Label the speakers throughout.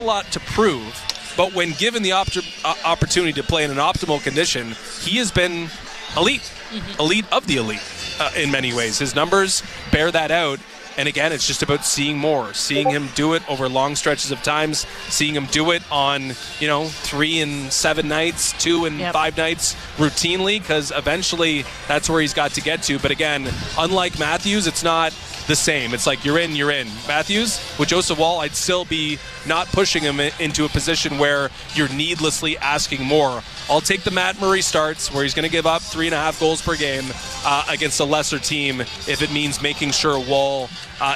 Speaker 1: a lot to prove, but when given the opportunity to play in an optimal condition, he has been elite, elite of the elite in many ways. His numbers bear that out. And again, it's just about seeing more, seeing him do it over long stretches of times, seeing him do it on, 3 and 7 nights, 2 and 5 nights routinely, because eventually that's where he's got to get to. But again, unlike Matthews, it's not the same. It's like you're in. Matthews, with Joseph Woll, I'd still be not pushing him into a position where you're needlessly asking more. I'll take the Matt Murray starts where he's going to give up 3.5 goals per game against a lesser team if it means making sure Woll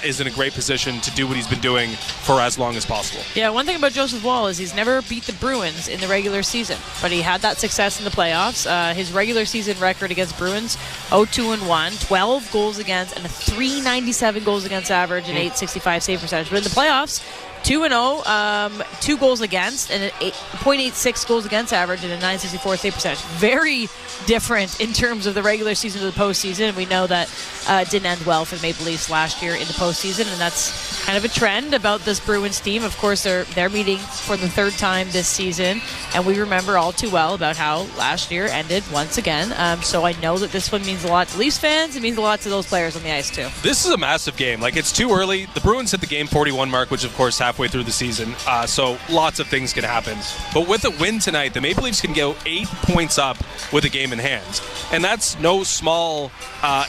Speaker 1: is in a great position to do what he's been doing for as long as possible. Yeah, one thing about Joseph Woll is he's never beat the Bruins in the regular season, but he had that success in the playoffs. His regular season record against Bruins, 0-2-1, 12 goals against, and a 397 goals against average and 865 save percentage. But in the playoffs, 2-0, 2 goals against, and an 0.86 goals against average and a 964 save percentage. Very different in terms of the regular season to the postseason. And we know that it didn't end well for the Maple Leafs last year in the postseason, and that's kind of a trend about this Bruins team. Of course, they're meeting for the third time this season, and we remember all too well about how last year ended once again. So I know that this one means a lot to Leafs fans. It means a lot to those players on the ice too. This is a massive game. It's too early. The Bruins hit the game 41 mark, which of course halfway through the season, so lots of things can happen. But with a win tonight, the Maple Leafs can go 8 points up with a game in hand, and that's no small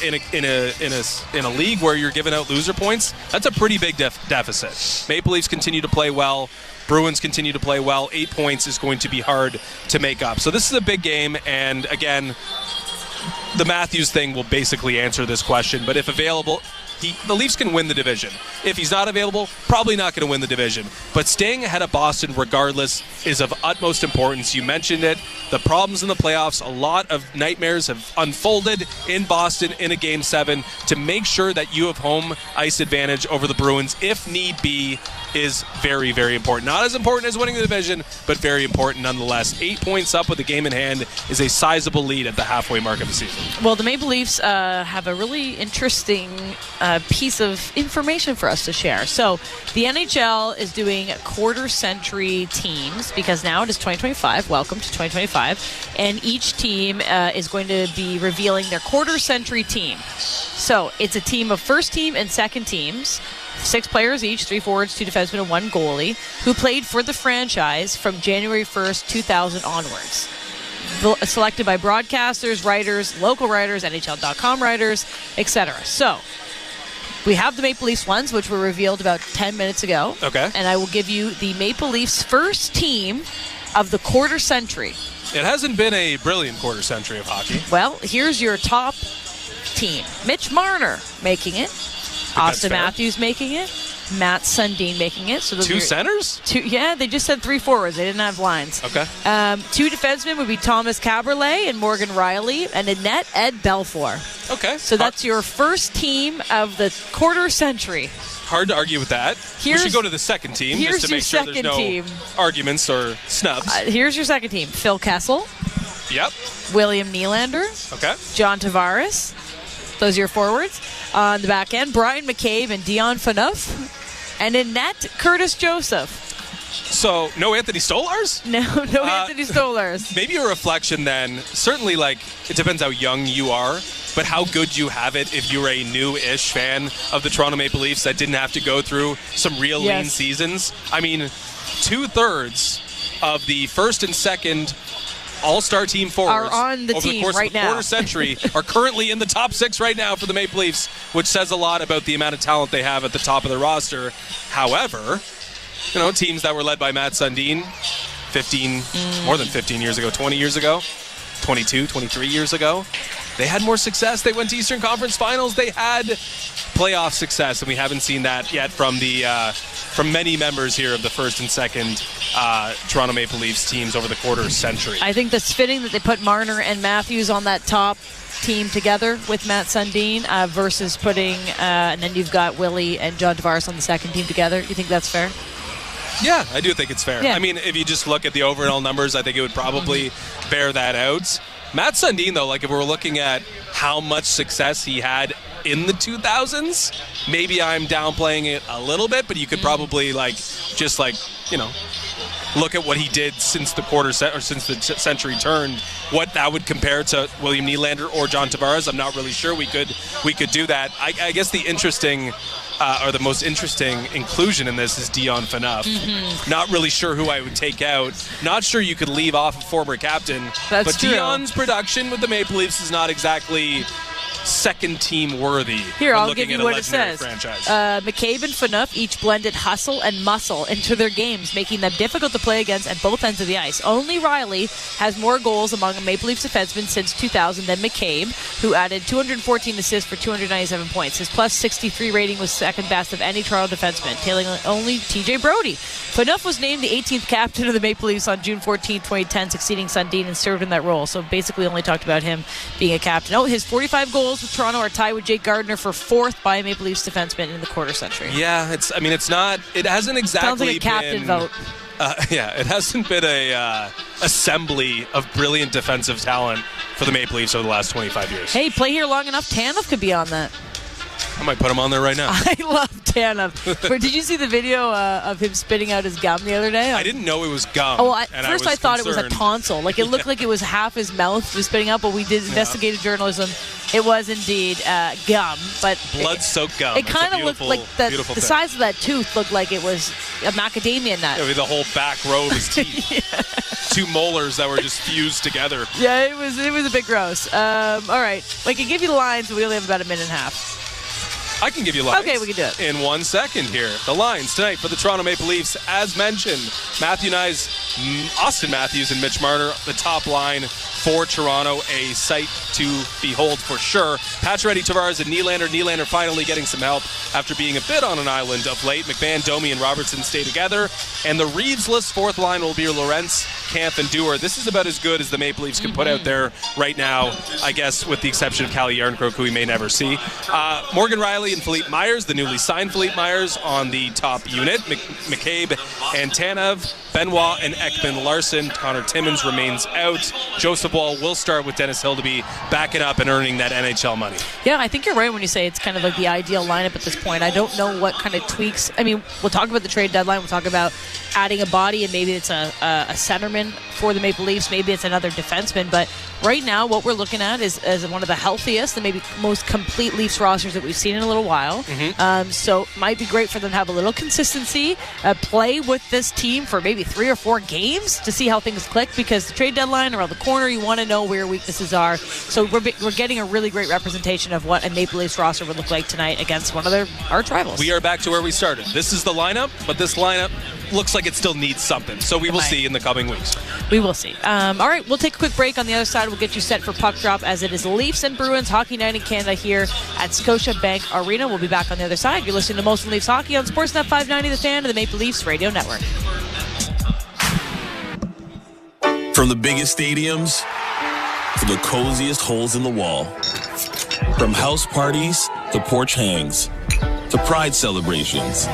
Speaker 1: in a league where you're giving out loser points. That's a pretty big deficit. Maple Leafs continue to play well. Bruins continue to play well. 8 points is going to be hard to make up. So this is a big game, and again, the Matthews thing will basically answer this question. But if available, the Leafs can win the division. If he's not available, probably not going to win the division. But staying ahead of Boston regardless is of utmost importance. You mentioned it. The problems in the playoffs, a lot of nightmares have unfolded in Boston in a Game 7 to make sure that you have home ice advantage over the Bruins, if need be, is very, very important. Not as important as winning the division, but very important nonetheless. 8 points up with the game in hand is a sizable lead at the halfway mark of the season. Well, the Maple Leafs have a really interesting piece of information for us to share. So the NHL is doing quarter century teams because now it is 2025. Welcome to 2025. And each team is going to be revealing their quarter century team. So it's a team of first team and second teams, 6 players each, 3 forwards, 2 defensemen, and 1 goalie, who played for the franchise from January 1st, 2000 onwards. Selected by broadcasters, writers, local writers, NHL.com writers, etc. So we have the Maple Leafs ones, which were revealed about 10 minutes ago. Okay. And I will give you the Maple Leafs first team of the quarter century. It hasn't been a brilliant quarter century of hockey. Well, here's your top team. Mitch Marner making it. Austin Matthews making it. Matt Sundin making it. So 2 centers? Yeah, they just said 3 forwards. They didn't have lines. Okay. 2 defensemen would be Thomas Caberlet and Morgan Riley, and in net, Ed Belfour. Okay. So that's your first team of the quarter century. Hard to argue with that. We should go to the second team just to make sure there's no arguments or snubs. Here's your second team. Phil Kessel. Yep. William Nylander. Okay. John Tavares. Those are your forwards. On the back end, Brian McCabe and Dion Phaneuf. And in net, Curtis Joseph. So, no Anthony Stolars? No Anthony Stolars. Maybe a reflection then, certainly it depends how young you are, but how good you have it if you're a new-ish fan of the Toronto Maple Leafs that didn't have to go through some real lean seasons. I mean, 2/3 of the first and second all-star team forwards are on the over team the course right of the quarter century are currently in the top 6 right now for the Maple Leafs, which says a lot about the amount of talent they have at the top of the roster. However, teams that were led by Matt Sundin more than 15 years ago, 20 years ago, 22, 23 years ago, they had more success. They went to Eastern Conference Finals. They had playoff success, and we haven't seen that yet from many members here of the first and second Toronto Maple Leafs teams over the quarter century. I think that's fitting that they put Marner and Matthews on that top team together with Matt Sundin versus putting, and then you've got Willie and John Tavares on the second team together. You think that's fair? Yeah, I do think it's fair. Yeah. I mean, if you just look at the overall numbers, I think it would probably bear that out. Matt Sundin, though, if we're looking at how much success he had in the 2000s, maybe I'm downplaying it a little bit, but you could probably just look at what he did since the since the century turned, what that would compare to William Nylander or John Tavares, I'm not really sure we could do that. I guess the interesting or the most interesting inclusion in this is Dion Phaneuf. Mm-hmm. Not really sure who I would take out. Not sure you could leave off a former captain.
Speaker 2: That's
Speaker 1: but
Speaker 2: true.
Speaker 1: Dion's production with the Maple Leafs is not exactly second team worthy.
Speaker 2: Here, I'll give you
Speaker 1: at a
Speaker 2: what it says. McCabe and Phaneuf each blended hustle and muscle into their games, making them difficult to play against at both ends of the ice. Only Riley has more goals among Maple Leafs defensemen since 2000 than McCabe, who added 214 assists for 297 points. His plus 63 rating was second best of any Toronto defenseman, tailing only TJ Brody. Phaneuf was named the 18th captain of the Maple Leafs on June 14, 2010, succeeding Sundin, and served in that role. So basically only talked about him being a captain. Oh, his 45 goals with Toronto are tied with Jake Gardiner for fourth by a Maple Leafs defenseman in the quarter century.
Speaker 1: Yeah, it hasn't exactly
Speaker 2: sounds like a captain vote.
Speaker 1: It hasn't been a assembly of brilliant defensive talent for the Maple Leafs over the last 25 years.
Speaker 2: Hey, play here long enough, Tanev could be on that.
Speaker 1: I might put him on there right now.
Speaker 2: I love Tanev. But did you see the video of him spitting out his gum the other day?
Speaker 1: I didn't know it was gum.
Speaker 2: Oh, I thought it was a tonsil. Like, it looked like it was half his mouth was spitting out, but we did investigative journalism. It was indeed gum. But
Speaker 1: blood-soaked gum.
Speaker 2: It kind of looked like the size of that tooth looked like it was a macadamia nut.
Speaker 1: The whole back row of his teeth. Yeah. 2 molars that were just fused together.
Speaker 2: Yeah, it was a bit gross. All right. I can give you the lines, but we only have about a minute and a half.
Speaker 1: I can give you lines.
Speaker 2: Okay, we can do it.
Speaker 1: In 1 second here. The lines tonight for the Toronto Maple Leafs, as mentioned, Matthew Nyes, Austin Matthews, and Mitch Marner, the top line for Toronto, a sight to behold for sure. Pacioretty, Tavares, and Nylander. Nylander finally getting some help after being a bit on an island of late. McMahon, Domi, and Robertson stay together. And the Reeves-less fourth line will be Lorentz, Kampf, and Dewar. This is about as good as the Maple Leafs can put out there right now, I guess, with the exception of Calle Jarnkrok, who we may never see. Morgan Riley and Philippe Myers, the newly signed Philippe Myers, on the top unit. McCabe and Tanev, Benoit and Ekman Larson. Connor Timmins remains out. Joseph Wall will start with Dennis Hildeby backing up and earning that NHL money. Yeah,
Speaker 2: I think you're right when you say it's kind of like the ideal lineup at this point. I don't know what kind of tweaks. I mean, we'll talk about the trade deadline. We'll talk about adding a body, and maybe it's a centerman for the Maple Leafs. Maybe it's another defenseman. But right now, what we're looking at is one of the healthiest and maybe most complete Leafs rosters that we've seen in a little while. Mm-hmm. So it might be great for them to have a little consistency, play with this team for maybe 3 or 4 games to see how things click, because the trade deadline around the corner, you want to know where weaknesses are. So we're getting a really great representation of what a Maple Leafs roster would look like tonight against one of their arch rivals.
Speaker 1: We are back to where we started. This is the lineup, but this lineup looks like it still needs something. So we will see in the coming weeks.
Speaker 2: We will see. All right, we'll take a quick break. On the other side, we'll get you set for puck drop, as it is Leafs and Bruins Hockey Night in Canada here at Scotiabank Arena. We'll be back on the other side. You're listening to Most from Leafs Hockey on Sportsnet 590, The Fan, and the Maple Leafs Radio Network.
Speaker 3: From the biggest stadiums to the coziest holes in the wall. From house parties to porch hangs to pride celebrations.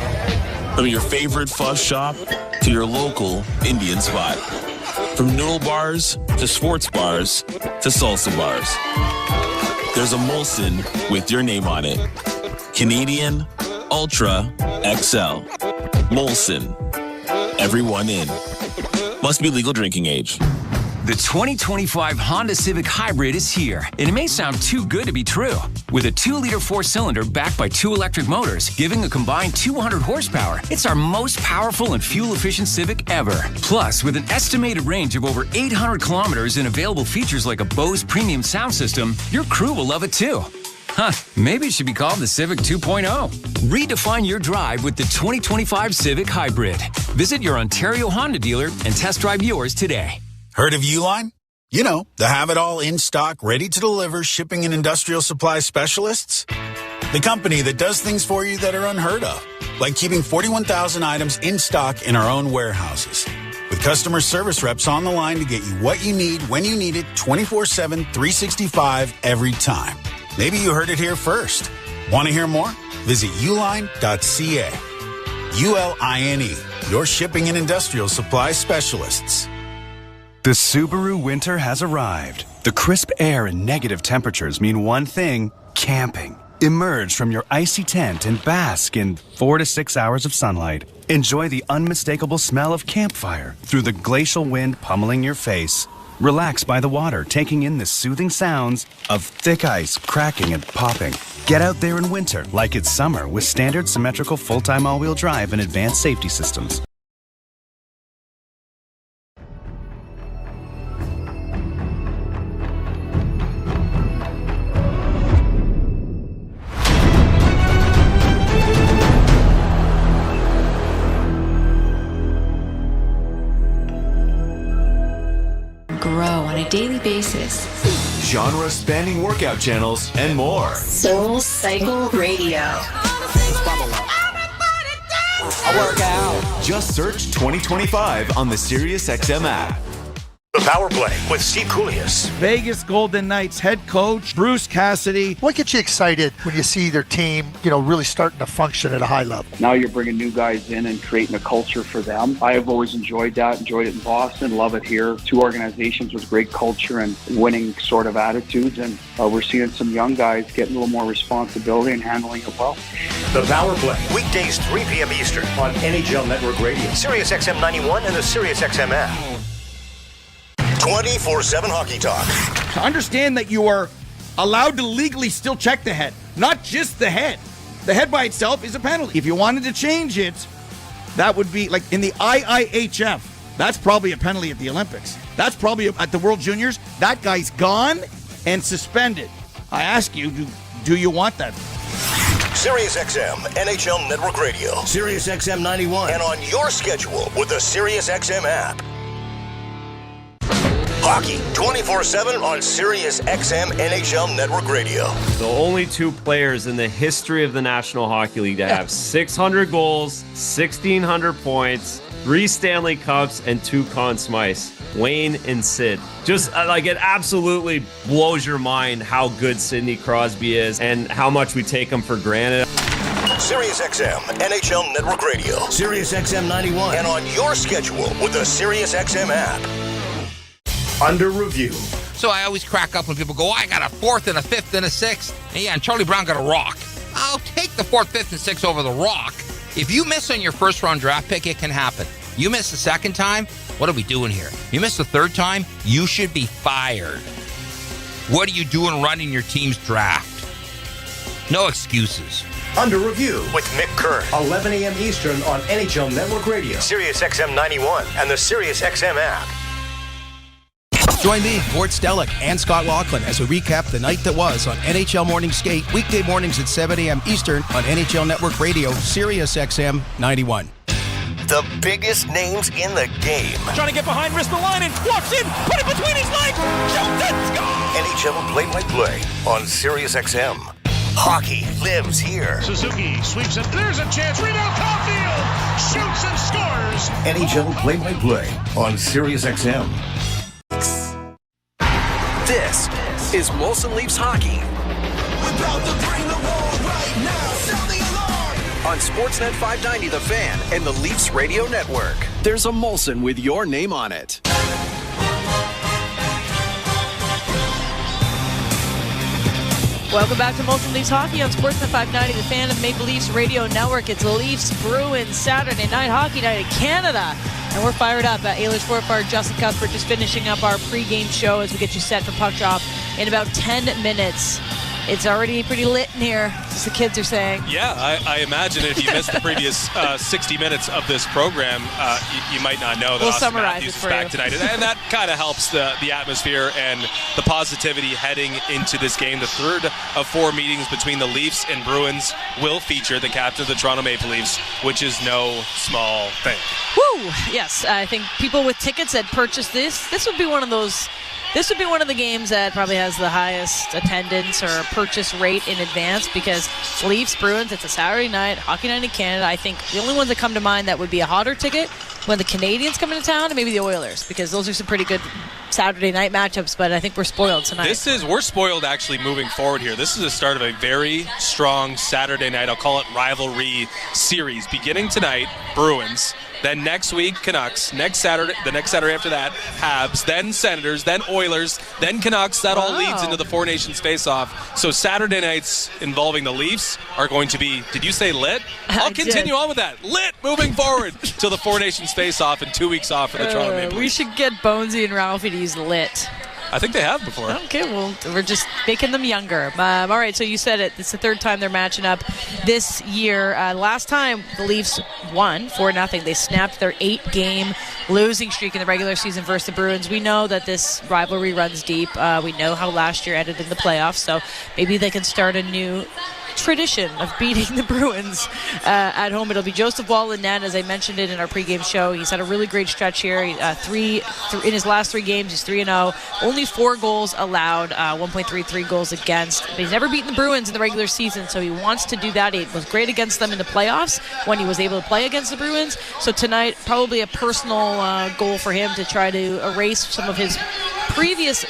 Speaker 3: From your favorite fuzz shop to your local Indian spot. From noodle bars to sports bars to salsa bars. There's a Molson with your name on it. Canadian Ultra XL. Molson. Everyone in. Must be legal drinking age.
Speaker 4: The 2025 Honda Civic Hybrid is here, and it may sound too good to be true. With a 2-liter 4-cylinder backed by 2 electric motors, giving a combined 200 horsepower, it's our most powerful and fuel-efficient Civic ever. Plus, with an estimated range of over 800 kilometers and available features like a Bose premium sound system, your crew will love it too. Maybe it should be called the Civic 2.0. Redefine your drive with the 2025 Civic Hybrid. Visit your Ontario Honda dealer and test drive yours today.
Speaker 5: Heard of Uline? You know, the have-it-all in-stock, ready-to-deliver shipping and industrial supply specialists. The company that does things for you that are unheard of, like keeping 41,000 items in stock in our own warehouses. With customer service reps on the line to get you what you need when you need it 24/7, 365 every time. Maybe you heard it here first. Want to hear more? Visit uline.ca. ULINE, your shipping and industrial supply specialists.
Speaker 6: The Subaru winter has arrived. The crisp air and negative temperatures mean one thing: camping. Emerge from your icy tent and bask in 4 to 6 hours of sunlight. Enjoy the unmistakable smell of campfire through the glacial wind pummeling your face. Relax by the water, taking in the soothing sounds of thick ice cracking and popping. Get out there in winter like it's summer with standard symmetrical full-time all-wheel drive and advanced safety systems.
Speaker 7: Grow on a daily basis.
Speaker 8: Genre-spanning workout channels and more.
Speaker 7: Soul Cycle Radio.
Speaker 8: I work out. Just search 2025 on the SiriusXM app.
Speaker 9: The Power Play with Steve Koulias.
Speaker 10: Vegas Golden Knights head coach Bruce Cassidy.
Speaker 11: What gets you excited when you see their team, really starting to function at a high level?
Speaker 12: Now you're bringing new guys in and creating a culture for them. I have always enjoyed that. Enjoyed it in Boston. Love it here. Two organizations with great culture and winning sort of attitudes. And we're seeing some young guys getting a little more responsibility and handling it well.
Speaker 9: The Power Play. Weekdays 3 p.m. Eastern on NHL Network Radio. SiriusXM 91 and the SiriusXM app. 24/7 hockey talk.
Speaker 10: To understand that you are allowed to legally still check the head, not just the head. The head by itself is a penalty. If you wanted to change it, that would be like in the IIHF. That's probably a penalty at the Olympics. That's probably at the World Juniors. That guy's gone and suspended. I ask you, do you want that?
Speaker 9: SiriusXM NHL Network Radio. SiriusXM 91 and on your schedule with the SiriusXM app. Hockey 24/7 on SiriusXM NHL Network Radio.
Speaker 13: The only two players in the history of the National Hockey League to have 600 goals, 1,600 points, 3 Stanley Cups, and 2 Conn Smythes. Wayne and Sid. Just it absolutely blows your mind how good Sidney Crosby is and how much we take him for granted.
Speaker 9: SiriusXM NHL Network Radio. SiriusXM 91 and on your schedule with the SiriusXM app. Under review.
Speaker 14: So I always crack up when people go, I got a 4th and a 5th and a 6th. And Charlie Brown got a rock. I'll take the 4th, 5th, and 6th over the rock. If you miss on your first round draft pick, it can happen. You miss the second time, what are we doing here? You miss the third time, you should be fired. What are you doing running your team's draft? No excuses.
Speaker 9: Under review with Mick Kerr. 11 a.m. Eastern on NHL Network Radio. SiriusXM 91 and the SiriusXM app.
Speaker 15: Join me, Ward Stellick, and Scott Laughlin as we recap the night that was on NHL Morning Skate, weekday mornings at 7 a.m. Eastern on NHL Network Radio, SiriusXM 91.
Speaker 9: The biggest names in the game.
Speaker 16: Trying to get behind Ristolainen, walks in, put it between his legs, shoots and scores!
Speaker 9: NHL play-by-play on SiriusXM. Hockey lives here.
Speaker 16: Suzuki sweeps it, there's a chance, rebound, Caulfield, shoots and scores!
Speaker 9: NHL play-by-play on SiriusXM.
Speaker 17: This is Molson Leafs Hockey. On Sportsnet 590 The Fan and the Leafs Radio Network. There's a Molson with your name on it.
Speaker 2: Welcome back to Molson Leafs Hockey on Sportsnet 590 The Fan and Maple Leafs Radio Network. It's Leafs Bruins Saturday night hockey night in Canada. And we're fired up. Eilers Forfar, Justin Cuthbert just finishing up our pregame show as we get you set for puck drop in about 10 minutes. It's already pretty lit in here, as the kids are saying.
Speaker 1: Yeah, I imagine if you missed the previous 60 minutes of this program, you might not know that Austin Matthews is back tonight. And that kind of helps the atmosphere and the positivity heading into this game. The third of 4 meetings between the Leafs and Bruins will feature the captain of the Toronto Maple Leafs, which is no small thing.
Speaker 2: Woo! Yes, I think people with tickets that purchase this would be one of those. This would be one of the games that probably has the highest attendance or purchase rate in advance because Leafs, Bruins, it's a Saturday night, hockey night in Canada. I think the only ones that come to mind that would be a hotter ticket when the Canadians come into town and maybe the Oilers because those are some pretty good Saturday night matchups, but I think we're spoiled tonight. We're spoiled actually moving forward here. This is the start of a very strong Saturday night, I'll call it rivalry series. Beginning tonight, Bruins
Speaker 1: Then next week, Canucks. The next Saturday after that, Habs. Then Senators. Then Oilers. Then Canucks. That all leads into the Four Nations face-off. So Saturday nights involving the Leafs are going to be, did you say lit? I'll continue on with that. Lit moving forward till the Four Nations face-off and 2 weeks off for the Toronto Maple Leafs.
Speaker 2: We should get Bonesy and Ralphie to use lit.
Speaker 1: I think they have before.
Speaker 2: Okay, well, we're just making them younger. All right, so you said it. It's the third time they're matching up this year. Last time the Leafs won 4-0. They snapped their 8-game losing streak in the regular season versus the Bruins. We know that this rivalry runs deep. We know how last year ended in the playoffs, so maybe they can start a new tradition of beating the Bruins at home. It'll be Joseph Woll in net, as I mentioned it in our pregame show. He's had a really great stretch here. In his last 3 games, he's 3-0. Only 4 goals allowed, 1.33 goals against. But he's never beaten the Bruins in the regular season, so he wants to do that. He was great against them in the playoffs when he was able to play against the Bruins. So tonight, probably a personal goal for him to try to erase some of his previous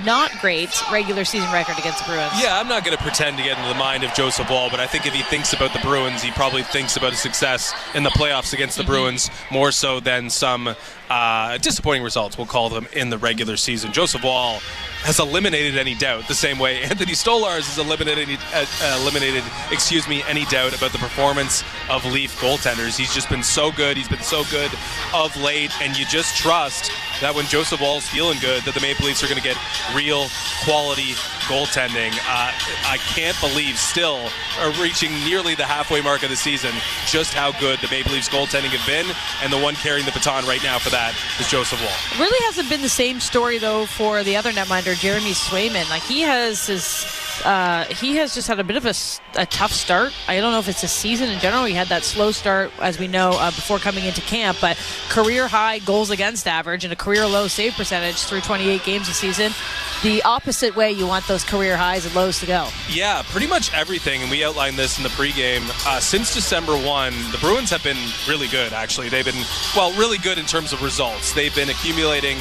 Speaker 2: not great regular season record against the Bruins.
Speaker 1: Yeah, I'm not going to pretend to get into the mind of Joseph Woll, but I think if he thinks about the Bruins, he probably thinks about his success in the playoffs against the Bruins more so than some disappointing results, we'll call them, in the regular season. Joseph Woll has eliminated any doubt, the same way Anthony Stolarz has eliminated any doubt about the performance of Leaf goaltenders. He's just been so good. He's been so good of late, and you just trust that when Joseph Woll's feeling good, that the Maple Leafs are going to get real quality goaltending. I can't believe still reaching nearly the halfway mark of the season just how good the Maple Leafs goaltending have been, and the one carrying the baton right now for that is Joseph Woll.
Speaker 2: Really hasn't been the same story though for the other netminder, Jeremy Swayman. Like he has just had a bit of a tough start. I don't know if it's a season in general. He had that slow start, as we know, before coming into camp, but career high goals against average and a career low save percentage through 28 games a season. The opposite way you want those career highs and lows to go. Yeah,
Speaker 1: pretty much everything, and we outlined this in the pregame. Since December 1, the Bruins have been really good, actually. They've been, really good in terms of results. They've been accumulating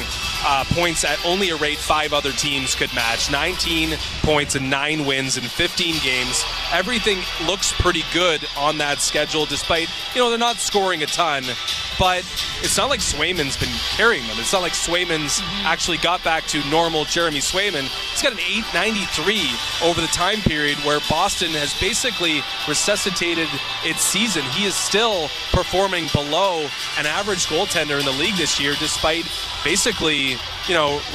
Speaker 1: points at only a rate 5 other teams could match. 19 points and 9 wins in 15 games. Everything looks pretty good on that schedule, despite, they're not scoring a ton. But it's not like Swayman's been carrying them. It's not like Swayman's actually got back to normal Jeremy Swayman. He's got an .893 over the time period where Boston has basically resuscitated its season. He is still performing below an average goaltender in the league this year, despite basically,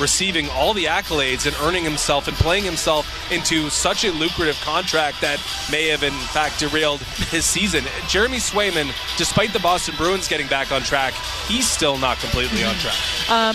Speaker 1: receiving all the accolades and earning himself and playing himself into such a lucrative contract that may have, in fact, derailed his season. Jeremy Swayman, despite the Boston Bruins getting back on track, he's still not completely on track.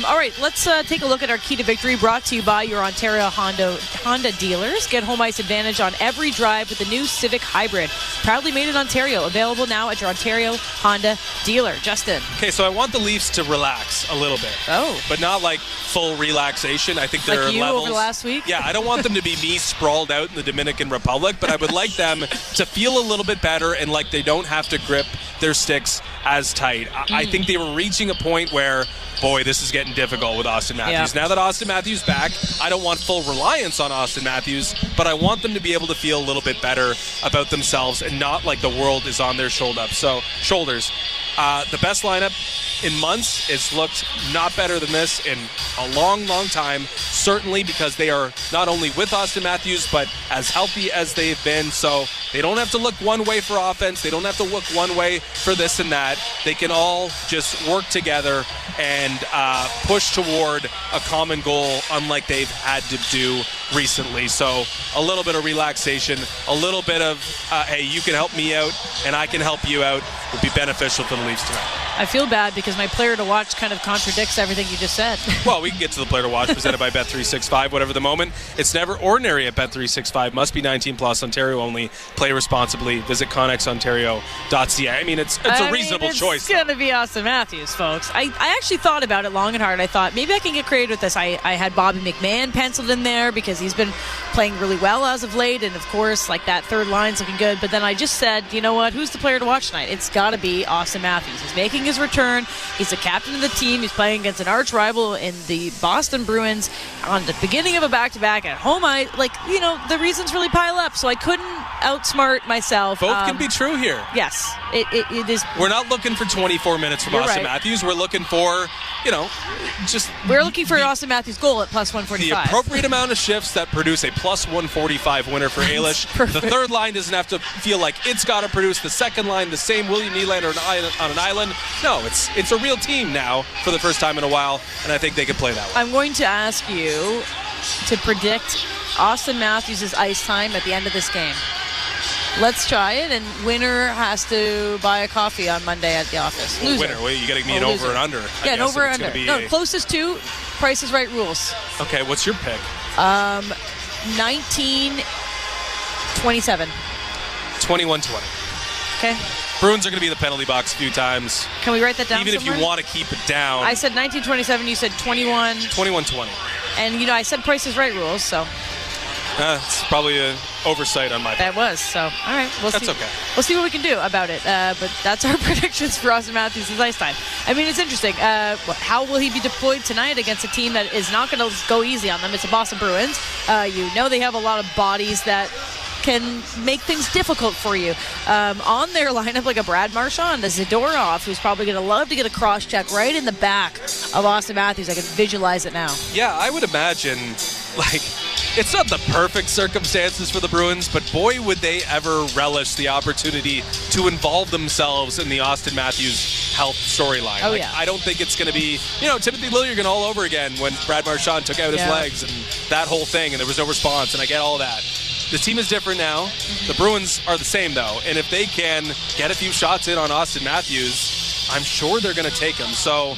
Speaker 2: All right, let's take a look at our key to victory, brought to you by your Ontario Honda dealers. Get home ice advantage on every drive with the new Civic Hybrid. Proudly made in Ontario. Available now at your Ontario Honda dealer. Justin.
Speaker 1: Okay, so I want the Leafs to relax a little bit.
Speaker 2: Oh.
Speaker 1: But not like full relaxation. I think there
Speaker 2: like
Speaker 1: are
Speaker 2: you
Speaker 1: levels.
Speaker 2: Over last week?
Speaker 1: Yeah, I don't want them to be me sprawled out in the Dominican Republic, but I would like them to feel a little bit better and like they don't have to grip their sticks as tight. I think they were reaching a point where, boy, this is getting difficult with Austin Matthews.
Speaker 2: Yeah.
Speaker 1: Now that Austin Matthews back, I don't want full reliance on Austin Matthews, but I want them to be able to feel a little bit better about themselves and not like the world is on their shoulders. The best lineup in months. It's looked not better than this in a long, long time, certainly because they are not only with Austin Matthews, but as healthy as they've been. So they don't have to look one way for offense. They don't have to look one way for this and that. They can all just work together and push toward a common goal, unlike they've had to do recently. So a little bit of relaxation, a little bit of, hey, you can help me out and I can help you out would be beneficial for the Leafs tonight.
Speaker 2: I feel bad because my player to watch kind of contradicts everything you just said.
Speaker 1: Well, we can get to the player to watch presented by Bet365, whatever the moment. It's never ordinary at Bet365. Must be 19 plus, Ontario only. Play responsibly. Visit connexontario.ca. I mean, it's a reasonable choice.
Speaker 2: It's going to be Austin Matthews, folks. I actually thought about it long and hard. I thought maybe I can get creative with this. I had Bobby McMahon penciled in there because he's been playing really well as of late, and of course, like that third line's looking good. But then I just said, you know what? Who's the player to watch tonight? It's got to be Austin Matthews. He's making his return. He's the captain of the team. He's playing against an arch rival in the Boston Bruins on the beginning of a back-to-back at home. The reasons really pile up, so I couldn't outsmart myself.
Speaker 1: Both can be true here.
Speaker 2: Yes, it is.
Speaker 1: We're not looking for 24 minutes from Austin Matthews. We're looking for,
Speaker 2: We're looking for Austin Matthews' goal at plus 145.
Speaker 1: The appropriate amount of shifts that produce a plus 145 winner for Ailish. The third line doesn't have to feel like it's got to produce the second line, the same William Nylander on an island. No, it's a real team now for the first time in a while, and I think they can play that way.
Speaker 2: I'm going to ask you to predict Austin Matthews' ice time at the end of this game. Let's try it, and winner has to buy a coffee on Monday at the office. Loser.
Speaker 1: Winner, wait, you got to me an over and under.
Speaker 2: Yeah, an over and under. No, closest to Price is Right rules.
Speaker 1: Okay, what's your pick?
Speaker 2: 19-27.
Speaker 1: 21-20.
Speaker 2: Okay.
Speaker 1: Bruins are going to be in the penalty box a few times.
Speaker 2: Can we write that down
Speaker 1: Even
Speaker 2: somewhere?
Speaker 1: if you want to keep it down.
Speaker 2: I said 19-27, you said 21.
Speaker 1: 21-20.
Speaker 2: And, I said Price is Right rules, so.
Speaker 1: It's probably an oversight on my part.
Speaker 2: That was, so, all right.
Speaker 1: That's okay.
Speaker 2: We'll see what we can do about it. But that's our predictions for Austin Matthews' ice time. I mean, it's interesting. How will he be deployed tonight against a team that is not going to go easy on them? It's the Boston Bruins. They have a lot of bodies that can make things difficult for you. On their lineup, like a Brad Marchand, a Zadorov, who's probably going to love to get a cross-check right in the back of Austin Matthews. I can visualize it now.
Speaker 1: Yeah, I would imagine, it's not the perfect circumstances for the Bruins, but boy, would they ever relish the opportunity to involve themselves in the Austin Matthews health storyline.
Speaker 2: Oh, yeah.
Speaker 1: I don't think it's going to be, Timothy Liljegren all over again when Brad Marchand took out his legs and that whole thing, and there was no response, and I get all that. The team is different now. The Bruins are the same, though, and if they can get a few shots in on Austin Matthews, I'm sure they're going to take him. So,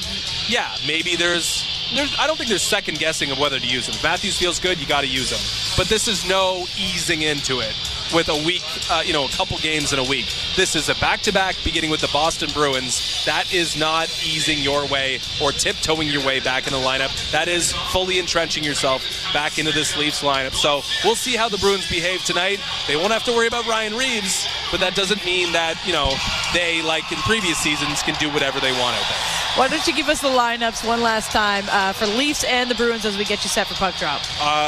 Speaker 1: yeah, maybe I don't think there's second guessing of whether to use him. If Matthews feels good, you got to use him. But this is no easing into it with a week, a couple games in a week. This is a back-to-back beginning with the Boston Bruins. That is not easing your way or tiptoeing your way back in the lineup. That is fully entrenching yourself back into this Leafs lineup. So we'll see how the Bruins behave tonight. They won't have to worry about Ryan Reeves, but that doesn't mean that, they, like in previous seasons, can do whatever they want out there.
Speaker 2: Why don't you give us the lineups one last time for Leafs and the Bruins as we get you set for puck drop?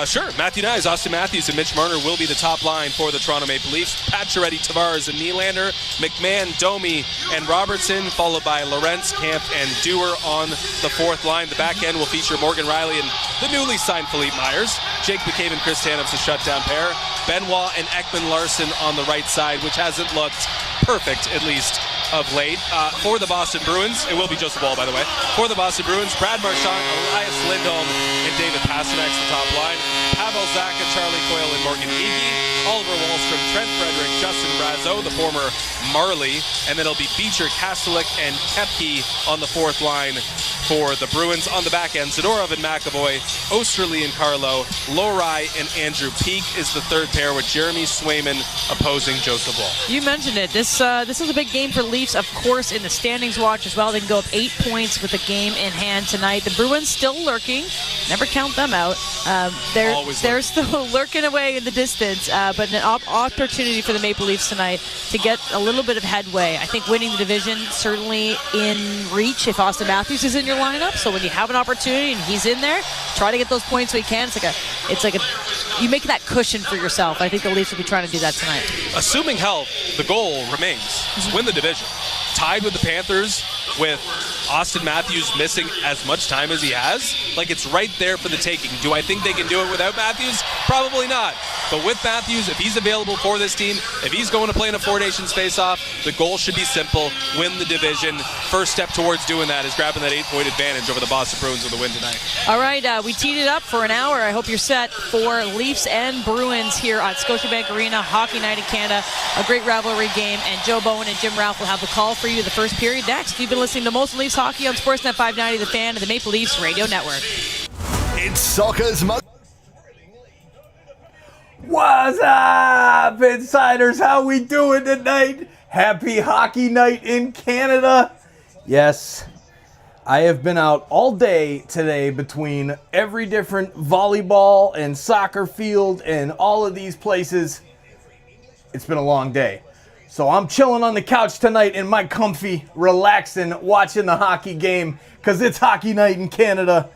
Speaker 1: Sure. Matthew Nyes, Austin Matthews, and Mitch Marner will be the top line for the Toronto Maple Leafs. Pacioretty, Tavares, and Nylander. McMahon, Domi, and Robertson, followed by Lorentz, Camp, and Dewar on the fourth line. The back end will feature Morgan Riley and the newly signed Philippe Myers. Jake McCabe and Chris Tanev, a shutdown pair. Benoit and Ekman Larson on the right side, which hasn't looked perfect, at least, of late. For the Boston Bruins, it will be Joseph Woll, by the way. For the Boston Bruins, Brad Marchand, Elias Lindholm, and David Pasternak's the top line. Pavel Zacha, Charlie Coyle, and Morgan Egie. Oliver Wahlstrom, Trent Frederick, Justin Brazeau, the former Marley. And then it'll be Beecher, Kastelik, and Kepke on the fourth line for the Bruins. On the back end, Zadorov and McAvoy, Osterley and Carlo, Lohrei and Andrew Peak is the third pair with Jeremy Swayman opposing Joseph Woll.
Speaker 2: You mentioned it. This is a big game for Leafs, of course, in the standings watch as well. They can go up 8 points with the game in hand tonight. The Bruins still lurking. Never count them out. They're still lurking away in the distance, but an opportunity for the Maple Leafs tonight to get a little bit of headway. I think winning the division certainly in reach if Austin Matthews is in your lineup. So when you have an opportunity and he's in there, try to get those points when you can. You make that cushion for yourself. I think the Leafs will be trying to do that tonight.
Speaker 1: Assuming health, the goal remains is win the division. Tied with the Panthers, with Austin Matthews missing as much time as he has. It's right there for the taking. Do I think they can do it without Matthews? Probably not. But with Matthews, if he's available for this team, if he's going to play in a Four Nations face-off, the goal should be simple: win the division. First step towards doing that is grabbing that 8-point advantage over the Boston Bruins with a win tonight.
Speaker 2: All right, we teed it up for an hour. I hope you're set for Leafs and Bruins here on Scotiabank Arena, Hockey Night in Canada, a great rivalry game, and Joe Bowen and Jim Ralph will have the call for you the first period next. You've been listening to Most Leafs Hockey on Sportsnet 590, The Fan, and the Maple Leafs Radio Network.
Speaker 8: It's soccer's
Speaker 18: What's up, insiders? How we doing tonight? Happy Hockey Night in Canada. Yes, I have been out all day today between every different volleyball and soccer field and all of these places. It's been a long day. So I'm chilling on the couch tonight in my comfy, relaxing, watching the hockey game because it's hockey night in Canada.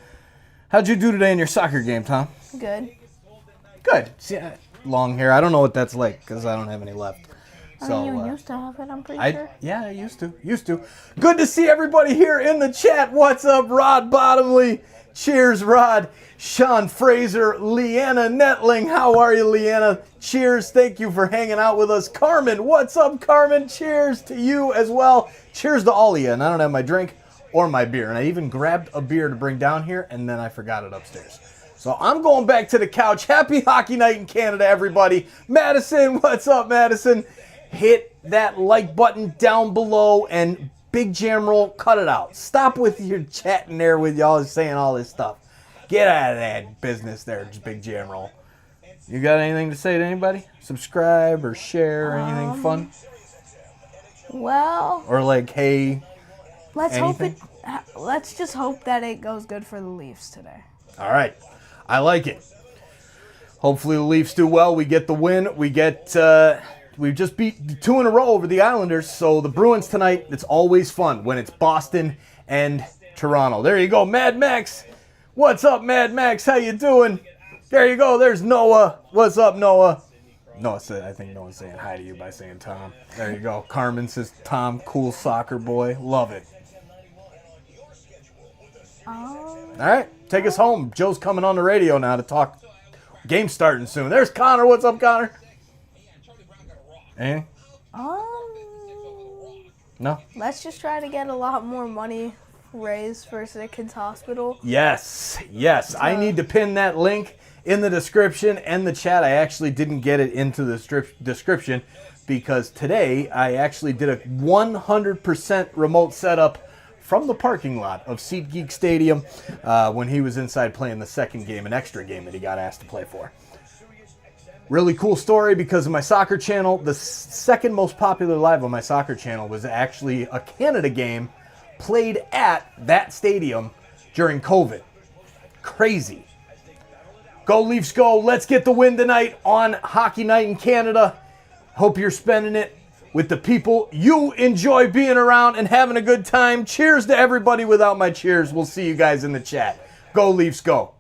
Speaker 18: How'd you do today in your soccer game, Tom?
Speaker 19: Good.
Speaker 18: Good. See, long hair. I don't know what that's like because I don't have any left. So,
Speaker 19: you used to have it, I'm pretty sure.
Speaker 18: Yeah, I used to. Good to see everybody here in the chat. What's up, Rod Bottomley? Cheers, Rod. Sean Fraser, Leanna Netling. How are you, Leanna? Cheers. Thank you for hanging out with us. Carmen, what's up, Carmen? Cheers to you as well. Cheers to all of you. And I don't have my drink or my beer. And I even grabbed a beer to bring down here, and then I forgot it upstairs. So I'm going back to the couch. Happy Hockey Night in Canada, everybody. Madison, what's up, Madison? Hit that like button down below and Big Jam Roll, cut it out. Stop with your chatting there with y'all saying all this stuff. Get out of that business there, Big Jam Roll. You got anything to say to anybody? Subscribe or share or anything fun?
Speaker 19: Well,
Speaker 18: or like, hey,
Speaker 19: let's just hope that it goes good for the Leafs today.
Speaker 18: All right. I like it. Hopefully the Leafs do well. We get the win. We've just beat 2 in a row over the Islanders, so the Bruins tonight, it's always fun when it's Boston and Toronto. There you go, Mad Max. What's up, Mad Max? How you doing? There you go. There's Noah. What's up, Noah? I think Noah's saying hi to you by saying Tom. There you go. Carmen says, Tom, cool soccer boy. Love it. All right, take us home. Joe's coming on the radio now to talk. Game's starting soon. There's Connor. What's up, Connor? Eh? No?
Speaker 19: Let's just try to get a lot more money raised for SickKids Hospital.
Speaker 18: Yes. I need to pin that link in the description and the chat. I actually didn't get it into the description because today I actually did a 100% remote setup from the parking lot of SeatGeek Stadium when he was inside playing the second game, an extra game that he got asked to play for. Really cool story because of my soccer channel. The second most popular live on my soccer channel was actually a Canada game played at that stadium during COVID. Crazy. Go Leafs go. Let's get the win tonight on Hockey Night in Canada. Hope you're spending it with the people you enjoy being around and having a good time. Cheers to everybody without my cheers. We'll see you guys in the chat. Go Leafs go.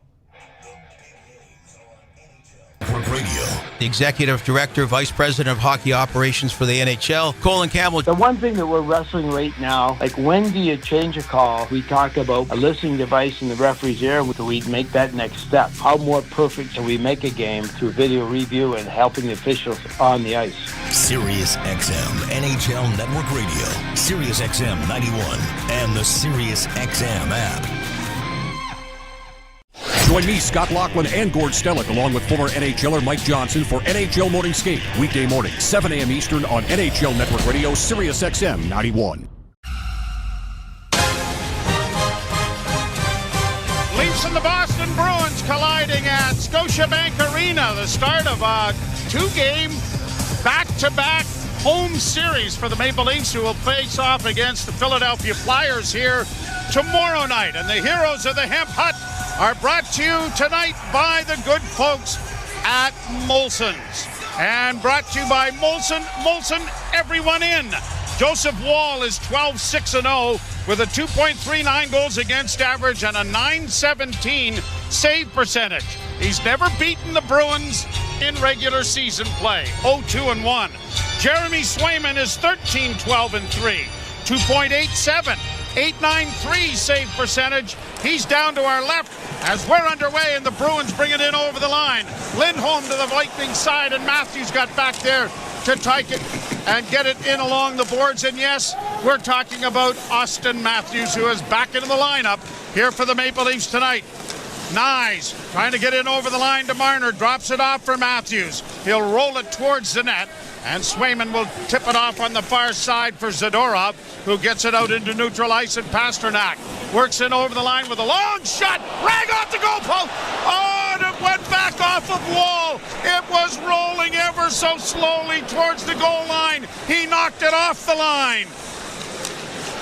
Speaker 15: The Executive Director, Vice President of Hockey Operations for the NHL, Colin Campbell.
Speaker 20: The one thing that we're wrestling right now, like when do you change a call? We talk about a listening device in the referee's ear. Do we make that next step? How more perfect can we make a game through video review and helping the officials on the ice?
Speaker 9: Sirius XM NHL Network Radio, Sirius XM 91, and the Sirius XM app.
Speaker 16: Join me, Scott Laughlin, and Gord Stellick, along with former NHLer Mike Johnson for NHL Morning Skate. Weekday morning, 7 a.m. Eastern on NHL Network Radio, Sirius XM 91.
Speaker 21: Leafs and the Boston Bruins colliding at Scotiabank Arena. The start of a 2-game back-to-back home series for the Maple Leafs, who will face off against the Philadelphia Flyers here tomorrow night. And the heroes of the Hemp Hut are brought to you tonight by the good folks at Molson's. And brought to you by Molson, everyone in. Joseph Wall is 12-6-0 with a 2.39 goals against average and a .917 save percentage. He's never beaten the Bruins in regular season play. 0-2-1. Jeremy Swayman is 13-12-3. 2.87. 893 save percentage. He's down to our left as we're underway and the Bruins bring it in over the line. Lindholm to the Viking side and Matthews got back there to take it and get it in along the boards. And yes, we're talking about Austin Matthews, who is back into the lineup here for the Maple Leafs tonight. Nyes trying to get in over the line to Marner, drops it off for Matthews. He'll roll it towards the net, and Swayman will tip it off on the far side for Zadorov, who gets it out into neutral ice, and Pasternak works in over the line with a long shot, rang off the goalpost. Oh, and it went back off of Wall. It was rolling ever so slowly towards the goal line. He knocked it off the line.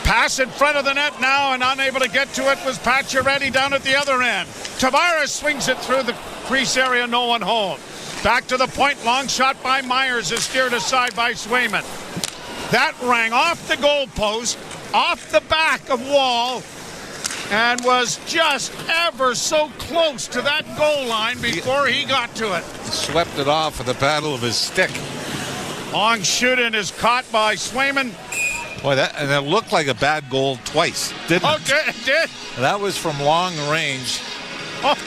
Speaker 21: Pass in front of the net now, and unable to get to it was Pacioretty down at the other end. Tavares swings it through the crease area, no one home. Back to the point, long shot by Myers is steered aside by Swayman. That rang off the goalpost, off the back of Wall, and was just ever so close to that goal line before he got to it.
Speaker 3: Swept it off with the paddle of his stick.
Speaker 21: Long shooting is caught by Swayman.
Speaker 3: Boy, and it looked like a bad goal twice, didn't it?
Speaker 21: Okay, it did.
Speaker 3: That was from long range.
Speaker 21: Oh.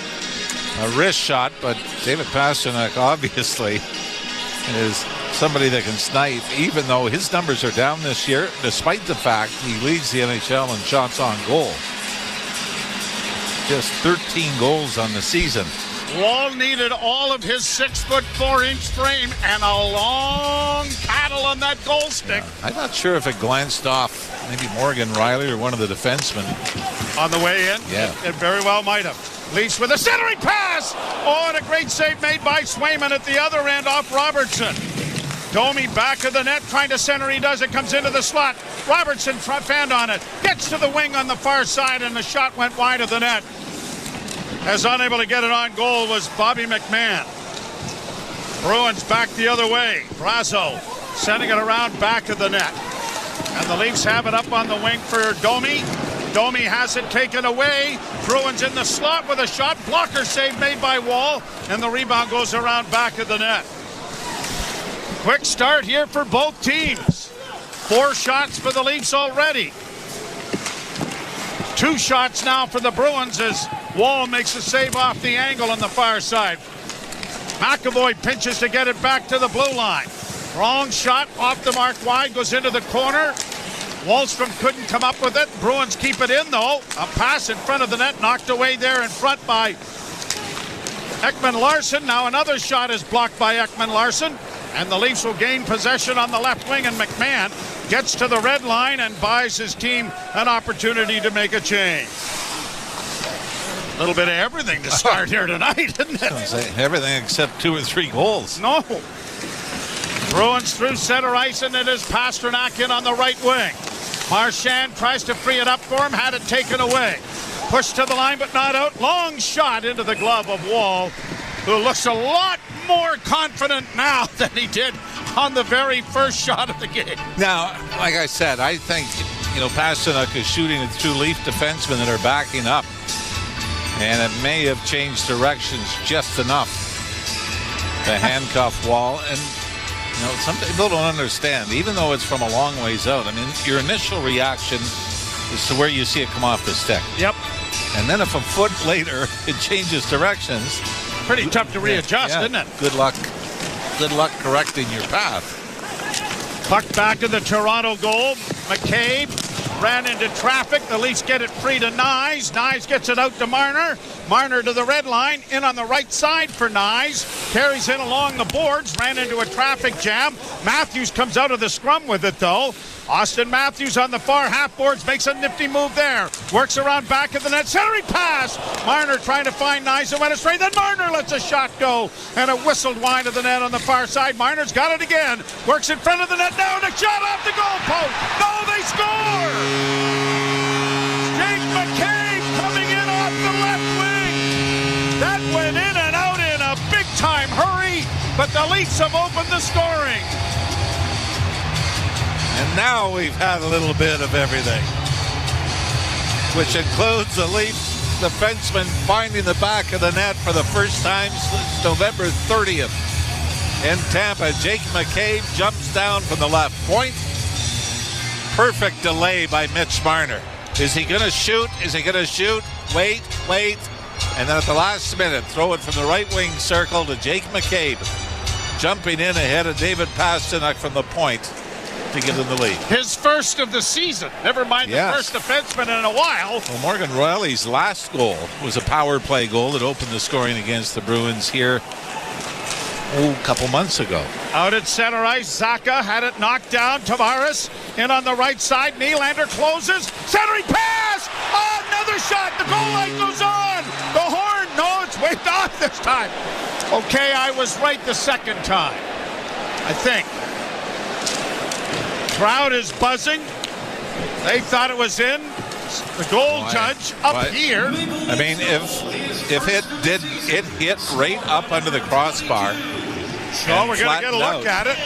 Speaker 3: A wrist shot, but David Pastrnak obviously is somebody that can snipe, even though his numbers are down this year, despite the fact he leads the NHL in shots on goal. Just 13 goals on the season.
Speaker 21: Wall needed all of his 6'4" frame and a long paddle on that goal stick.
Speaker 3: I'm not sure if it glanced off maybe Morgan Riley or one of the defensemen.
Speaker 21: On the way in?
Speaker 3: Yeah.
Speaker 21: It very well might have. Leafs with a centering pass! Oh, and a great save made by Swayman at the other end off Robertson. Domi back of the net, trying to center. He does it, comes into the slot. Robertson front fend on it. Gets to the wing on the far side, and the shot went wide of the net. As unable to get it on goal was Bobby McMahon. Bruins back the other way. Brazo sending it around back of the net. And the Leafs have it up on the wing for Domi. Domi has it taken away. Bruins in the slot with a shot. Blocker save made by Wall. And the rebound goes around back of the net. Quick start here for both teams. 4 shots for the Leafs already. 2 shots now for the Bruins as Wall makes a save off the angle on the far side. McAvoy pinches to get it back to the blue line. Wrong shot off the mark wide, goes into the corner. Wallstrom couldn't come up with it. Bruins keep it in though. A pass in front of the net, knocked away there in front by Ekman-Larsson. Now another shot is blocked by Ekman-Larsson. And the Leafs will gain possession on the left wing, and McMahon gets to the red line and buys his team an opportunity to make a change. A little bit of everything to start here tonight, isn't it?
Speaker 3: Everything except 2 or 3 goals.
Speaker 21: No. Bruins through center ice, and it is Pastrnak in on the right wing. Marchand tries to free it up for him, had it taken away. Pushed to the line, but not out. Long shot into the glove of Wall, who looks a lot more confident now than he did on the very first shot of the game.
Speaker 3: Now, like I said, I think, Pastrnak is shooting it through Leaf defensemen that are backing up. And it may have changed directions just enough to handcuff Wall. And, some people don't understand, even though it's from a long ways out. I mean, your initial reaction is to where you see it come off the stick.
Speaker 21: Yep.
Speaker 3: And then if a foot later it changes directions.
Speaker 21: Pretty tough to readjust, isn't it?
Speaker 3: Good luck. Good luck correcting your path.
Speaker 21: Puck back to the Toronto goal. McCabe ran into traffic. The Leafs get it free to Nyes. Nyes gets it out to Marner. Marner to the red line. In on the right side for Nyes. Carries in along the boards. Ran into a traffic jam. Matthews comes out of the scrum with it, though. Austin Matthews on the far half boards makes a nifty move there. Works around back of the net. Centering pass. Marner trying to find Nyes and went astray. Then Marner lets a shot go. And a whistled wide of the net on the far side. Marner's got it again. Works in front of the net now. And a shot off the goalpost. No, they score! Jake McCabe coming in off the left wing. That went in and out in a big-time hurry. But the Leafs have opened the scoring.
Speaker 3: And now we've had a little bit of everything, which includes the Leafs defenseman finding the back of the net for the first time since November 30th in Tampa. Jake McCabe jumps down from the left point. Perfect delay by Mitch Marner. Is he going to shoot? Is he going to shoot? Wait. And then at the last minute, throw it from the right wing circle to Jake McCabe, jumping in ahead of David Pastrnak from the point to give them the lead.
Speaker 21: His first of the season. Never mind the first defenseman in a while.
Speaker 3: Well, Morgan Riley's last goal was a power play goal that opened the scoring against the Bruins here a couple months ago.
Speaker 21: Out at center ice, Zacha had it knocked down. Tavares in on the right side. Nylander closes. Centering pass! Oh, another shot. The goal light goes on. The horn. No, it's waved off this time. Okay, I was right the second time, I think. Crowd is buzzing. They thought it was in. The goal judge up here.
Speaker 3: I mean, if it hit right up under the crossbar.
Speaker 21: So we're going to get a look at it.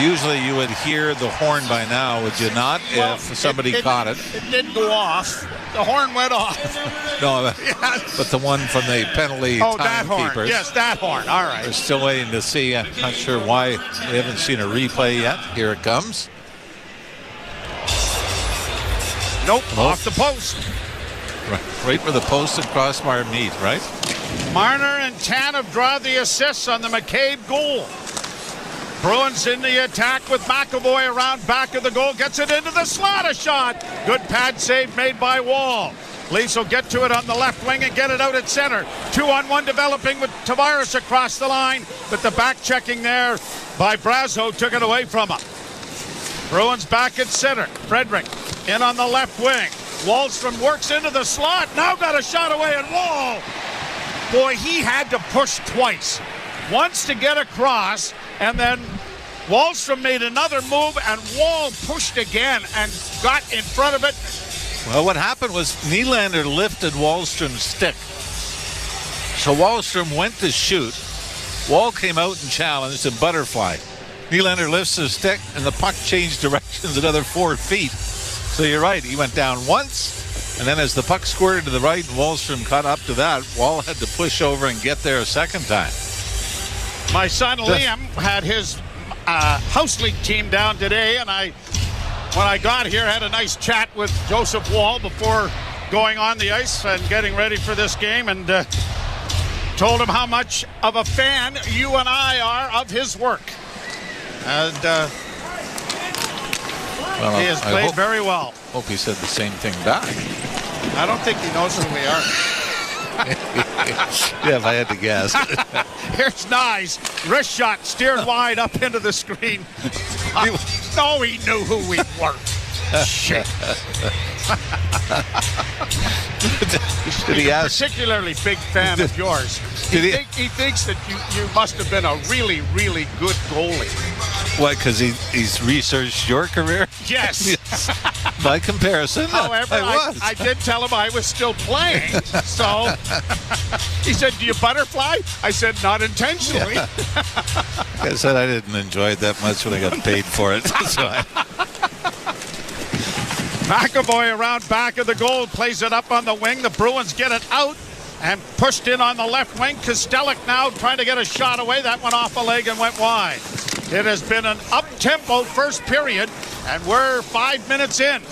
Speaker 3: Usually you would hear the horn by now, would you not, if somebody caught it?
Speaker 21: It did go off. The horn went off.
Speaker 3: No, but the one from the penalty
Speaker 21: that horn.
Speaker 3: timekeepers.
Speaker 21: Yes, that horn. All right.
Speaker 3: We're still waiting to see. I'm not sure why we haven't seen a replay yet. Here it comes.
Speaker 21: Nope, off the post.
Speaker 3: Right where the post and crossbar meet, right?
Speaker 21: Marner and Tanev draw the assists on the McCabe goal. Bruins in the attack with McAvoy around back of the goal. Gets it into the slot. A shot. Good pad save made by Wall. Leafs will get to it on the left wing and get it out at center. 2-on-1 developing with Tavares across the line. But the back checking there by Brazo took it away from him. Bruins back at center. Frederick in on the left wing. Wallstrom works into the slot. Now got a shot away at Wall. Boy, he had to push twice. Once to get across, and then Wallstrom made another move, and Wall pushed again and got in front of it.
Speaker 3: Well, what happened was Nylander lifted Wallstrom's stick. So Wallstrom went to shoot. Wall came out and challenged and butterfly. Nylander lifts his stick, and the puck changed directions another 4 feet. So you're right, he went down once, and then as the puck squirted to the right and Wallstrom caught up to that, Wall had to push over and get there a second time.
Speaker 21: My son Liam had his house league team down today, and when I got here, had a nice chat with Joseph Wall before going on the ice and getting ready for this game, and told him how much of a fan you and I are of his work. And he has played very well.
Speaker 3: Hope he said the same thing back.
Speaker 21: I don't think he knows who we are.
Speaker 3: Yeah, if I had to guess.
Speaker 21: Here's Nyes. Wrist shot steered wide up into the screen. No, he knew who we were. Shit.
Speaker 3: Did he ask?
Speaker 21: Particularly big fan of yours. He thinks that you must have been a really, really good goalie.
Speaker 3: What, because he's researched your career?
Speaker 21: Yes.
Speaker 3: By comparison,
Speaker 21: however, I did tell him I was still playing. So he said, "Do you butterfly?" I said, "Not intentionally."
Speaker 3: Yeah. I said I didn't enjoy it that much when I got paid for it. So
Speaker 21: McAvoy around back of the goal, plays it up on the wing. The Bruins get it out and pushed in on the left wing. Kostelic now trying to get a shot away. That went off a leg and went wide. It has been an up-tempo first period, and we're 5 minutes in.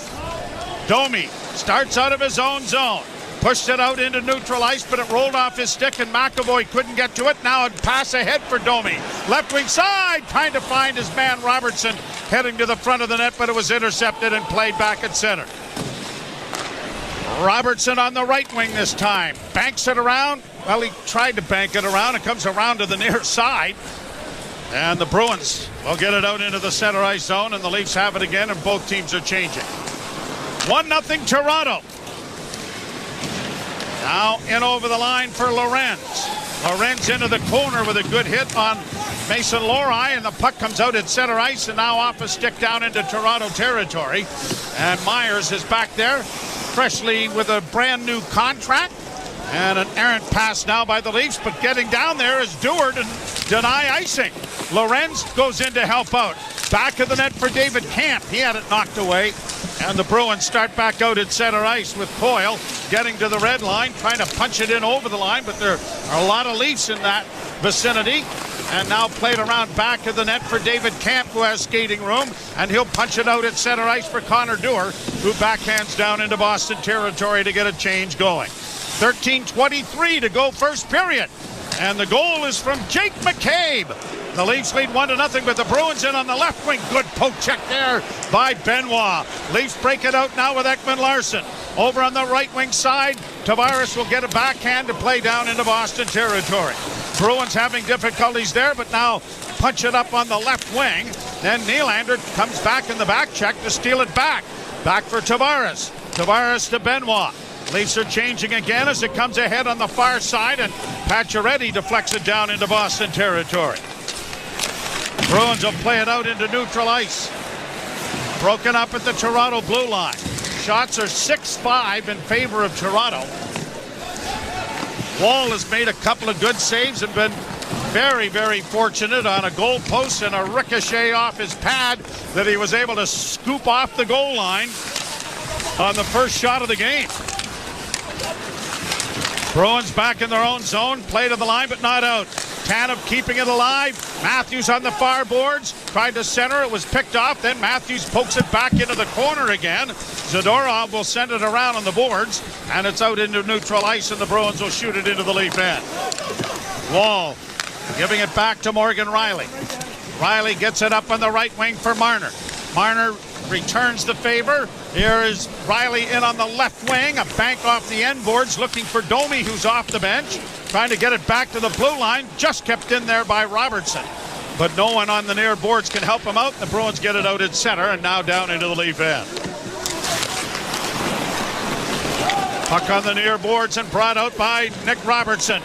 Speaker 21: Domi starts out of his own zone. Pushed it out into neutral ice, but it rolled off his stick, and McAvoy couldn't get to it. Now a pass ahead for Domi. Left wing side, trying to find his man Robertson, heading to the front of the net, but it was intercepted and played back at center. Robertson on the right wing this time. Banks it around. Well, he tried to bank it around. It comes around to the near side. And the Bruins will get it out into the center ice zone, and the Leafs have it again, and both teams are changing. 1-0 Toronto. Now in over the line for Lorenz. Lorenz into the corner with a good hit on Mason Lohrei, and the puck comes out at center ice and now off a stick down into Toronto territory. And Myers is back there, freshly with a brand new contract. And an errant pass now by the Leafs, but getting down there is Dewar and deny icing. Lorenz goes in to help out. Back of the net for David Camp. He had it knocked away. And the Bruins start back out at center ice with Coyle getting to the red line, trying to punch it in over the line, but there are a lot of Leafs in that vicinity. And now played around back of the net for David Camp, who has skating room, and he'll punch it out at center ice for Connor Dewar, who backhands down into Boston territory to get a change going. 13:23 to go first period. And the goal is from Jake McCabe. The Leafs lead 1-0, but the Bruins in on the left wing. Good poke check there by Benoit. Leafs break it out now with Ekman Larsson. Over on the right wing side, Tavares will get a backhand to play down into Boston territory. Bruins having difficulties there, but now punch it up on the left wing. Then Nylander comes back in the back check to steal it back. Back for Tavares. Tavares to Benoit. Leafs are changing again as it comes ahead on the far side, and Pacioretty deflects it down into Boston territory. Bruins will play it out into neutral ice. broken up at the Toronto blue line. Shots are 6-5 in favor of Toronto. Wall has made a couple of good saves and been very, very fortunate on a goal post and a ricochet off his pad that he was able to scoop off the goal line on the first shot of the game. Bruins back in their own zone, play to the line but not out. Tanev keeping it alive. Matthews on the far boards, tried to center, it was picked off, then Matthews pokes it back into the corner again. Zadorov will send it around on the boards, and it's out into neutral ice, and the Bruins will shoot it into the Leaf end. Wall giving it back to Morgan Rielly. Rielly gets it up on the right wing for Marner. Marner returns the favor. Here is Rielly in on the left wing, a bank off the end boards, looking for Domi, who's off the bench, trying to get it back to the blue line, just kept in there by Robertson. But no one on the near boards can help him out. The Bruins get it out in center and now down into the Leaf end. Puck on the near boards and brought out by Nick Robertson.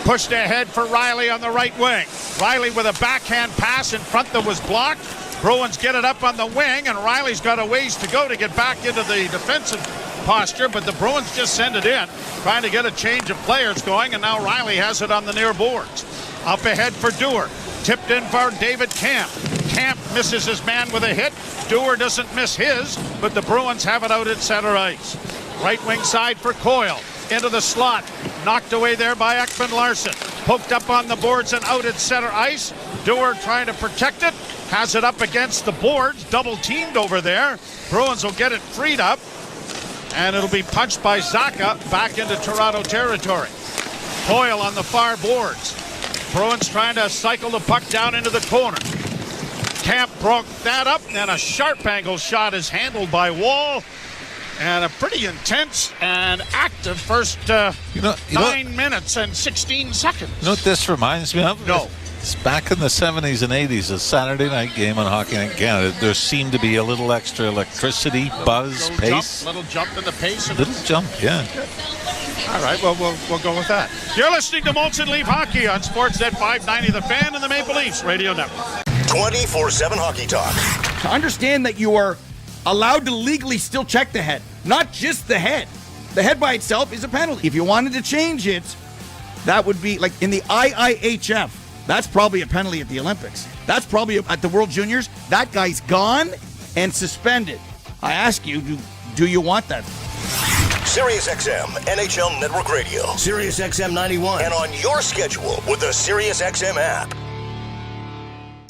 Speaker 21: Pushed ahead for Rielly on the right wing. Rielly with a backhand pass in front that was blocked. Bruins get it up on the wing, and Rielly's got a ways to go to get back into the defensive posture, but the Bruins just send it in, trying to get a change of players going, and now Rielly has it on the near boards. Up ahead for Dewar. Tipped in for David Camp. Camp misses his man with a hit. Dewar doesn't miss his, but the Bruins have it out at center ice. Right wing side for Coyle. Into the slot. Knocked away there by Ekman Larsson. Poked up on the boards and out at center ice. Dewar trying to protect it. Has it up against the boards. Double teamed over there. Bruins will get it freed up. And it'll be punched by Zacha back into Toronto territory. Coyle on the far boards. Bruins trying to cycle the puck down into the corner. Camp broke that up, and a sharp angle shot is handled by Wall. And a pretty intense and active first 9 minutes and 16 seconds.
Speaker 3: You know what this reminds me of?
Speaker 21: No.
Speaker 3: It's back in the 70s and 80s, a Saturday night game on Hockey Night in Canada. There seemed to be a little extra electricity, buzz, pace.
Speaker 21: Little jump in the pace.
Speaker 3: Little jump, yeah.
Speaker 21: All right, well, we'll go with that. You're listening to Molson Leaf Hockey on Sportsnet 590, The Fan, and the Maple Leafs Radio Network.
Speaker 9: 24/7 Hockey Talk.
Speaker 10: To understand that you are allowed to legally still check the head, not just the head. The head by itself is a penalty. If you wanted to change it, that would be like in the IIHF. That's probably a penalty at the Olympics. That's probably at the World Juniors. That guy's gone and suspended. I ask you, do you want that?
Speaker 9: SiriusXM NHL Network Radio. SiriusXM 91. And on your schedule with the SiriusXM app.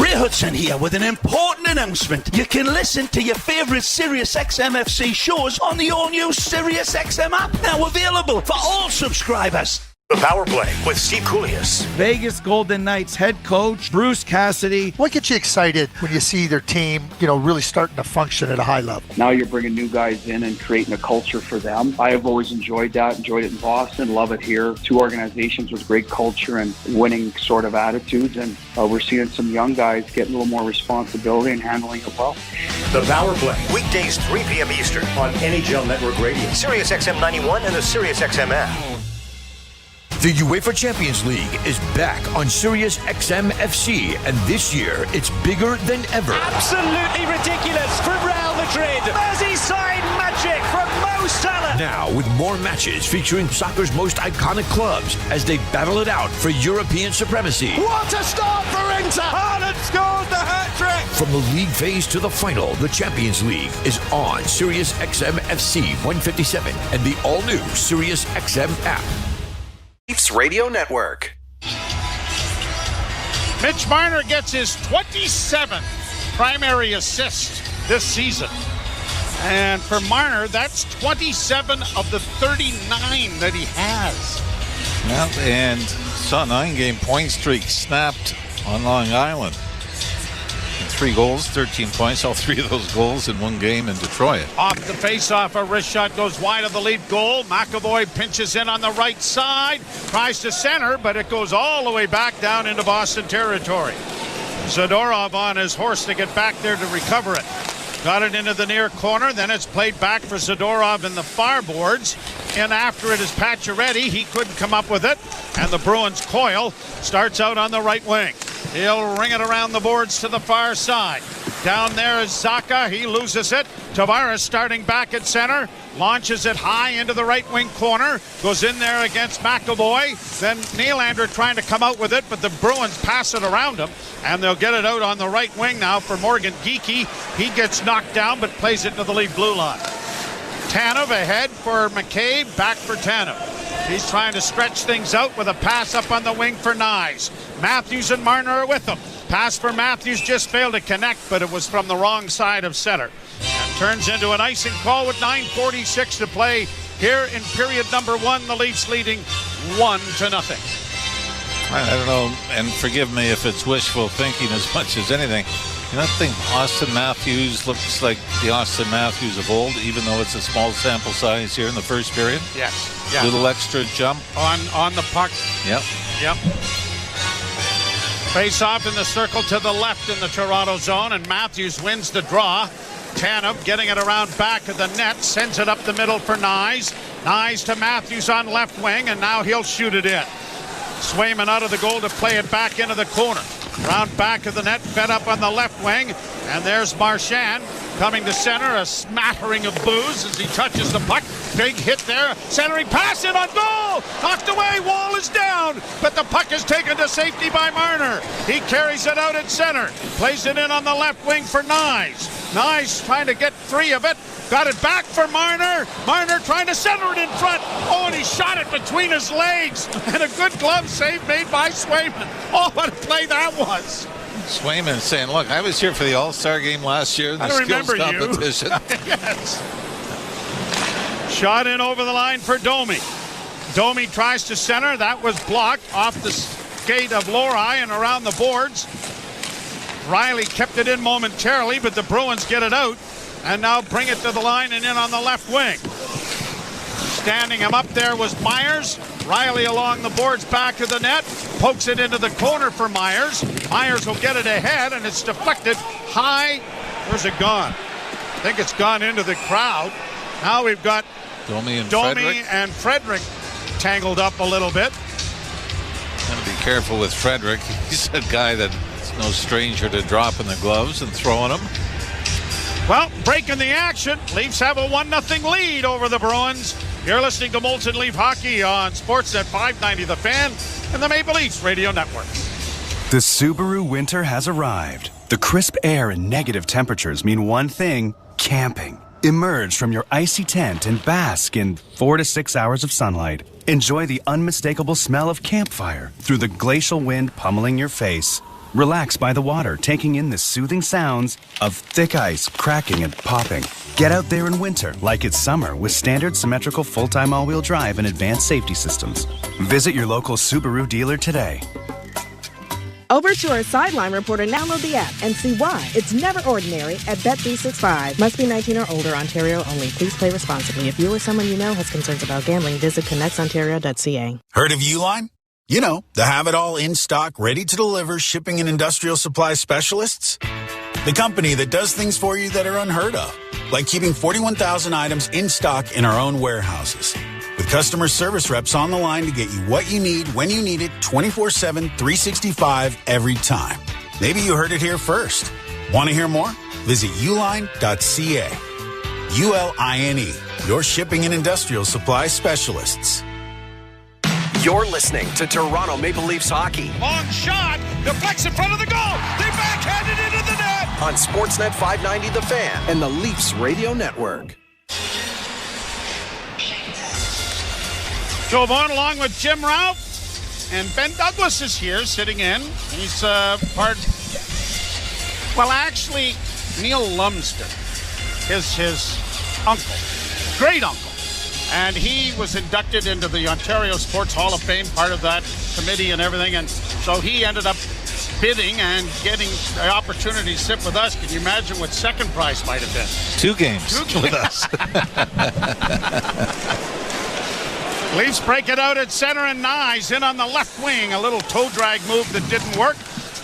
Speaker 4: Ray Hudson here with an important announcement. You can listen to your favourite SiriusXM FC shows on the all-new SiriusXM app, now available for all subscribers.
Speaker 9: The Power Play with Steve Koulias.
Speaker 10: Vegas Golden Knights head coach Bruce Cassidy.
Speaker 11: What gets you excited when you see their team, really starting to function at a high level?
Speaker 12: Now you're bringing new guys in and creating a culture for them. I have always enjoyed that, enjoyed it in Boston, love it here. Two organizations with great culture and winning sort of attitudes, and we're seeing some young guys get a little more responsibility and handling it well.
Speaker 9: The Power Play, weekdays 3 p.m. Eastern on NHL Network Radio, SiriusXM 91, and the SiriusXM app.
Speaker 22: The UEFA Champions League is back on Sirius XM FC, and this year it's bigger than ever.
Speaker 23: Absolutely ridiculous from Real Madrid. Merseyside magic from Mo Salah.
Speaker 22: Now with more matches featuring soccer's most iconic clubs as they battle it out for European supremacy.
Speaker 23: What a start for Inter! Haaland scores the hat-trick!
Speaker 22: From the league phase to the final, the Champions League is on Sirius XM FC 157 and the all-new Sirius XM app.
Speaker 17: Leafs Radio Network.
Speaker 21: Mitch Marner gets his 27th primary assist this season. And for Marner, that's 27 of the 39 that he has.
Speaker 3: Well, and saw a 9-game point streak snapped on Long Island. 3 goals, 13 points, all 3 of those goals in one game in Detroit.
Speaker 21: Off the face-off, a wrist shot goes wide of the Leaf goal. McAvoy pinches in on the right side, tries to center, but it goes all the way back down into Boston territory. Zadorov on his horse to get back there to recover it. Got it into the near corner, then it's played back for Zadorov in the far boards. In after it is Pacioretty. He couldn't come up with it. And the Bruins' Coyle starts out on the right wing. He'll ring it around the boards to the far side. Down there is Zacha. He loses it. Tavares starting back at center. Launches it high into the right wing corner. Goes in there against McAvoy. Then Nylander trying to come out with it, but the Bruins pass it around him. And they'll get it out on the right wing now for Morgan Geekie. He gets knocked down, but plays it to the Leaf blue line. Tanev ahead for McCabe. Back for Tanev. He's trying to stretch things out with a pass up on the wing for Nyes. Matthews and Marner are with him. Pass for Matthews just failed to connect, but it was from the wrong side of center. And turns into an icing call with 9:46 to play here in period number 1. The Leafs leading 1-0.
Speaker 3: I don't know, and forgive me if it's wishful thinking as much as anything. You don't think Austin Matthews looks like the Austin Matthews of old, even though it's a small sample size here in the first period?
Speaker 21: Yes. Yeah.
Speaker 3: Little extra jump.
Speaker 21: On the puck.
Speaker 3: Yep.
Speaker 21: Face off in the circle to the left in the Toronto zone, and Matthews wins the draw. Tanev getting it around back of the net, sends it up the middle for Nyes. Nyes to Matthews on left wing, and now he'll shoot it in. Swayman out of the goal to play it back into the corner. Round back of the net, fed up on the left wing, and there's Marchand coming to center, a smattering of boos as he touches the puck. Big hit there, centering pass in on goal, knocked away, Wall is down, but the puck is taken to safety by Marner. He carries it out at center, plays it in on the left wing for Nyes. Nyes trying to get free of it, got it back for Marner. Marner trying to center it in front. Oh, and he shot it between his legs, and a good glove save made by Swayman. Oh, what a play that was.
Speaker 3: Swayman saying, look, I was here for the All-Star game last year in the skills competition.
Speaker 21: Yes. Shot in over the line for Domi. Domi tries to center. That was blocked off the skate of Lori and around the boards. Riley kept it in momentarily, but the Bruins get it out and now bring it to the line and in on the left wing. Standing him up there was Myers. Riley along the boards back to the net. Pokes it into the corner for Myers. Myers will get it ahead, and it's deflected high. Where's it gone? I think it's gone into the crowd. Now we've got
Speaker 3: Domi
Speaker 21: and Frederick tangled up a little bit.
Speaker 3: Got to be careful with Frederick. He's a guy that's no stranger to dropping the gloves and throwing them.
Speaker 21: Well, breaking the action. Leafs have a 1-0 lead over the Bruins. You're listening to Molson Leaf Hockey on Sportsnet 590 The Fan and the Maple Leafs Radio Network.
Speaker 5: The Subaru winter has arrived. The crisp air and negative temperatures mean one thing: camping. Emerge from your icy tent and bask in 4 to 6 hours of sunlight. Enjoy the unmistakable smell of campfire through the glacial wind pummeling your face. Relax by the water, taking in the soothing sounds of thick ice cracking and popping. Get out there in winter like it's summer with standard symmetrical full-time all-wheel drive and advanced safety systems. Visit your local Subaru dealer today.
Speaker 6: Over to our sideline reporter. Download the app and see why it's never ordinary at Bet365. Must be 19 or older. Ontario only. Please play responsibly. If you or someone you know has concerns about gambling, visit connectsontario.ca.
Speaker 7: Heard of Uline? You know, the have-it-all in-stock, ready-to-deliver shipping and industrial supply specialists. The company that does things for you that are unheard of, like keeping 41,000 items in stock in our own warehouses. With customer service reps on the line to get you what you need, when you need it, 24/7, 365, every time. Maybe you heard it here first. Want to hear more? Visit uline.ca. ULINE, your shipping and industrial supply specialists.
Speaker 17: You're listening to Toronto Maple Leafs hockey.
Speaker 21: Long shot, deflects in front of the goal. They backhanded into the net.
Speaker 17: On Sportsnet 590 The Fan and the Leafs Radio Network.
Speaker 21: Joe Vaughn along with Jim Ralph, and Ben Douglas is here sitting in. He's actually, Neil Lumsden is his uncle, great uncle, and he was inducted into the Ontario Sports Hall of Fame, part of that committee and everything, and so he ended up bidding and getting the opportunity to sit with us. Can you imagine what second prize might have been?
Speaker 3: 2 games with us.
Speaker 21: Leafs break it out at center, and Nyes in on the left wing. A little toe drag move that didn't work.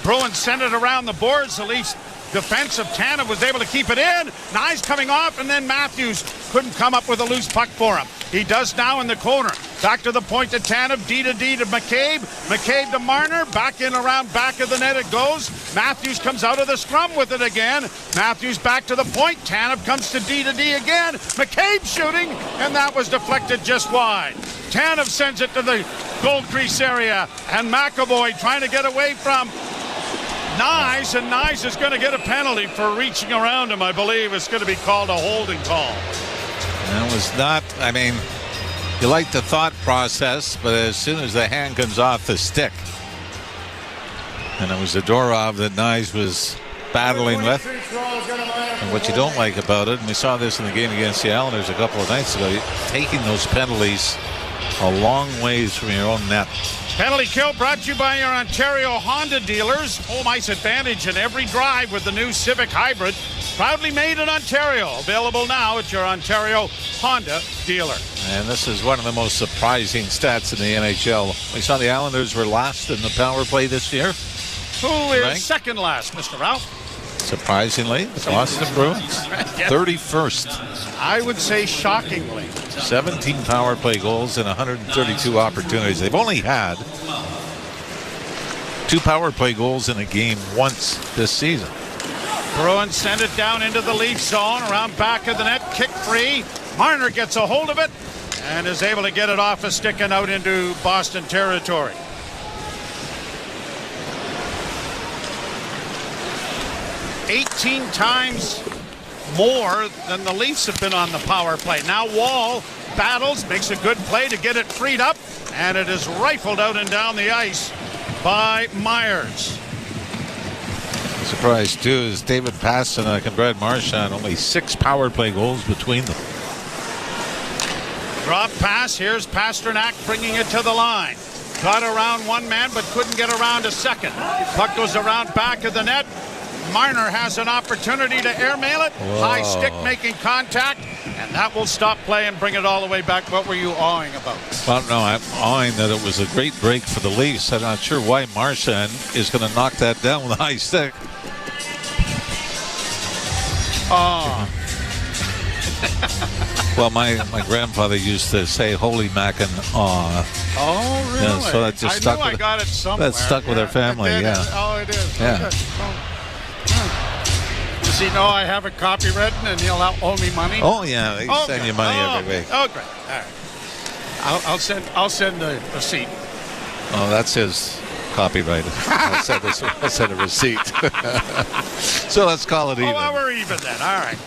Speaker 21: Bruins sent it around the boards. The Leafs defensive Tanev was able to keep it in. Nyes coming off, and then Matthews couldn't come up with a loose puck for him. He does now in the corner. Back to the point to Tanev, D to D to McCabe. McCabe to Marner. Back in around back of the net it goes. Matthews comes out of the scrum with it again. Matthews back to the point. Tanev comes to D again. McCabe shooting, and that was deflected just wide. Tanev sends it to the goal crease area, and McAvoy trying to get away from Nyes, and Nyes is going to get a penalty for reaching around him. I believe it's going to be called a holding call.
Speaker 3: That was not, I mean, you like the thought process, but as soon as the hand comes off the stick, and it was Zadorov that Nyes was battling with. And what you don't like about it, and we saw this in the game against the Islanders a couple of nights ago, taking those penalties a long ways from your own net.
Speaker 21: Penalty kill brought to you by your Ontario Honda dealers. Home ice advantage in every drive with the new Civic Hybrid. Proudly made in Ontario. Available now at your Ontario Honda dealer.
Speaker 3: And this is one of the most surprising stats in the NHL. We saw the Islanders were last in the power play this year.
Speaker 21: Who is second last, Mr. Ralph?
Speaker 3: Surprisingly, the Boston Bruins. 31st.
Speaker 21: I would say shockingly.
Speaker 3: 17 power play goals and 132 opportunities. They've only had 2 power play goals in a game once this season.
Speaker 21: Bruins send it down into the Leaf zone, around back of the net, kick free. Marner gets a hold of it and is able to get it off a stick and out into Boston territory. $18 times more than the Leafs have been on the power play. Now Wall battles, makes a good play to get it freed up, and it is rifled out and down the ice by Myers.
Speaker 3: Surprise too is David Pastrnak and Brad Marchand, only 6 power play goals between them.
Speaker 21: Drop pass, here's Pastrnak bringing it to the line. Got around one man but couldn't get around a second. Puck goes around back of the net. Marner has an opportunity to airmail it.
Speaker 3: Whoa.
Speaker 21: High stick making contact, and that will stop play and bring it all the way back. What were you awing about?
Speaker 3: Well, no, I'm awing that it was a great break for the Leafs. I'm not sure why Marchand is going to knock that down with a high stick.
Speaker 21: Oh.
Speaker 3: Well, my grandfather used to say "Holy Mac" and "Aw."
Speaker 21: Oh, really?
Speaker 3: Yeah, so that just stuck.
Speaker 21: I got it somewhere.
Speaker 3: That stuck with our family. Yeah.
Speaker 21: Oh, it is.
Speaker 3: Yeah.
Speaker 21: Okay. Does he know I have it copywritten and he'll owe me money?
Speaker 3: Oh yeah, they send you money every week.
Speaker 21: Oh, great. All right. I'll send the receipt.
Speaker 3: Oh, that's his copyright. I'll send a receipt. So let's call it even.
Speaker 21: Oh, well, we're even then. All right.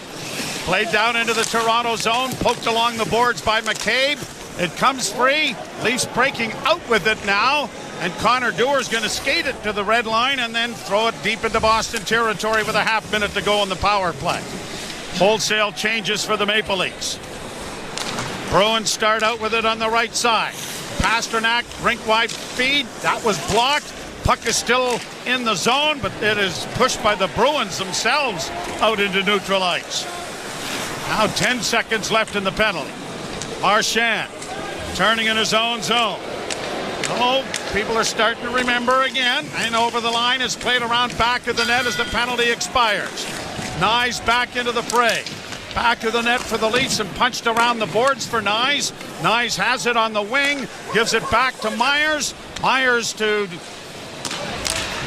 Speaker 21: Played down into the Toronto zone, poked along the boards by McCabe. It comes free. Leafs breaking out with it now. And Connor Dewar's going to skate it to the red line and then throw it deep into Boston territory with a half minute to go on the power play. Wholesale changes for the Maple Leafs. Bruins start out with it on the right side. Pastrnak, rink-wide feed. That was blocked. Puck is still in the zone, but it is pushed by the Bruins themselves out into neutral ice. Now 10 seconds left in the penalty. Marchand turning in his own zone. Oh, people are starting to remember again. And over the line is played around back of the net as the penalty expires. Nyes back into the fray. Back of the net for the Leafs and punched around the boards for Nyes. Nyes has it on the wing. Gives it back to Myers. Myers to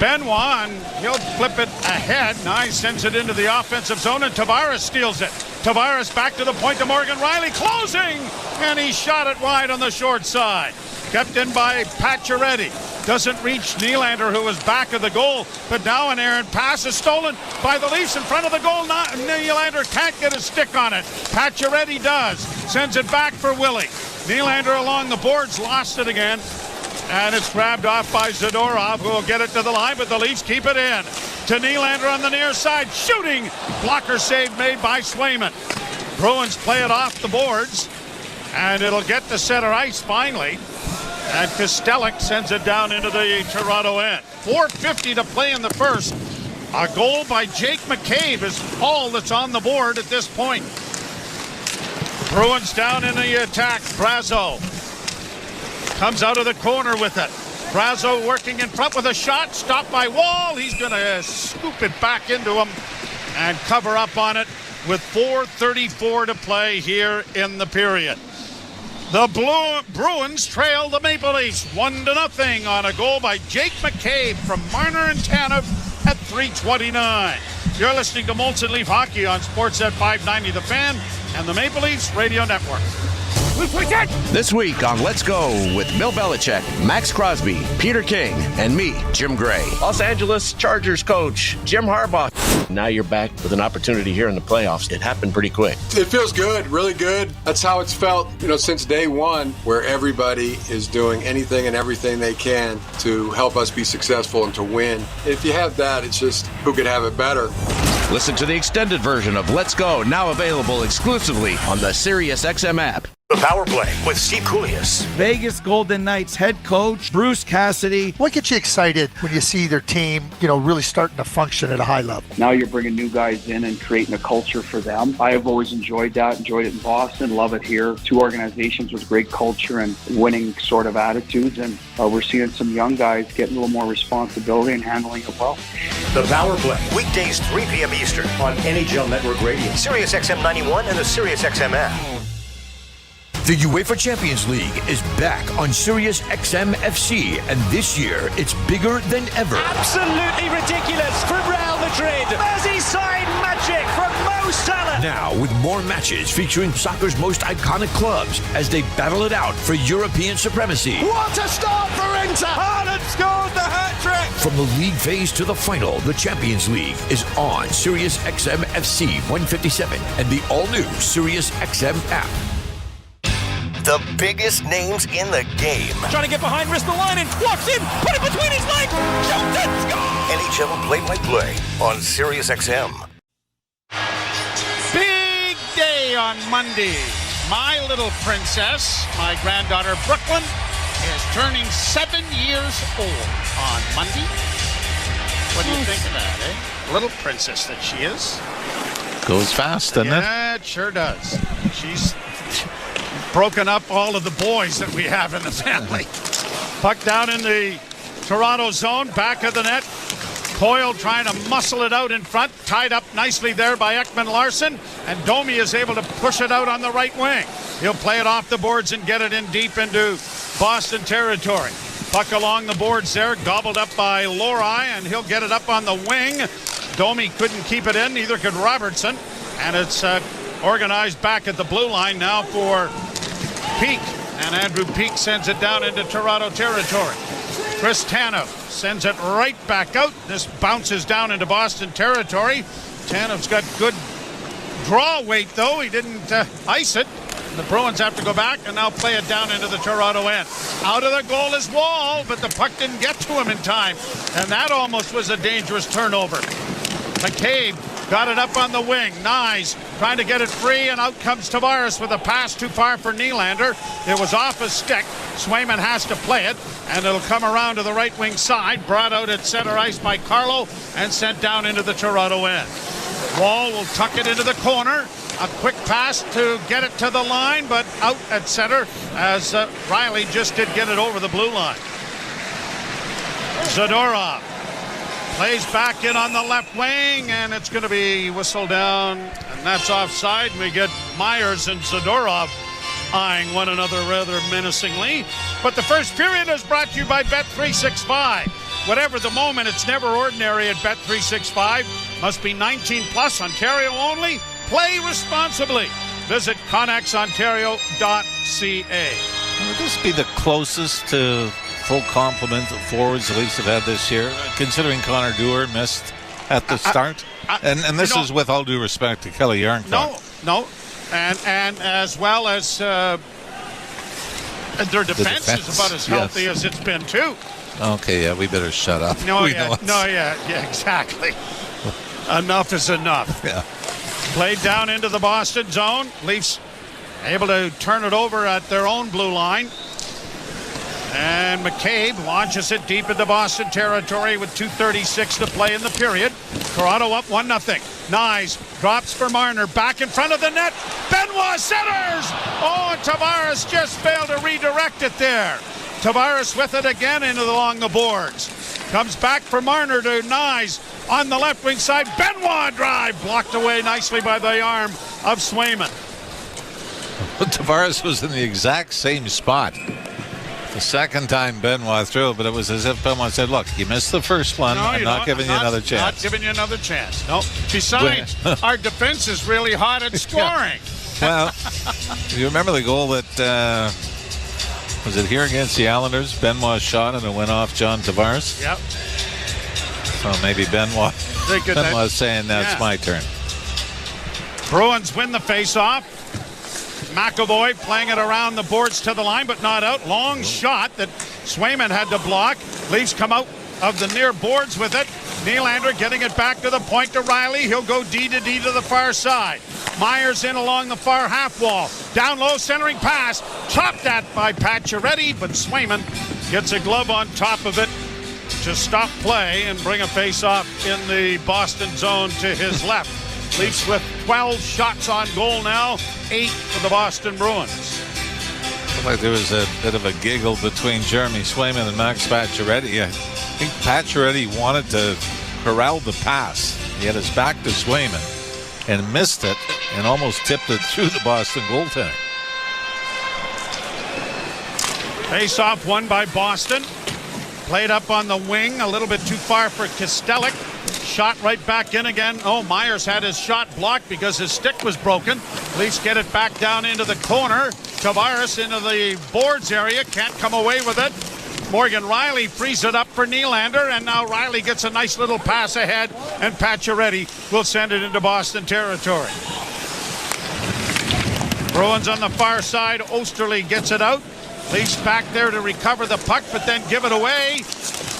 Speaker 21: Benoit, and he'll flip it ahead. Nyes sends it into the offensive zone, and Tavares steals it. Tavares back to the point to Morgan Rielly, closing, and he shot it wide on the short side. Kept in by Pacioretty. Doesn't reach Nylander, who was back of the goal, but now an errant pass is stolen by the Leafs in front of the goal. Nylander can't get a stick on it. Pacioretty does. Sends it back for Willie. Nylander along the boards, lost it again. And it's grabbed off by Zadorov, who will get it to the line, but the Leafs keep it in. To Nylander on the near side, shooting! Blocker save made by Swayman. Bruins play it off the boards, and it'll get to center ice finally. And Kostelek sends it down into the Toronto end. 4:50 to play in the first. A goal by Jake McCabe is all that's on the board at this point. Bruins down in the attack. Brazo comes out of the corner with it. Brazo working in front with a shot. Stopped by Wall. He's going to scoop it back into him and cover up on it with 4:34 to play here in the period. The Bruins trail the Maple Leafs 1-0 on a goal by Jake McCabe from Marner and Tanev at 3:29. You're listening to Molson Leaf Hockey on Sportsnet 590 The Fan and the Maple Leafs Radio Network.
Speaker 1: This week on Let's Go with Bill Belichick, Max Crosby, Peter King, and me, Jim Gray. Los Angeles Chargers coach Jim Harbaugh. Now you're back with an opportunity here in the playoffs. It happened pretty quick.
Speaker 13: It feels good, really good. That's how it's felt, since day one, where everybody is doing anything and everything they can to help us be successful and to win. If you have that, it's just who could have it better.
Speaker 1: Listen to the extended version of Let's Go, now available exclusively on the SiriusXM app.
Speaker 9: The Power Play with Steve Koulias.
Speaker 10: Vegas Golden Knights head coach Bruce Cassidy.
Speaker 11: What gets you excited when you see their team, really starting to function at a high level?
Speaker 12: Now you're bringing new guys in and creating a culture for them. I have always enjoyed that, enjoyed it in Boston, love it here. Two organizations with great culture and winning sort of attitudes, and we're seeing some young guys getting a little more responsibility and handling it well.
Speaker 9: The Power Play, weekdays 3 p.m. Eastern on NHL Network Radio, SiriusXM 91 and the SiriusXM app. The UEFA Champions League is back on SiriusXM FC, and this year it's bigger than ever.
Speaker 23: Absolutely ridiculous from Real Madrid. Merseyside magic from Mo Salah.
Speaker 22: Now with more matches featuring soccer's most iconic clubs as they battle it out for European supremacy.
Speaker 23: What a start for Inter! Haaland scores the hat-trick!
Speaker 22: From the league phase to the final, the Champions League is on SiriusXM FC 157 and the all-new SiriusXM app.
Speaker 9: The biggest names in the game.
Speaker 23: Trying to get behind, wrist the line, and walks in, put it between his legs, shoots it, score!
Speaker 9: NHL play-by-play on SiriusXM.
Speaker 21: Big day on Monday. My little princess, my granddaughter Brooklyn, is turning 7 years old on Monday. What do you think of that, eh? Little princess that she is.
Speaker 3: Goes fast, doesn't it?
Speaker 21: Yeah, it sure does. She's broken up all of the boys that we have in the family. Puck down in the Toronto zone, back of the net. Coyle trying to muscle it out in front, tied up nicely there by Ekman Larsson, and Domi is able to push it out on the right wing. He'll play it off the boards and get it in deep into Boston territory. Puck along the boards there, gobbled up by Lohrei, and he'll get it up on the wing. Domi couldn't keep it in, neither could Robertson, and it's organized back at the blue line now for Peak, and Andrew Peak sends it down into Toronto territory. Chris Tanev sends it right back out. This bounces down into Boston territory. Tanev's got good draw weight, though. He didn't ice it. The Bruins have to go back and now play it down into the Toronto end. Out of the goal is Wall, but the puck didn't get to him in time, and that almost was a dangerous turnover. McCabe got it up on the wing. Nyes trying to get it free, and out comes Tavares with a pass too far for Nylander. It was off his stick. Swayman has to play it, and it'll come around to the right wing side. Brought out at center ice by Carlo and sent down into the Toronto end. Wall will tuck it into the corner. A quick pass to get it to the line, but out at center as Riley just did get it over the blue line. Zadorov plays back in on the left wing, and it's going to be whistled down, and that's offside. We get Myers and Zadorov eyeing one another rather menacingly. But the first period is brought to you by Bet365. Whatever the moment, it's never ordinary at Bet365. Must be 19 plus, Ontario only. Play responsibly. Visit ConnexOntario.ca.
Speaker 3: Would this be the closest to full complement of forwards the Leafs have had this year, considering Connor Dewar missed at the start? And this is with all due respect to Kelly Yarncroft.
Speaker 21: No. And as well as their defense is about as healthy as it's been, too.
Speaker 3: Okay, yeah, we better shut up.
Speaker 21: Yeah, exactly. Enough is enough.
Speaker 3: Yeah.
Speaker 21: Played down into the Boston zone. Leafs able to turn it over at their own blue line. And McCabe launches it deep into Boston territory with 2:36 to play in the period. Toronto up 1-0. Nyes drops for Marner. Back in front of the net. Benoit centers! Oh, and Tavares just failed to redirect it there. Tavares with it again along the boards. Comes back for Marner to Nyes on the left wing side. Benoit drive blocked away nicely by the arm of Swayman.
Speaker 3: Tavares was in the exact same spot The second time Benoit threw it, but it was as if Benoit said, look, you missed the first one. I'm not giving you another chance.
Speaker 21: Not giving you another chance. No. Besides, our defense is really hot at scoring.
Speaker 3: Well, you remember the goal that, was it here against the Islanders? Benoit shot and it went off John Tavares?
Speaker 21: Yep.
Speaker 3: So maybe Benoit's saying that's my turn.
Speaker 21: Bruins win the face-off. McAvoy playing it around the boards to the line, but not out. Long shot that Swayman had to block. Leafs come out of the near boards with it. Nylander getting it back to the point to Riley. He'll go D to D to the far side. Myers in along the far half wall. Down low, centering pass. Chopped at by Pacioretty, but Swayman gets a glove on top of it to stop play and bring a face-off in the Boston zone to his left. Leafs with 12 shots on goal now, 8 for the Boston Bruins.
Speaker 3: Looked like there was a bit of a giggle between Jeremy Swayman and Max Pacioretty. I think Pacioretty wanted to corral the pass. He had his back to Swayman and missed it and almost tipped it through the Boston goaltender.
Speaker 21: Face-off won by Boston. Played up on the wing, a little bit too far for Kostelic. Shot right back in again. Oh, Myers had his shot blocked because his stick was broken. Leafs get it back down into the corner. Tavares into the boards area. Can't come away with it. Morgan Riley frees it up for Nylander, and now Riley gets a nice little pass ahead, and Pacioretty will send it into Boston territory. Bruins on the far side. Osterley gets it out. Leafs back there to recover the puck, but then give it away.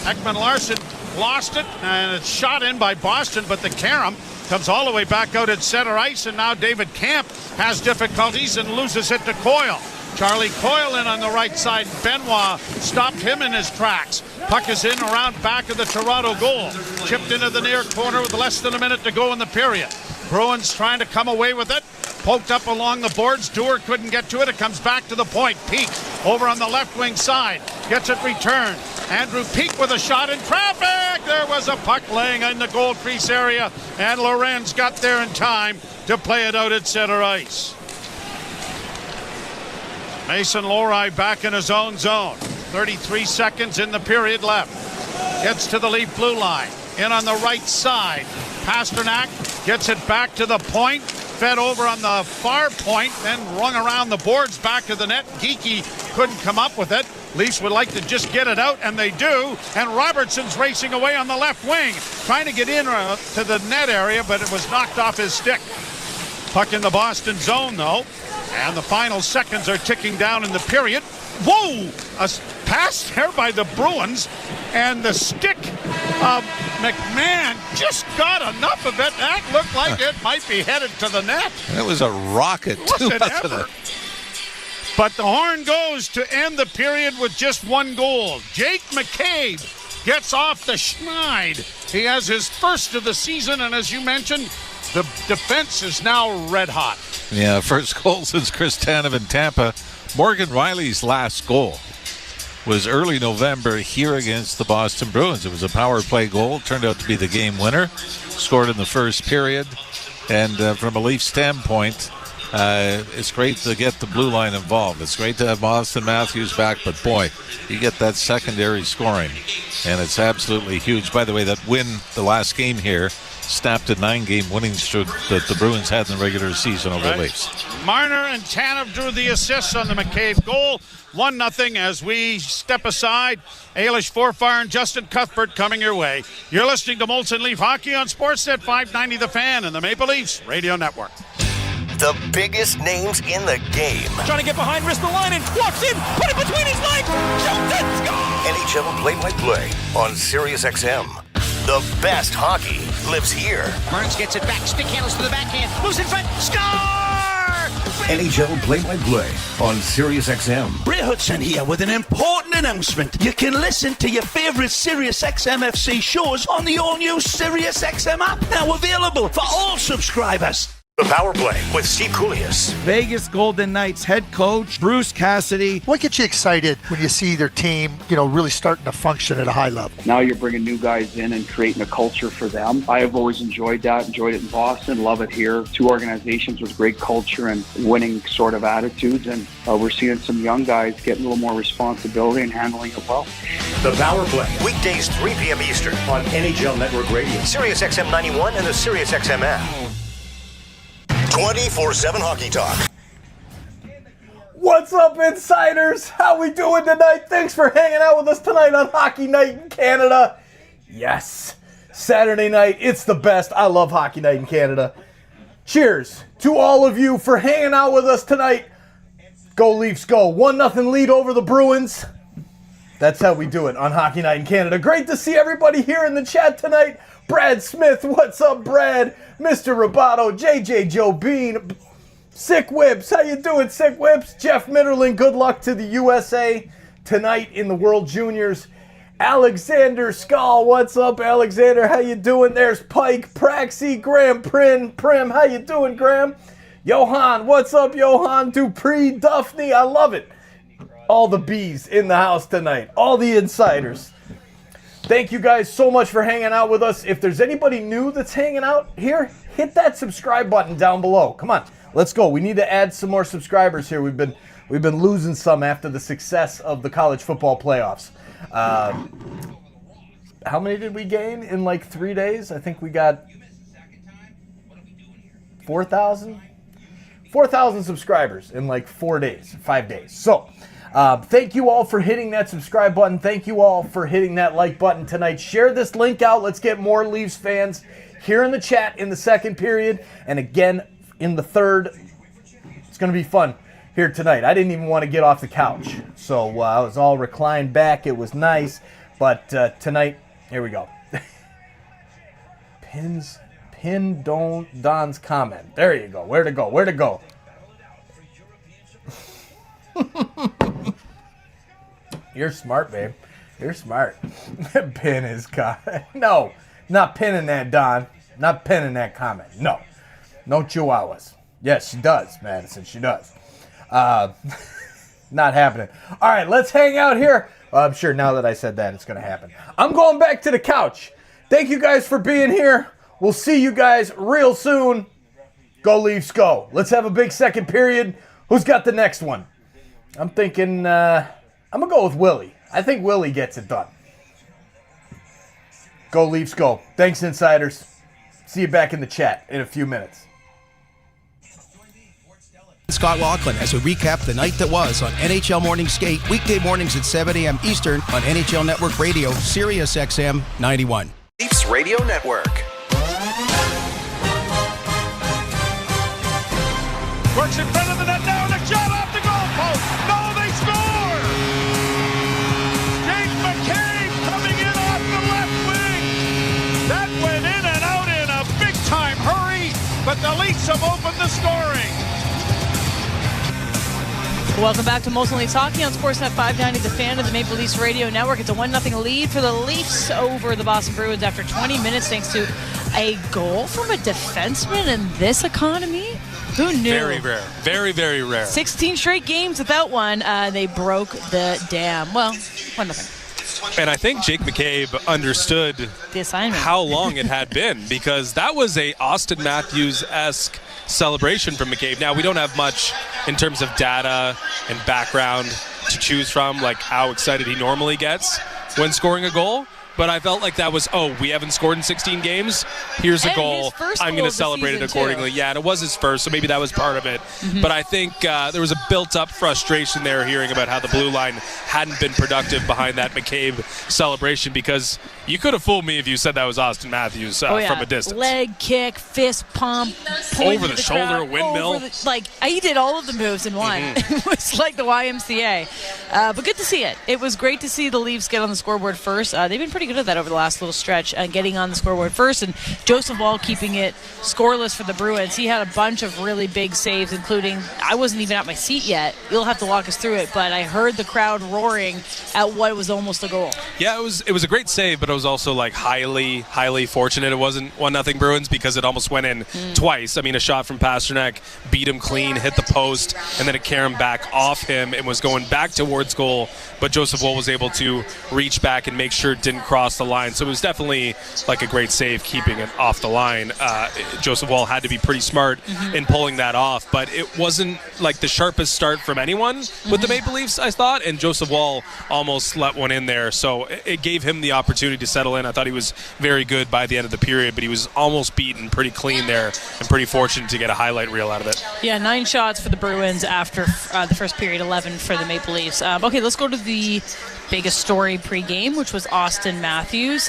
Speaker 21: Ekman Larsson lost it, and it's shot in by Boston, but the carom comes all the way back out at center ice, and now David Camp has difficulties and loses it to Coyle. Charlie Coyle in on the right side. Benoit stopped him in his tracks. Puck is in around back of the Toronto goal. Chipped into the near corner with less than a minute to go in the period. Bruins trying to come away with it. Poked up along the boards. Dewar couldn't get to it. It comes back to the point. Peak over on the left wing side. Gets it returned. Andrew Peak with a shot in traffic. There was a puck laying in the goal crease area, and Lorenz got there in time to play it out at center ice. Mason Lohrei back in his own zone. 33 seconds in the period left. Gets to the Leaf blue line. In on the right side. Pasternak gets it back to the point. Fed over on the far point, then rung around the boards back to the net. Geekie couldn't come up with it. Leafs would like to just get it out, and they do. And Robertson's racing away on the left wing, trying to get in to the net area, but it was knocked off his stick. Puck in the Boston zone, though. And the final seconds are ticking down in the period. Whoa! A pass there by the Bruins, and the stick of McMahon just got enough of it. That looked like it might be headed to the net.
Speaker 3: It was a rocket, too, wasn't it?
Speaker 21: But the horn goes to end the period with just one goal. Jake McCabe gets off the schneid. He has his first of the season, and as you mentioned, the defense is now red hot.
Speaker 3: Yeah, first goal since Chris Tanev in Tampa. Morgan Riley's last goal was early November here against the Boston Bruins. It was a power play goal. Turned out to be the game winner. Scored in the first period. And from a Leaf standpoint, it's great to get the blue line involved. It's great to have Austin Matthews back, but boy, you get that secondary scoring, and it's absolutely huge. By the way, that win the last game here snapped a 9-game winning streak that the Bruins had in the regular season over the Leafs.
Speaker 21: Marner and Tanev drew the assists on the McCabe goal. 1-0 as we step aside. Ailish Forfar and Justin Cuthbert coming your way. You're listening to Molson Leaf Hockey on Sportsnet 590 The Fan and the Maple Leafs Radio Network.
Speaker 9: The biggest names in the game.
Speaker 23: Trying to get behind Ristolainen. Walks in. Put it between his legs. Shoots it. Score!
Speaker 9: NHL play-by-play on SiriusXM. The best hockey lives here.
Speaker 23: Burns gets it back. Stick handles to the backhand. Moves in front. Score!
Speaker 22: NHL play-by-play on SiriusXM.
Speaker 4: Ray Hudson here with an important announcement. You can listen to your favorite SiriusXM FC shows on the all-new SiriusXM app. Now available for all subscribers.
Speaker 9: The Power Play with Steve Koulias.
Speaker 10: Vegas Golden Knights head coach Bruce Cassidy.
Speaker 11: What gets you excited when you see their team, really starting to function at a high level?
Speaker 12: Now you're bringing new guys in and creating a culture for them. I have always enjoyed that, enjoyed it in Boston, love it here. Two organizations with great culture and winning sort of attitudes, and we're seeing some young guys get a little more responsibility and handling it well.
Speaker 9: The Power Play, weekdays 3 p.m. Eastern on NHL Network Radio, Sirius XM 91 and the Sirius XM app. 24/7 hockey talk.
Speaker 18: What's up, insiders? How we doing tonight? Thanks for hanging out with us tonight on Hockey Night in Canada. Yes, Saturday night, it's the best. I love Hockey Night in Canada. Cheers to all of you for hanging out with us tonight. Go Leafs, go. 1-0 lead over the Bruins. That's how we do it on Hockey Night in Canada. Great to see everybody here in the chat tonight. Brad Smith, what's up, Brad? Mr. Roboto, JJ Joe Bean, Sick Whips, how you doing, Sick Whips? Jeff Mitterlin, good luck to the USA tonight in the World Juniors. Alexander Skull, what's up, Alexander? How you doing? There's Pike, Praxi, Graham, Prim, how you doing, Graham? Johan, what's up, Johan? Dupree, Duffney, I love it. All the bees in the house tonight, all the insiders. Thank you guys so much for hanging out with us. If there's anybody new that's hanging out here, hit that subscribe button down below. Come on, let's go. We need to add some more subscribers here. We've been losing some after the success of the college football playoffs. How many did we gain in like 3 days? I think we got 4,000 subscribers in like 5 days. So thank you all for hitting that subscribe button. Thank you all for hitting that like button tonight. Share this link out. Let's get more Leafs fans here in the chat in the second period and again in the third. It's going to be fun here tonight. I didn't even want to get off the couch, so I was all reclined back. It was nice, but tonight, here we go. Pin Don's comment. There you go. Where to go? You're smart, babe. You're smart. Pin is no, not pinning that, Don. Not pinning that comment. No chihuahuas. Yes, she does, Madison. She does. Not happening. All right, let's hang out here. I'm sure now that I said that, it's going to happen. I'm going back to the couch. Thank you guys for being here. We'll see you guys real soon. Go Leafs, go. Let's have a big second period. Who's got the next one? I'm thinking, I'm going to go with Willie. I think Willie gets it done. Go Leafs, go. Thanks, insiders. See you back in the chat in a few minutes.
Speaker 15: Scott Laughlin as we recap the night that was on NHL Morning Skate, weekday mornings at 7 a.m. Eastern on NHL Network Radio, Sirius XM 91.
Speaker 17: Leafs Radio Network.
Speaker 21: Works in front of the net now, and a shot off the goalpost. No, they score! Jake McCabe coming in off the left wing. That went in and out in a big-time hurry, but the Leafs have opened the scoring.
Speaker 2: Welcome back to Molson Leafs Hockey on Sportsnet 590, the fan of the Maple Leafs Radio Network. It's a 1-0 lead for the Leafs over the Boston Bruins after 20 minutes thanks to a goal from a defenseman in this economy. Who knew?
Speaker 8: Very rare. Very, very rare.
Speaker 2: 16 straight games without one. They broke the dam. Well, 1-0.
Speaker 8: And I think Jake McCabe understood
Speaker 2: the assignment,
Speaker 8: how long it had been, because that was a Austin Matthews-esque celebration from McCabe. Now, we don't have much in terms of data and background to choose from, like how excited he normally gets when scoring a goal. But I felt like that was, we haven't scored in 16 games. Here's a goal. I'm going to celebrate it accordingly. Too. Yeah, and it was his first, so maybe that was part of it. Mm-hmm. But I think there was a built-up frustration there hearing about how the blue line hadn't been productive behind that McCabe celebration, because you could have fooled me if you said that was Austin Matthews from a distance.
Speaker 2: Leg kick, fist pump,
Speaker 8: over the shoulder, windmill.
Speaker 2: He did all of the moves in one. Mm-hmm. It was like the YMCA. But good to see it. It was great to see the Leafs get on the scoreboard first. They've been pretty good good at that over the last little stretch, getting on the scoreboard first. And Joseph Woll keeping it scoreless for the Bruins. He had a bunch of really big saves, including, I wasn't even at my seat yet. You'll have to walk us through it, but I heard the crowd roaring at what was almost a goal.
Speaker 8: Yeah, it was a great save, but it was also like highly fortunate it wasn't 1-0 Bruins, because it almost went in twice. I mean, a shot from Pasternak beat him clean, hit the post, and then it carried back off him and was going back towards goal, but Joseph Woll was able to reach back and make sure it didn't cross the line. So it was definitely like a great save keeping it off the line. Joseph Woll had to be pretty smart in pulling that off, but it wasn't like the sharpest start from anyone with the Maple Leafs, I thought, and Joseph Woll almost let one in there, so it gave him the opportunity to settle in. I thought he was very good by the end of the period, but he was almost beaten pretty clean there and pretty fortunate to get a highlight reel out of it.
Speaker 2: Yeah, 9 shots for the Bruins after the first period, 11 for the Maple Leafs. Okay, let's go to the biggest story pre-game, which was Austin Matthews.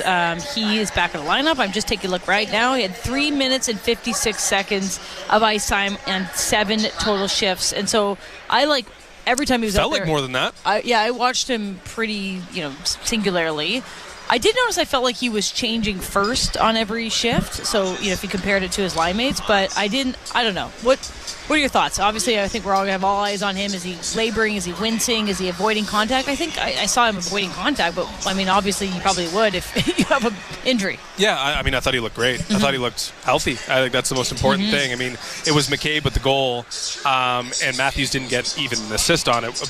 Speaker 2: He is back in the lineup. I'm just taking a look right now. He had 3 minutes and 56 seconds of ice time and 7 total shifts. And so every time he was
Speaker 8: felt
Speaker 2: out there,
Speaker 8: like more than that.
Speaker 2: I watched him pretty, singularly. I did notice I felt like he was changing first on every shift. So, if you compared it to his line mates, but I don't know. What are your thoughts? Obviously, I think we're all going to have all eyes on him. Is he laboring? Is he wincing? Is he avoiding contact? I think I saw him avoiding contact, but I mean, obviously, you probably would if you have an injury.
Speaker 8: Yeah, I mean, I thought he looked great. I thought he looked healthy. I think that's the most important thing. I mean, it was McCabe with the goal, and Matthews didn't get even an assist on it.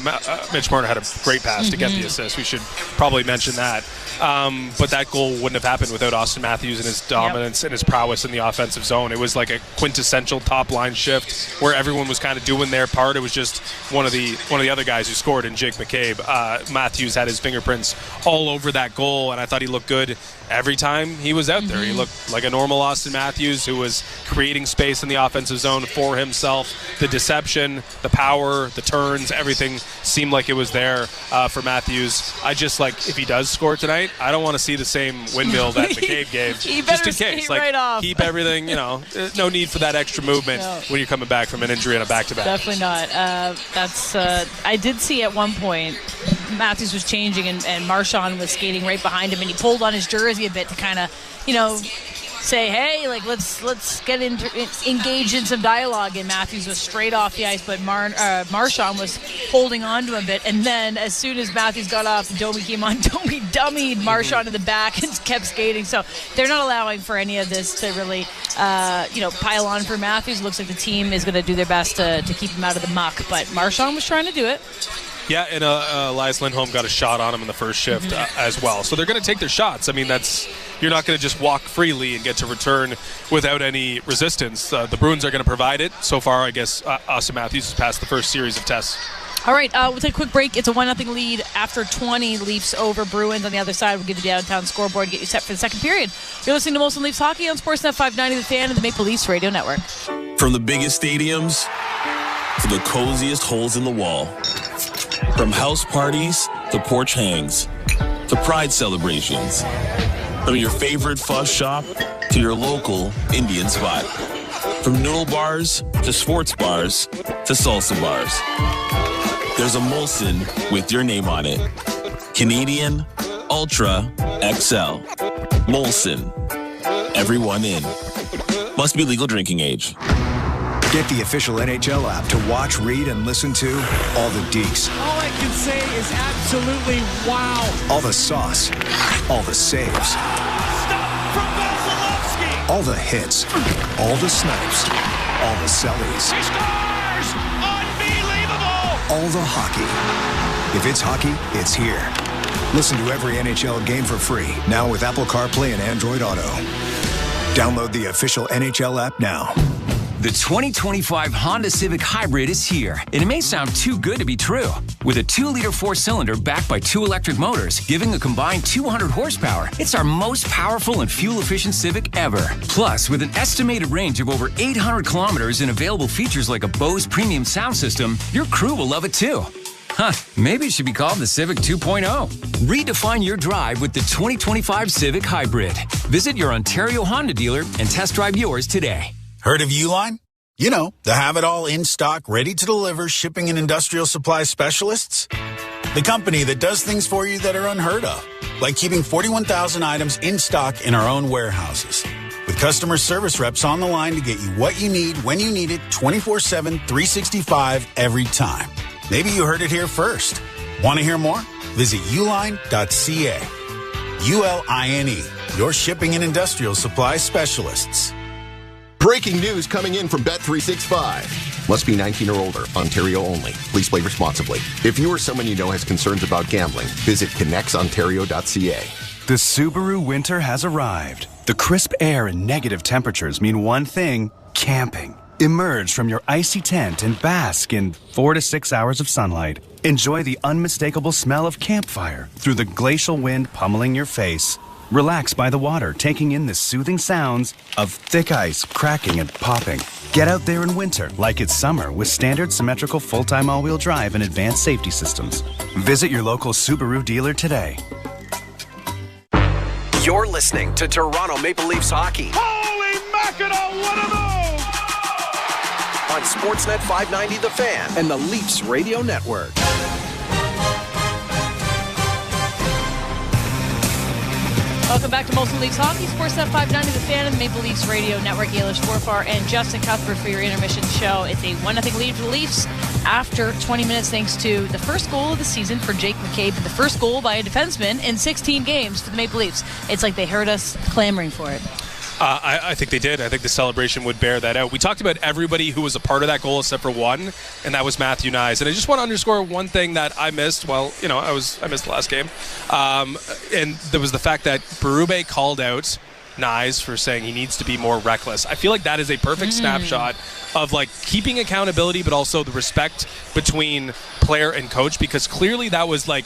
Speaker 8: Mitch Marner had a great pass to get the assist. We should probably mention that. But that goal wouldn't have happened without Austin Matthews and his dominance and his prowess in the offensive zone. It was like a quintessential top-line shift where everyone was kind of doing their part. It was just one of the other guys who scored in Jake McCabe. Matthews had his fingerprints all over that goal, and I thought he looked good every time he was out there. He looked like a normal Austin Matthews who was creating space in the offensive zone for himself. The deception, the power, the turns, everything seemed like it was there for Matthews. I just, if he does score tonight, I don't want to see the same windmill that McCabe gave, just in case. Keep everything, no need for that extra movement when you're coming back from an injury on a back-to-back.
Speaker 2: Definitely not. I did see at one point Matthews was changing and Marchand was skating right behind him, and he pulled on his jersey a bit to kind of, say, hey, let's get engaged in some dialogue. And Matthews was straight off the ice, but Marchand was holding on to him a bit. And then as soon as Matthews got off, Domi came on. Domi dummied Marchand in the back and kept skating. So they're not allowing for any of this to really, pile on for Matthews. Looks like the team is going to do their best to keep him out of the muck. But Marchand was trying to do it.
Speaker 8: Yeah, and Elias Lindholm got a shot on him in the first shift as well. So they're going to take their shots. I mean, you're not going to just walk freely and get to return without any resistance. The Bruins are going to provide it. So far, I guess Austin Matthews has passed the first series of tests.
Speaker 2: All right, we'll take a quick break. It's a 1-0 lead after 20. Leafs over Bruins. On the other side, we'll give you the downtown scoreboard, get you set for the second period. You're listening to Molson Leafs Hockey on Sportsnet 590 The Fan and the Maple Leafs Radio Network.
Speaker 14: From the biggest stadiums to the coziest holes in the wall. From house parties to porch hangs to pride celebrations. From your favorite fuzz shop to your local Indian spot. From noodle bars to sports bars to salsa bars. There's a Molson with your name on it. Canadian Ultra XL. Molson. Everyone in. Must be legal drinking age.
Speaker 19: Get the official NHL app to watch, read, and listen to all the deeks.
Speaker 23: All I can say is absolutely wow.
Speaker 19: All the sauce. All the saves.
Speaker 23: Stop from Vasilevsky.
Speaker 19: All the hits. All the snipes. All the sellies.
Speaker 23: He scores! Unbelievable!
Speaker 19: All the hockey. If it's hockey, it's here. Listen to every NHL game for free, now with Apple CarPlay and Android Auto. Download the official NHL app now.
Speaker 20: The 2025 Honda Civic Hybrid is here, and it may sound too good to be true. With a 2-liter 4-cylinder backed by 2 electric motors, giving a combined 200 horsepower, it's our most powerful and fuel-efficient Civic ever. Plus, with an estimated range of over 800 kilometers and available features like a Bose premium sound system, your crew will love it too. Huh, maybe it should be called the Civic 2.0. Redefine your drive with the 2025 Civic Hybrid. Visit your Ontario Honda dealer and test drive yours today.
Speaker 7: Heard of Uline? You know, the have-it-all in-stock, ready-to-deliver shipping and industrial supply specialists. The company that does things for you that are unheard of. like keeping 41,000 items in stock in our own warehouses. With customer service reps on the line to get you what you need when you need it 24/7, 365 every time. Maybe you heard it here first. Want to hear more? Visit uline.ca. ULINE, your shipping and industrial supply specialists.
Speaker 5: Breaking news coming in from Bet365. Must be 19 or older. Ontario only. Please play responsibly. If you or someone you know has concerns about gambling, visit connectsontario.ca.
Speaker 6: The Subaru winter has arrived. The crisp air and negative temperatures mean one thing: camping. Emerge from your icy tent and bask in 4 to 6 hours of sunlight. Enjoy the unmistakable smell of campfire through the glacial wind pummeling your face. Relax by the water, taking in the soothing sounds of thick ice cracking and popping. Get out there in winter like it's summer with standard symmetrical full-time all-wheel drive and advanced safety systems. Visit your local Subaru dealer today.
Speaker 17: You're listening to Toronto Maple Leafs hockey.
Speaker 21: Holy mackerel, what a move!
Speaker 17: On Sportsnet 590 The Fan and the Leafs Radio Network.
Speaker 2: Welcome back to Molson Leafs Hockey, Sportsnet 590 The Fan and the Maple Leafs Radio Network. Eilish Forfar and Justin Cuthbert for your intermission show. It's a 1-0 lead for the Leafs after 20 minutes thanks to the first goal of the season for Jake McCabe and the first goal by a defenseman in 16 games for the Maple Leafs. It's like they heard us clamoring for it.
Speaker 8: I think they did. I think the celebration would bear that out. We talked about everybody who was a part of that goal except for one, and that was Matthew Nyes. And I just want to underscore one thing that I missed. Well, you know, I missed the last game. And there was the fact that Berube called out Nyes for saying he needs to be more reckless. I feel like that is a perfect snapshot of like keeping accountability, but also the respect between player and coach, because clearly that was like,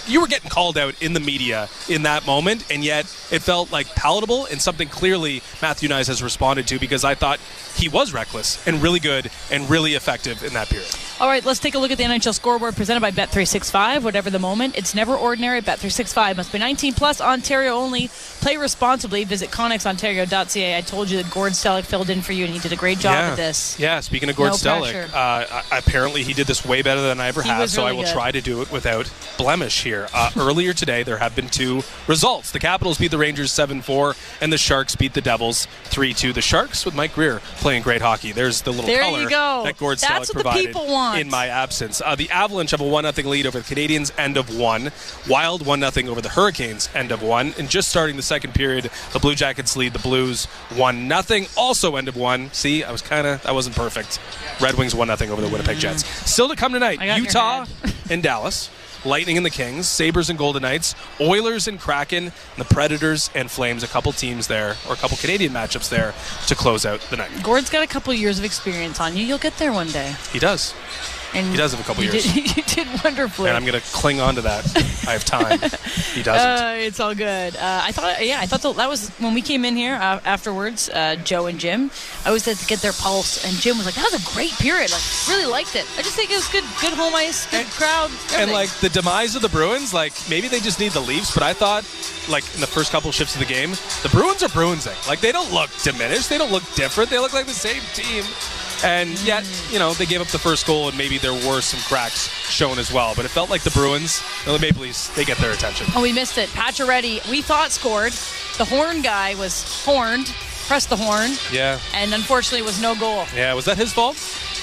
Speaker 8: you were getting called out in the media in that moment, and yet it felt like palatable and something clearly Matthew Nyes has responded to, because I thought he was reckless and really good and really effective in that period.
Speaker 2: All right, let's take a look at the NHL scoreboard presented by Bet365. Whatever the moment, it's never ordinary. Bet365 must be 19 plus, Ontario only. Play responsibly. Visit connexontario.ca. I told you that Gord Stellick filled in for you, and he did a great job with this.
Speaker 8: Yeah, speaking of Gord Stellick, apparently he did this way better than I ever have, so
Speaker 2: really
Speaker 8: I will try to do it without blemish here. Earlier today, there have been two results. The Capitals beat the Rangers 7-4, and the Sharks beat the Devils 3-2. The Sharks with Mike Greer playing great hockey. There's the little color that Gord Stellick provided in my absence. The Avalanche have a 1-0 lead over the Canadiens, end of one. Wild 1-0 over the Hurricanes, end of one. And just starting the second period, the Blue Jackets lead the Blues 1-0, also end of one. See, I wasn't perfect. Red Wings 1-0 over the Winnipeg Jets. Still to come tonight, Utah and Dallas. Lightning and the Kings, Sabres and Golden Knights, Oilers and Kraken, and the Predators and Flames. A couple teams there, or a couple Canadian matchups there to close out the night.
Speaker 2: Gord's got a couple years of experience on you. You'll get there one day.
Speaker 8: He does. And he does have a couple years.
Speaker 2: You did wonderfully.
Speaker 8: And I'm going to cling on to that. I have time. He doesn't.
Speaker 2: It's all good. I thought that was when we came in here afterwards, Joe and Jim. I always had to get their pulse, and Jim was like, that was a great period. Like, really liked it. I just think it was good home ice, good crowd, everything.
Speaker 8: And like the demise of the Bruins, like maybe they just need the Leafs, but I thought like in the first couple shifts of the game, the Bruins are Bruinsing. Like they don't look diminished. They don't look different. They look like the same team. And yet, you know, they gave up the first goal, and maybe there were some cracks shown as well. But it felt like the Bruins, the Maple Leafs, they get their attention.
Speaker 2: Oh, we missed it. Pacioretty, we thought scored. The horn guy was horned, pressed the horn.
Speaker 8: Yeah.
Speaker 2: And unfortunately, it was no goal.
Speaker 8: Yeah, was that his fault?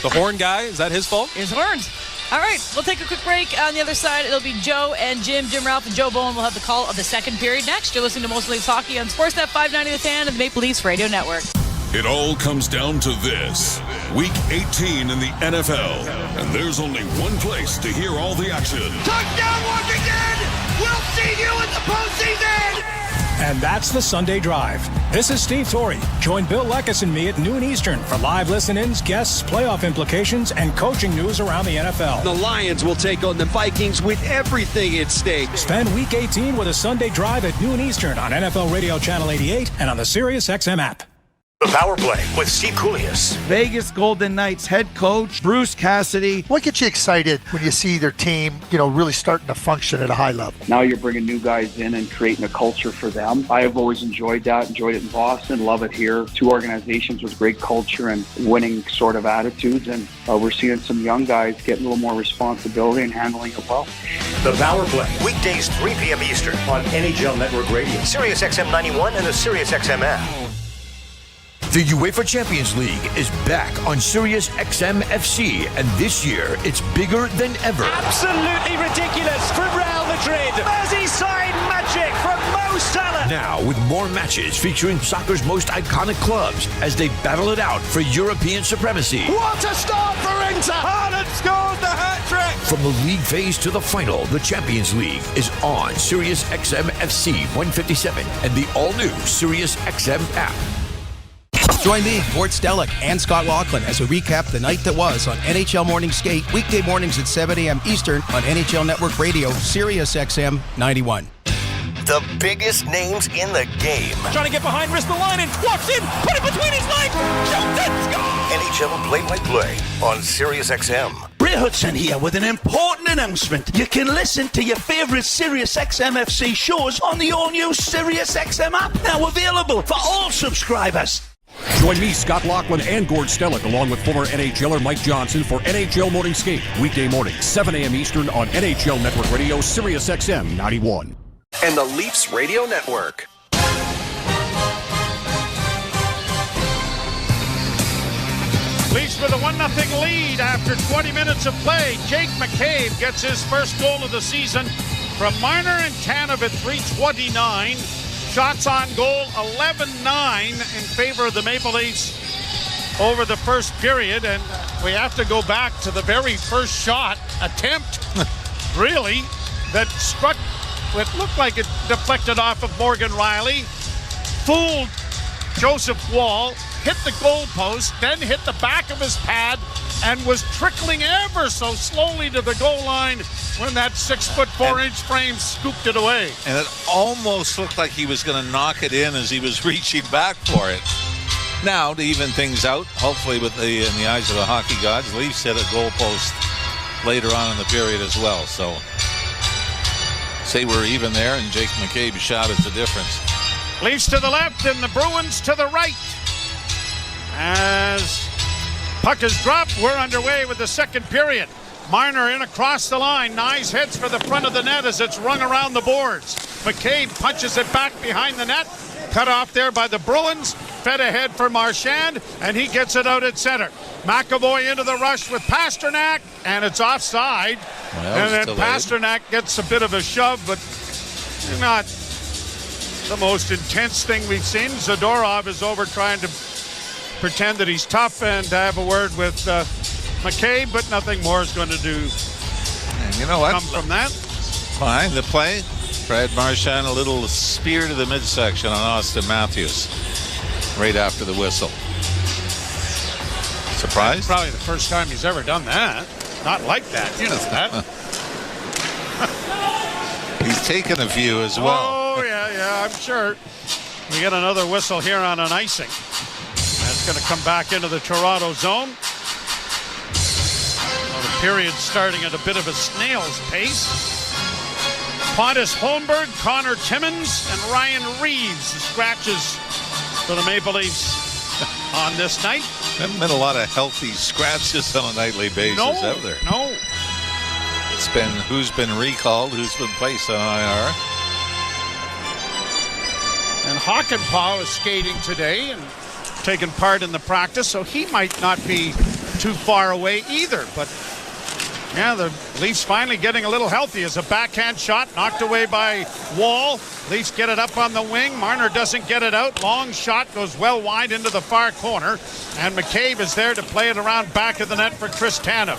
Speaker 8: The horn guy, is that his fault?
Speaker 2: It's horned. All right, we'll take a quick break. On the other side, it'll be Joe and Jim Ralph, and Joe Bowen will have the call of the second period next. You're listening to Most Leafs Hockey on Sportsnet 590 The Fan and the Maple Leafs Radio Network.
Speaker 16: It all comes down to this. Week 18 in the NFL. And there's only one place to hear all the action.
Speaker 23: Touchdown Washington! We'll see you in the postseason!
Speaker 24: And that's the Sunday Drive. This is Steve Torrey. Join Bill Leckus and me at noon Eastern for live listen-ins, guests, playoff implications, and coaching news around the NFL.
Speaker 25: The Lions will take on the Vikings with everything at stake.
Speaker 24: Spend Week 18 with a Sunday Drive at noon Eastern on NFL Radio Channel 88 and on the SiriusXM app.
Speaker 9: The Power Play with Steve Koulias.
Speaker 10: Vegas Golden Knights head coach Bruce Cassidy.
Speaker 11: What gets you excited when you see their team, really starting to function at a high level?
Speaker 12: Now you're bringing new guys in and creating a culture for them. I have always enjoyed that, enjoyed it in Boston, love it here. Two organizations with great culture and winning sort of attitudes, and we're seeing some young guys get a little more responsibility and handling it well.
Speaker 9: The Power Play, weekdays 3 p.m. Eastern on NHL Network Radio, Sirius XM 91 and the Sirius XM app. The UEFA Champions League is back on Sirius XM FC, and this year it's bigger than ever.
Speaker 23: Absolutely ridiculous from Real Madrid. Merseyside magic from Mo Salah.
Speaker 9: Now with more matches featuring soccer's most iconic clubs as they battle it out for European supremacy.
Speaker 23: What a start for Inter. Haaland scores the hat-trick.
Speaker 9: From the league phase to the final, the Champions League is on Sirius XM FC 157 and the all-new Sirius XM app.
Speaker 15: Join me, Fort Stellick, and Scott Laughlin as we recap the night that was on NHL Morning Skate, weekday mornings at 7 a.m. Eastern on NHL Network Radio, Sirius XM 91.
Speaker 9: The biggest names in the game.
Speaker 23: Trying to get behind, wrist the line, and walks in, put it between his legs, shoots it, score!
Speaker 9: NHL play-by-play on Sirius XM.
Speaker 1: Bray Hudson here with an important announcement. You can listen to your favourite Sirius XM FC shows on the all-new Sirius XM app, now available for all subscribers.
Speaker 24: Join me, Scott Laughlin, and Gord Stellick, along with former NHLer Mike Johnson for NHL Morning Skate, weekday mornings, 7 a.m. Eastern on NHL Network Radio, Sirius XM 91.
Speaker 17: And the Leafs Radio Network.
Speaker 21: Leafs with a 1-0 lead after 20 minutes of play. Jake McCabe gets his first goal of the season from Marner and Tanev at 3:29. Shots on goal, 11-9 in favor of the Maple Leafs over the first period. And we have to go back to the very first shot attempt, really, that struck what looked like it deflected off of Morgan Riley, fooled Joseph Wall, hit the goalpost, then hit the back of his pad, and was trickling ever so slowly to the goal line when that 6'4" frame scooped it away.
Speaker 3: And it almost looked like he was going to knock it in as he was reaching back for it. Now, to even things out, hopefully in the eyes of the hockey gods, Leafs hit a goalpost later on in the period as well. So, say we're even there, and Jake McCabe's shot is the difference.
Speaker 21: Leafs to the left and the Bruins to the right. As puck is dropped, we're underway with the second period. Marner in across the line. Nyes heads for the front of the net as it's rung around the boards. McCabe punches it back behind the net. Cut off there by the Bruins. Fed ahead for Marchand, and he gets it out at center. McAvoy into the rush with Pasternak, and it's offside. And then Pasternak gets a bit of a shove, but not the most intense thing we've seen. Zadorov is over trying to pretend that he's tough and to have a word with McCabe, but nothing more is going to do.
Speaker 3: And you know what?
Speaker 21: Come from that.
Speaker 3: Fine, the play. Brad Marchand, a little spear to the midsection on Austin Matthews right after the whistle. Surprised?
Speaker 21: Probably the first time he's ever done that. Not like that, you know that.
Speaker 3: He's taken a few as well.
Speaker 21: Oh, yeah, I'm sure. We get another whistle here on an icing. That's going to come back into the Toronto zone. Well, the period's starting at a bit of a snail's pace. Pontus Holmberg, Connor Timmins, and Ryan Reeves scratches for the Maple Leafs on this night.
Speaker 3: There haven't been a lot of healthy scratches on a nightly basis, have there?
Speaker 21: No.
Speaker 3: It's been who's been recalled, who's been placed on IR.
Speaker 21: And Hakanpää is skating today and taking part in the practice, so he might not be too far away either. But yeah, the Leafs finally getting a little healthy as a backhand shot knocked away by Wall. Leafs get it up on the wing. Marner doesn't get it out. Long shot goes well wide into the far corner. And McCabe is there to play it around back of the net for Chris Tanev.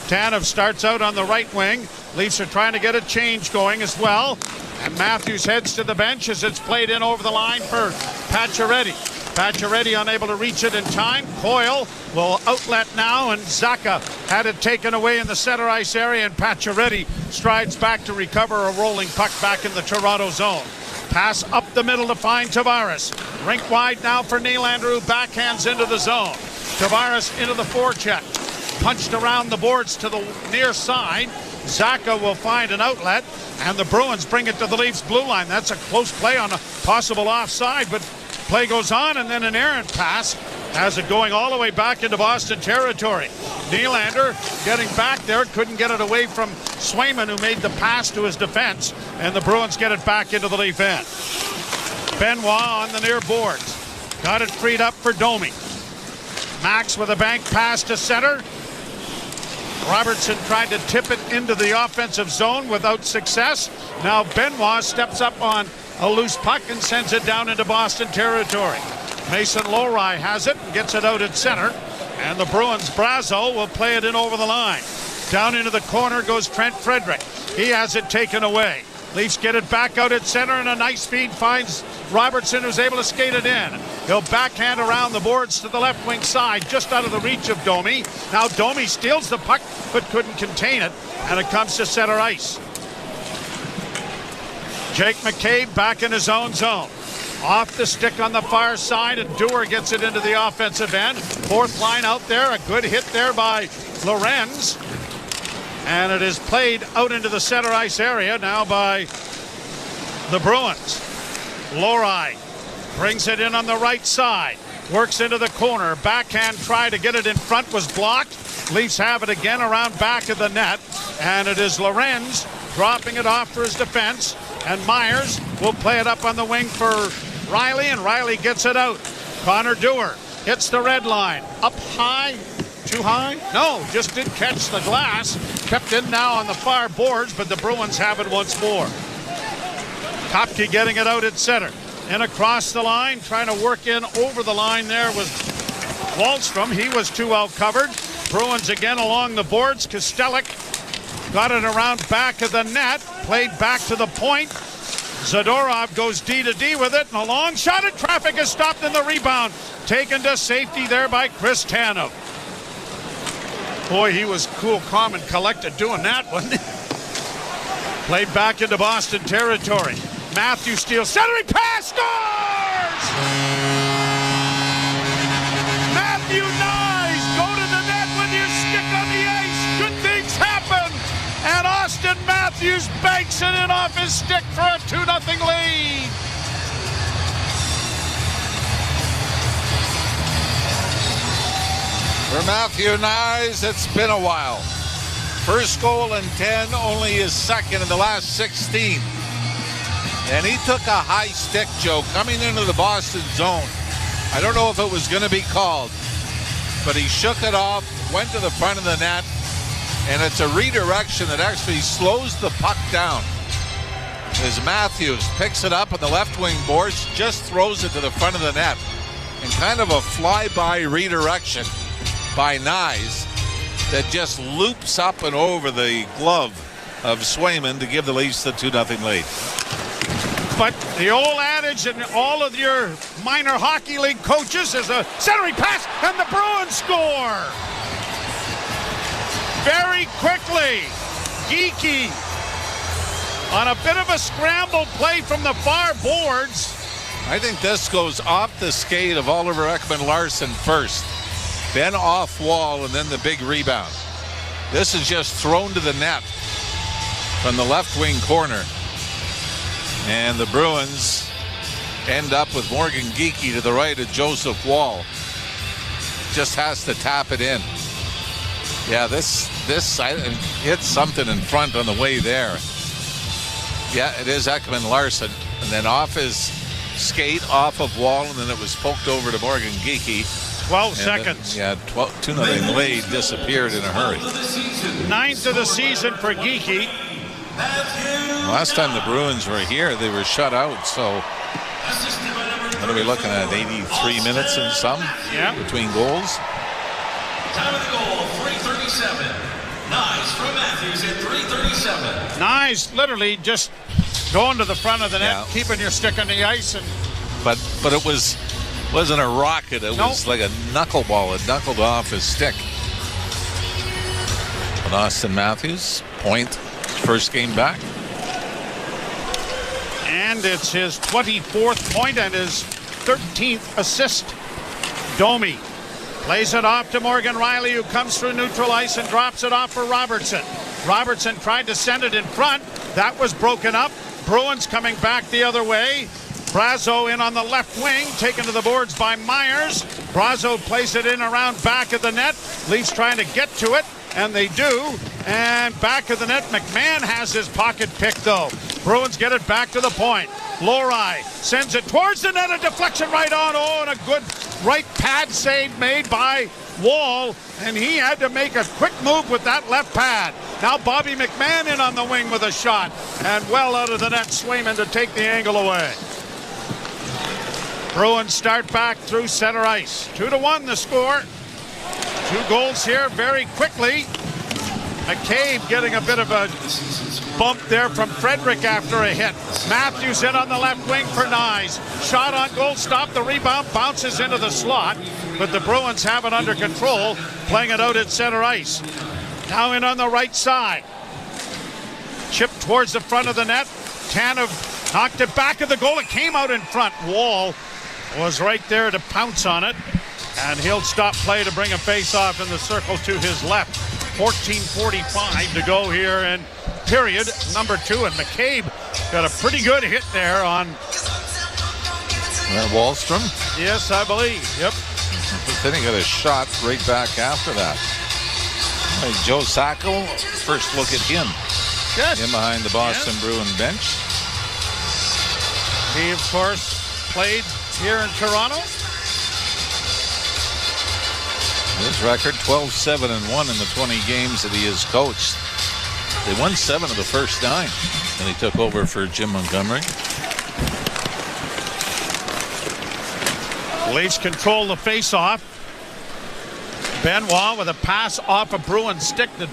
Speaker 21: Tanev starts out on the right wing. Leafs are trying to get a change going as well. And Matthews heads to the bench as it's played in over the line for Pacioretty. Pacioretty unable to reach it in time. Coyle will outlet now, and Zacha had it taken away in the center ice area, and Pacioretty strides back to recover a rolling puck back in the Toronto zone. Pass up the middle to find Tavares. Rink wide now for Nylander, who backhands into the zone. Tavares into the forecheck. Punched around the boards to the near side. Zaka will find an outlet, and the Bruins bring it to the Leafs blue line. That's a close play on a possible offside, but play goes on, and then an errant pass has it going all the way back into Boston territory. Nylander getting back there, couldn't get it away from Swayman, who made the pass to his defense, and the Bruins get it back into the Leaf end. Benoit on the near boards. Got it freed up for Domi. Max with a bank pass to center. Robertson tried to tip it into the offensive zone without success. Now Benoit steps up on a loose puck and sends it down into Boston territory. Mason Lowry has it and gets it out at center. And the Bruins' Brazo will play it in over the line. Down into the corner goes Trent Frederick. He has it taken away. Leafs get it back out at center, and a nice feed finds Robertson, who's able to skate it in. He'll backhand around the boards to the left wing side, just out of the reach of Domi. Now Domi steals the puck, but couldn't contain it, and it comes to center ice. Jake McCabe back in his own zone. Off the stick on the far side, and Dewar gets it into the offensive end. Fourth line out there, a good hit there by Lorenz. And it is played out into the center ice area now by the Bruins. Lowry brings it in on the right side. Works into the corner. Backhand try to get it in front, was blocked. Leafs have it again around back of the net. And it is Lorenz dropping it off for his defense. And Myers will play it up on the wing for Riley, and Riley gets it out. Connor Dewar hits the red line. Up high. Too high? No, just did catch the glass. Kept in now on the far boards, but the Bruins have it once more. Kopke getting it out at center. And across the line, trying to work in over the line there was Wahlstrom. He was too well covered. Bruins again along the boards. Kostelik got it around back of the net. Played back to the point. Zadorov goes D to D with it. And a long shot at traffic is stopped in the rebound. Taken to safety there by Chris Tanev. Boy, he was cool, calm, and collected doing that one. Played back into Boston territory. Matthew steals, centering pass, scores! Matthew Nyes, go to the net with your stick on the ice. Good things happen. And Austin Matthews banks it in off his stick for a 2-0 lead.
Speaker 3: For Matthew Nyes, it's been a while. First goal in 10, only his second in the last 16. And he took a high stick, Joe, coming into the Boston zone. I don't know if it was going to be called, but he shook it off, went to the front of the net, and it's a redirection that actually slows the puck down. As Matthews picks it up on the left wing boards, just throws it to the front of the net. And kind of a flyby redirection by Nyes that just loops up and over the glove of Swayman to give the Leafs the 2-0 lead.
Speaker 21: But the old adage in all of your minor hockey league coaches is a centering pass, and the Bruins score. Very quickly, Geekie on a bit of a scramble play from the far boards.
Speaker 3: I think this goes off the skate of Oliver Ekman-Larsson first. Then off wall, and then the big rebound. This is just thrown to the net from the left wing corner. And the Bruins end up with Morgan Geekie to the right of Joseph Wall. Just has to tap it in. Yeah, this hit something in front on the way there. Yeah, it is Ekman-Larsson. And then off his skate, off of Wall, and then it was poked over to Morgan Geekie.
Speaker 21: 12 seconds.
Speaker 3: Then, 2-0 lead disappeared in a hurry.
Speaker 21: 9th of the season for Geekie.
Speaker 3: Last time the Bruins were here, they were shut out. So what are we looking at? 83 minutes and some between goals.
Speaker 4: Time of the goal, 3:37. Nyes from Matthews at 3:37.
Speaker 21: Nyes literally just going to the front of the net, keeping your stick on the ice, and
Speaker 3: but it wasn't a rocket. It was like a knuckleball. It knuckled off his stick. But Austin Matthews, point, first game back.
Speaker 21: And it's his 24th point and his 13th assist. Domi plays it off to Morgan Riley, who comes through neutral ice and drops it off for Robertson. Robertson tried to send it in front. That was broken up. Bruins coming back the other way. Brazo in on the left wing, taken to the boards by Myers. Brazo plays it in around back of the net. Leafs trying to get to it, and they do. And back of the net, McMahon has his pocket pick, though. Bruins get it back to the point. Lori sends it towards the net, a deflection right on. Oh, and a good right pad save made by Wall, and he had to make a quick move with that left pad. Now Bobby McMahon in on the wing with a shot, and well out of the net, Swayman to take the angle away. Bruins start back through center ice. 2-1 the score. 2 goals here very quickly. McCabe getting a bit of a bump there from Frederick after a hit. Matthews in on the left wing for Nyes. Shot on goal, stop the rebound, bounces into the slot, but the Bruins have it under control, playing it out at center ice. Now in on the right side. Chip towards the front of the net. Tanev knocked it back of the goal. It came out in front. Wall was right there to pounce on it, and he'll stop play to bring a face-off in the circle to his left. 14:45 to go here in period number 2, and McCabe got a pretty good hit there on
Speaker 3: Wallstrom?
Speaker 21: Yes, I believe. Yep.
Speaker 3: Then he got a shot right back after that. Joe Sacco, first look at him.
Speaker 21: Yes.
Speaker 3: In behind the Boston Bruin bench.
Speaker 21: He, of course, played here in Toronto.
Speaker 3: His record 12-7-1 in the 20 games that he has coached. They won 7 of the first 9, and he took over for Jim Montgomery.
Speaker 21: Leafs control the face-off. Benoit with a pass off a Bruin stick that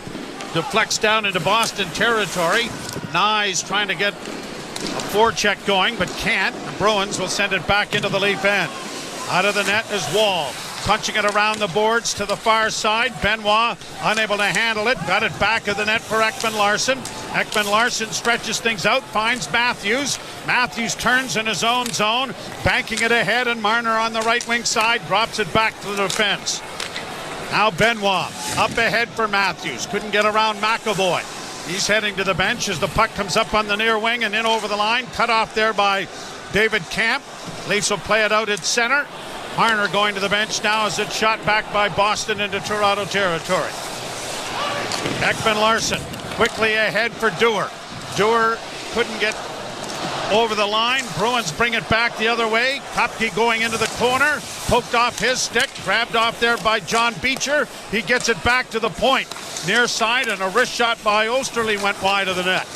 Speaker 21: deflects down into Boston territory. Nyes trying to get a forecheck going, but can't. The Bruins will send it back into the Leaf end. Out of the net is Wall. Punching it around the boards to the far side. Benoit unable to handle it. Got it back of the net for Ekman-Larsson. Ekman-Larsson stretches things out, finds Matthews. Matthews turns in his own zone, banking it ahead, and Marner on the right wing side drops it back to the defense. Now Benoit up ahead for Matthews. Couldn't get around McAvoy. He's heading to the bench as the puck comes up on the near wing and in over the line. Cut off there by David Camp. Leafs will play it out at center. Marner going to the bench now as it's shot back by Boston into Toronto territory. Ekman-Larsson quickly ahead for Dewar. Dewar couldn't get over the line. Bruins bring it back the other way. Kopke going into the corner. Poked off his stick. Grabbed off there by John Beecher. He gets it back to the point. Near side, and a wrist shot by Osterley went wide of the net.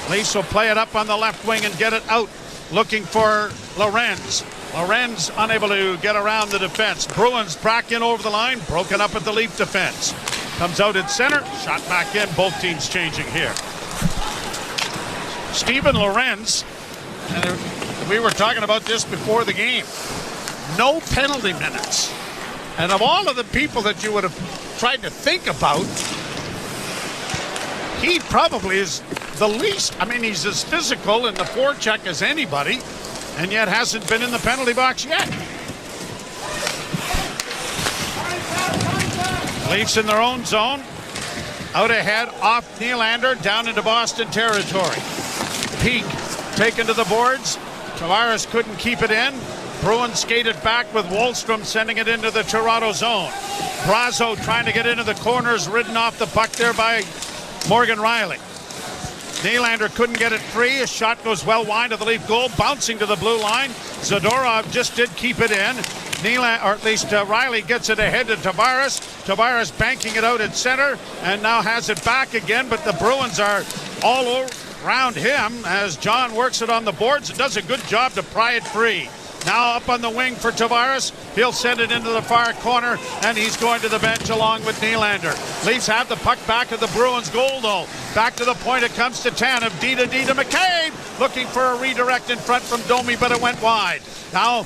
Speaker 21: Leafs will play it up on the left wing and get it out. Looking for Lorenz. Lorenz unable to get around the defense. Bruins back in over the line. Broken up at the Leaf defense. Comes out at center. Shot back in. Both teams changing here. Steven Lorenz, and we were talking about this before the game. No penalty minutes. And of all of the people that you would have tried to think about, he probably is the least. I mean, he's as physical in the forecheck as anybody, and yet hasn't been in the penalty box yet. Leafs in their own zone. Out ahead, off Nylander, down into Boston territory. Peak taken to the boards. Tavares couldn't keep it in. Bruins skated back with Wallstrom sending it into the Toronto zone. Brazo trying to get into the corners, ridden off the puck there by Morgan Riley. Nylander couldn't get it free. His shot goes well wide of the Leaf goal, bouncing to the blue line. Zadorov just did keep it in. Riley gets it ahead to Tavares. Tavares banking it out at center and now has it back again, but the Bruins are all around him as John works it on the boards and does a good job to pry it free. Now up on the wing for Tavares. He'll send it into the far corner, and he's going to the bench along with Nylander. Leafs have the puck back at the Bruins goal, though. Back to the point it comes to Tanev. D to McCabe. Looking for a redirect in front from Domi, but it went wide. Now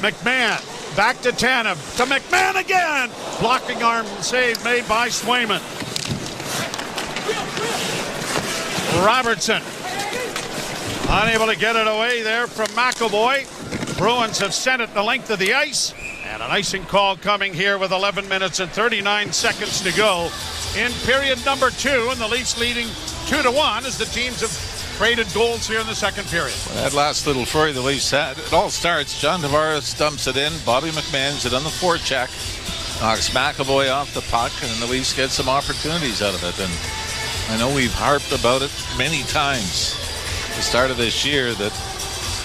Speaker 21: McMahon. Back to Tanev. To McMahon again. Blocking arm save made by Swayman. Robertson. Unable to get it away there from McAvoy. Bruins have sent it the length of the ice. And an icing call coming here with 11 minutes and 39 seconds to go in period number 2. And the Leafs leading 2-1 as the teams have traded goals here in the second period.
Speaker 3: Well, that last little flurry the Leafs had, it all starts. John Tavares dumps it in. Bobby McMahon's it on the forecheck. Knocks McAvoy off the puck, and then the Leafs get some opportunities out of it. And I know we've harped about it many times at the start of this year that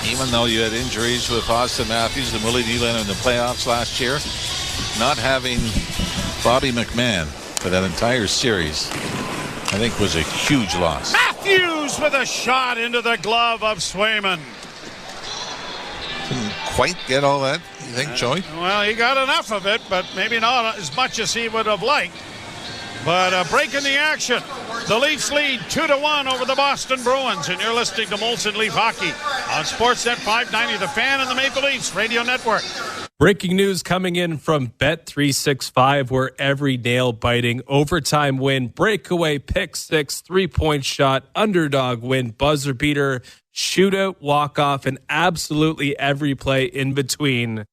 Speaker 3: even though you had injuries with Austin Matthews and Willie Nylander in the playoffs last year, not having Bobby McMahon for that entire series, I think, was a huge loss.
Speaker 21: Matthews with a shot into the glove of Swayman.
Speaker 3: Didn't quite get all that, you think, Joey?
Speaker 21: Well, he got enough of it, but maybe not as much as he would have liked. But a break in the action. The Leafs lead 2-1 over the Boston Bruins. And you're listening to Molson Leaf Hockey on Sportsnet 590, The Fan and the Maple Leafs Radio Network.
Speaker 8: Breaking news coming in from Bet365, where every nail-biting overtime win, breakaway, pick six, three-point shot, underdog win, buzzer beater, shootout, walk-off, and absolutely every play in between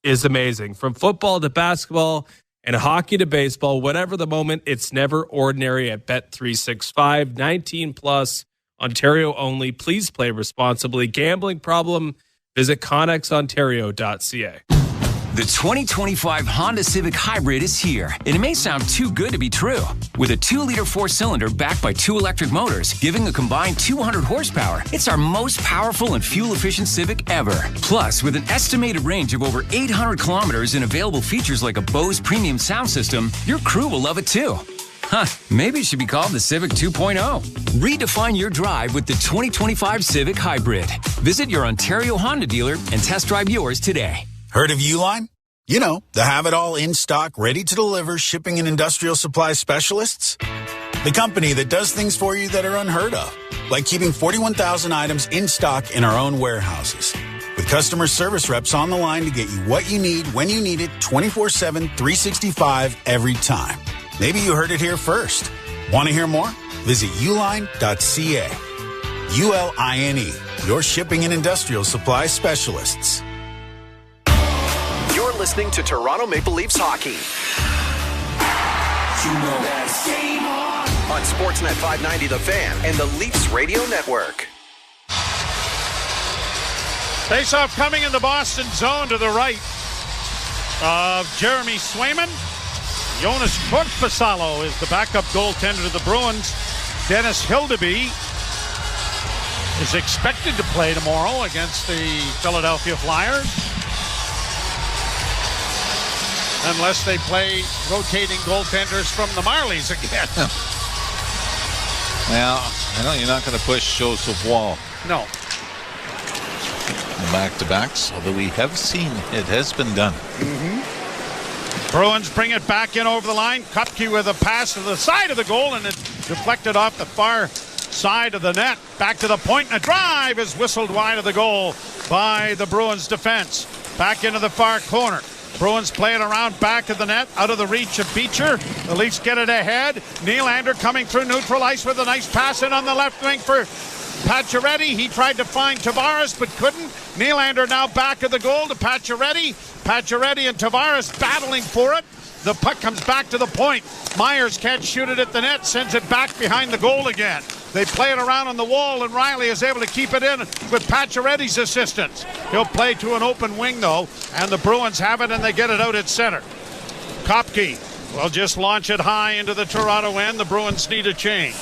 Speaker 8: is amazing. From football to basketball and hockey to baseball, whatever the moment, it's never ordinary at Bet365. 19 plus, Ontario only. Please play responsibly. Gambling problem? Visit connexontario.ca.
Speaker 20: The 2025 Honda Civic Hybrid is here, and it may sound too good to be true. With a 2-liter 4-cylinder backed by 2 electric motors, giving a combined 200 horsepower, it's our most powerful and fuel-efficient Civic ever. Plus, with an estimated range of over 800 kilometers and available features like a Bose premium sound system, your crew will love it too. Huh, maybe it should be called the Civic 2.0. Redefine your drive with the 2025 Civic Hybrid. Visit your Ontario Honda dealer and test drive yours today.
Speaker 7: Heard of Uline? You know, the have-it-all in-stock, ready-to-deliver shipping and industrial supply specialists? The company that does things for you that are unheard of, like keeping 41,000 items in stock in our own warehouses. With customer service reps on the line to get you what you need when you need it 24/7, 365 every time. Maybe you heard it here first. Want to hear more? Visit uline.ca. ULINE, your shipping and industrial supply specialists.
Speaker 17: You're listening to Toronto Maple Leafs Hockey.
Speaker 4: You know that's game on.
Speaker 17: On Sportsnet 590 The Fan and the Leafs Radio Network.
Speaker 21: Face-off coming in the Boston zone to the right of Jeremy Swayman. Jonas Korpisalo is the backup goaltender to the Bruins. Dennis Hildeby is expected to play tomorrow against the Philadelphia Flyers, unless they play rotating goaltenders from the Marlies again.
Speaker 3: Now, I know you're not going to push Joseph Wall.
Speaker 21: No.
Speaker 3: Back-to-backs, although we have seen it has been done.
Speaker 21: Bruins bring it back in over the line. Kupke with a pass to the side of the goal, and it deflected off the far side of the net. Back to the point, and a drive is whistled wide of the goal by the Bruins defense. Back into the far corner. Bruins play it around back of the net, out of the reach of Beecher. The Leafs get it ahead. Nylander coming through neutral ice with a nice pass in on the left wing for Pacioretty. He tried to find Tavares but couldn't. Nylander now back of the goal to Pacioretty. Pacioretty and Tavares battling for it. The puck comes back to the point. Myers can't shoot it at the net, sends it back behind the goal again. They play it around on the wall, and Riley is able to keep it in with Pacioretty's assistance. He'll play to an open wing, though, and the Bruins have it, and they get it out at center. Kopke will just launch it high into the Toronto end. The Bruins need a change.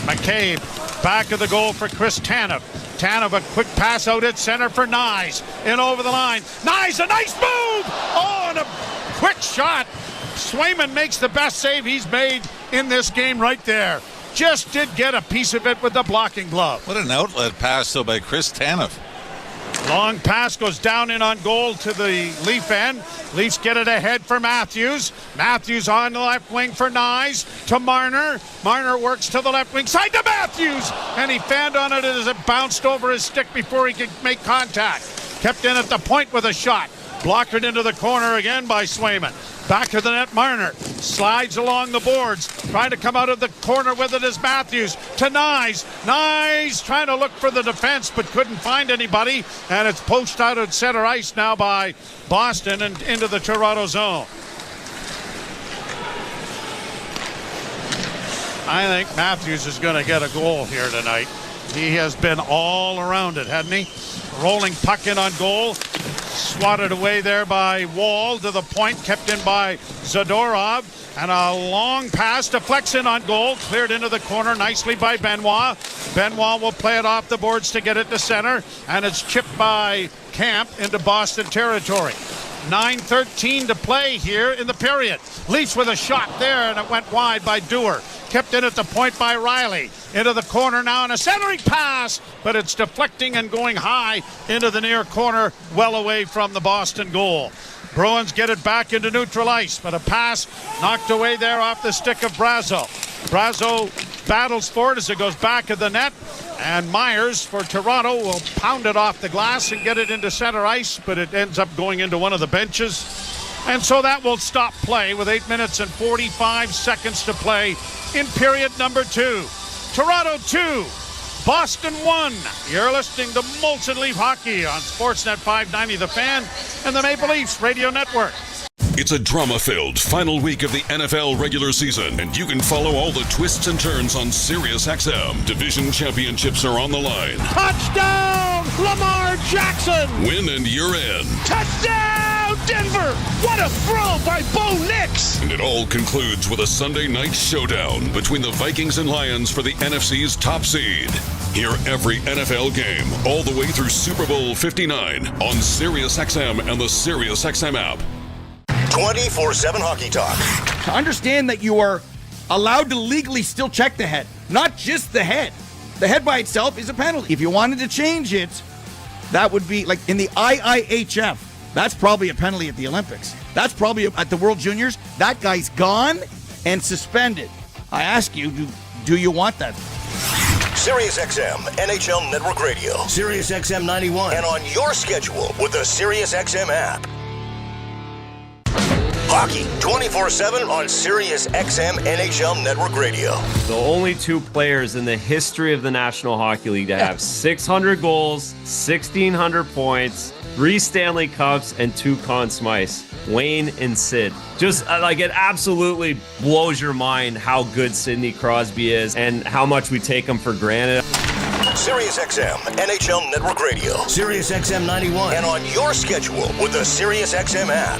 Speaker 21: McCabe back of the goal for Chris Tanev. Tanev a quick pass out at center for Nyes. In over the line. Nyes, a nice move! Oh, and a quick shot. Swayman makes the best save he's made in this game right there. Just did get a piece of it with the blocking glove.
Speaker 3: What an outlet pass, though, by Chris Tanev.
Speaker 21: Long pass goes down in on goal to the Leaf end. Leafs get it ahead for Matthews. Matthews on the left wing for Nyes to Marner. Marner works to the left wing side to Matthews. And he fanned on it as it bounced over his stick before he could make contact. Kept in at the point with a shot. Blocked it into the corner again by Swayman. Back to the net, Marner. Slides along the boards. Trying to come out of the corner with it is Matthews to Nyes. Nyes trying to look for the defense but couldn't find anybody. And it's poached out at center ice now by Boston and into the Toronto zone. I think Matthews is going to get a goal here tonight. He has been all around it, hasn't he? Rolling puck in on goal. Swatted away there by Wall to the point, kept in by Zadorov. And a long pass deflects in on goal. Cleared into the corner nicely by Benoit. Benoit will play it off the boards to get it to center. And it's chipped by Camp into Boston territory. 9:13 to play here in the period. Leafs with a shot there, and it went wide by Dewar. Kept in at the point by Riley. Into the corner now, and a centering pass, but it's deflecting and going high into the near corner, well away from the Boston goal. Bruins get it back into neutral ice, but a pass knocked away there off the stick of Brazo. Brazo battles for it as it goes back of the net, and Myers for Toronto will pound it off the glass and get it into center ice, but it ends up going into one of the benches. And so that will stop play with 8 minutes and 45 seconds to play in period number 2. Toronto 2, Boston 1. You're listening to Molson Leaf Hockey on Sportsnet 590 The Fan and the Maple Leafs Radio Network.
Speaker 16: It's a drama-filled final week of the NFL regular season, and you can follow all the twists and turns on SiriusXM. Division championships are on the line.
Speaker 21: Touchdown, Lamar Jackson!
Speaker 16: Win and you're in.
Speaker 21: Touchdown, Denver! What a throw by Bo Nix!
Speaker 16: And it all concludes with a Sunday night showdown between the Vikings and Lions for the NFC's top seed. Hear every NFL game all the way through Super Bowl 59 on SiriusXM and the SiriusXM app.
Speaker 9: 24/7 Hockey Talk.
Speaker 10: To understand that you are allowed to legally still check the head, not just the head. The head by itself is a penalty. If you wanted to change it, that would be like in the IIHF. That's probably a penalty at the Olympics. That's probably at the World Juniors. That guy's gone and suspended. I ask you, do you want that?
Speaker 9: SiriusXM, NHL Network Radio, SiriusXM 91, and on your schedule with the SiriusXM app. Hockey 24/7 on SiriusXM NHL Network Radio.
Speaker 13: The only two players in the history of the National Hockey League to have 600 goals, 1,600 points, 3 Stanley Cups, and 2 Conn Smythes. Wayne and Sid. Just like it absolutely blows your mind how good Sidney Crosby is and how much we take him for granted.
Speaker 9: SiriusXM NHL Network Radio, SiriusXM 91, and on your schedule with the SiriusXM app.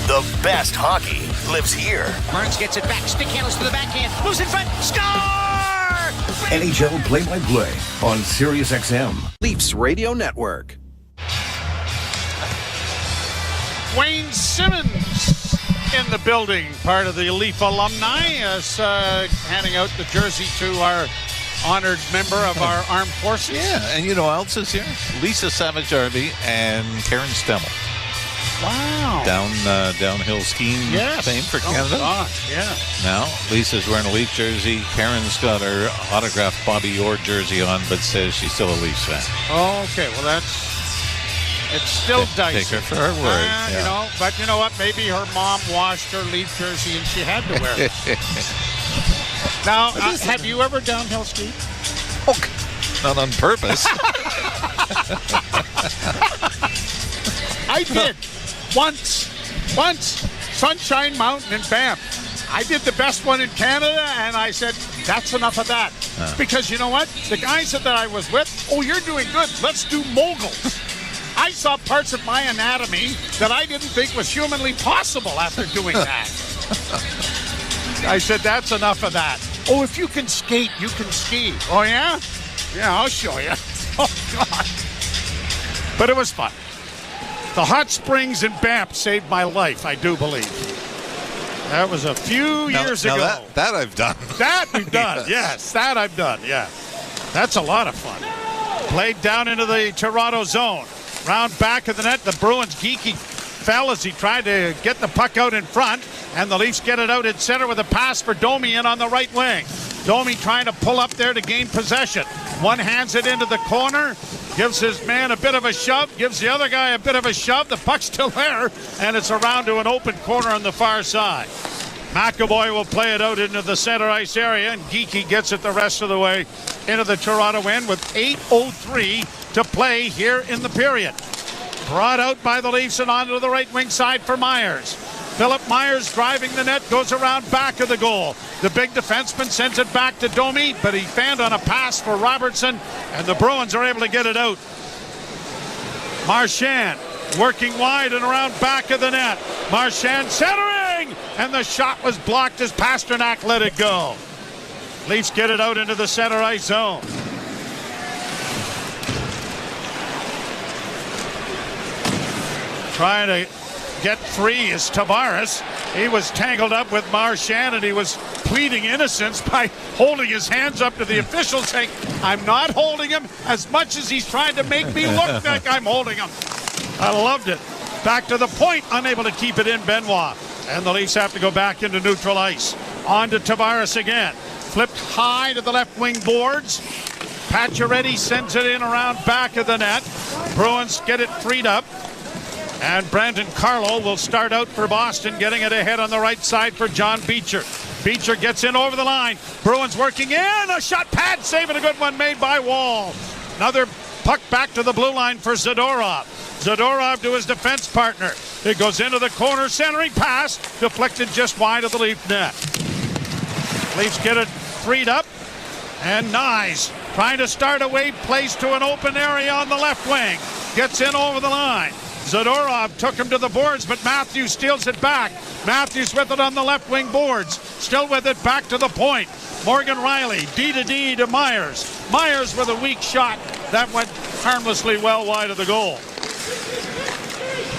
Speaker 9: The best hockey lives here.
Speaker 23: Burns gets it back. Stick handles to the backhand. Moves in front. Score!
Speaker 9: NHL play-by-play on SiriusXM.
Speaker 17: Leafs Radio Network.
Speaker 21: Wayne Simmons in the building, part of the Leaf alumni, is handing out the jersey to our honored member of our armed forces.
Speaker 3: Yeah, and you know who else is here? Lisa Savage Arby and Karen Stemmel.
Speaker 21: Wow.
Speaker 3: Downhill skiing fame for Canada.
Speaker 21: Gosh, yeah.
Speaker 3: Now, Lisa's wearing a Leaf jersey. Karen's got her autographed Bobby Orr jersey on, but says she's still a Leafs fan.
Speaker 21: Oh, okay. Well, it's still dicey.
Speaker 3: Take her for her word.
Speaker 21: You know, but you know what? Maybe her mom washed her Leaf jersey and she had to wear it. Now, have you ever downhill skied?
Speaker 3: Oh, not on purpose.
Speaker 21: I did. Once, Sunshine Mountain in Banff. I did the best one in Canada, and I said, that's enough of that. Because you know what? The guys that I was with, you're doing good. Let's do moguls. I saw parts of my anatomy that I didn't think was humanly possible after doing that. I said, that's enough of that. Oh, if you can skate, you can ski. Oh, yeah? Yeah, I'll show you. Oh, God. But it was fun. The hot springs in Banff saved my life, I do believe. That was a few years ago.
Speaker 3: That I've done.
Speaker 21: That we've done, yes. That I've done, yeah. That's a lot of fun. Played down into the Toronto zone. Round back of the net, the Bruins geeky fell as he tried to get the puck out in front, and the Leafs get it out in center with a pass for Domi in on the right wing. Domi trying to pull up there to gain possession. One hands it into the corner, gives his man a bit of a shove, gives the other guy a bit of a shove. The puck's still there, and it's around to an open corner on the far side. McAvoy will play it out into the center ice area, and Geekie gets it the rest of the way into the Toronto end with 8:03 to play here in the period. Brought out by the Leafs and onto the right wing side for Myers. Philip Myers driving the net, goes around back of the goal. The big defenseman sends it back to Domi, but he fanned on a pass for Robertson, and the Bruins are able to get it out. Marchand working wide and around back of the net. Marchand centering, and the shot was blocked as Pasternak let it go. Leafs get it out into the center ice zone. Trying to get free is Tavares. He was tangled up with Marchand, and he was pleading innocence by holding his hands up to the officials saying, I'm not holding him, as much as he's trying to make me look like I'm holding him. I loved it. Back to the point, unable to keep it in, Benoit. And the Leafs have to go back into neutral ice. On to Tavares again. Flipped high to the left wing boards. Pacioretty sends it in around back of the net. Bruins get it freed up. And Brandon Carlo will start out for Boston, getting it ahead on the right side for John Beecher. Beecher gets in over the line. Bruins working in. A shot pad save, and a good one made by Wall. Another puck back to the blue line for Zadorov. Zadorov to his defense partner. It goes into the corner, centering pass, deflected just wide of the Leaf net. Leafs get it freed up, and Nyes trying to start away, plays to an open area on the left wing. Gets in over the line. Zadorov took him to the boards, but Matthews steals it back. Matthews with it on the left wing boards. Still with it back to the point. Morgan Riley, D to Myers. Myers with a weak shot. That went harmlessly well wide of the goal.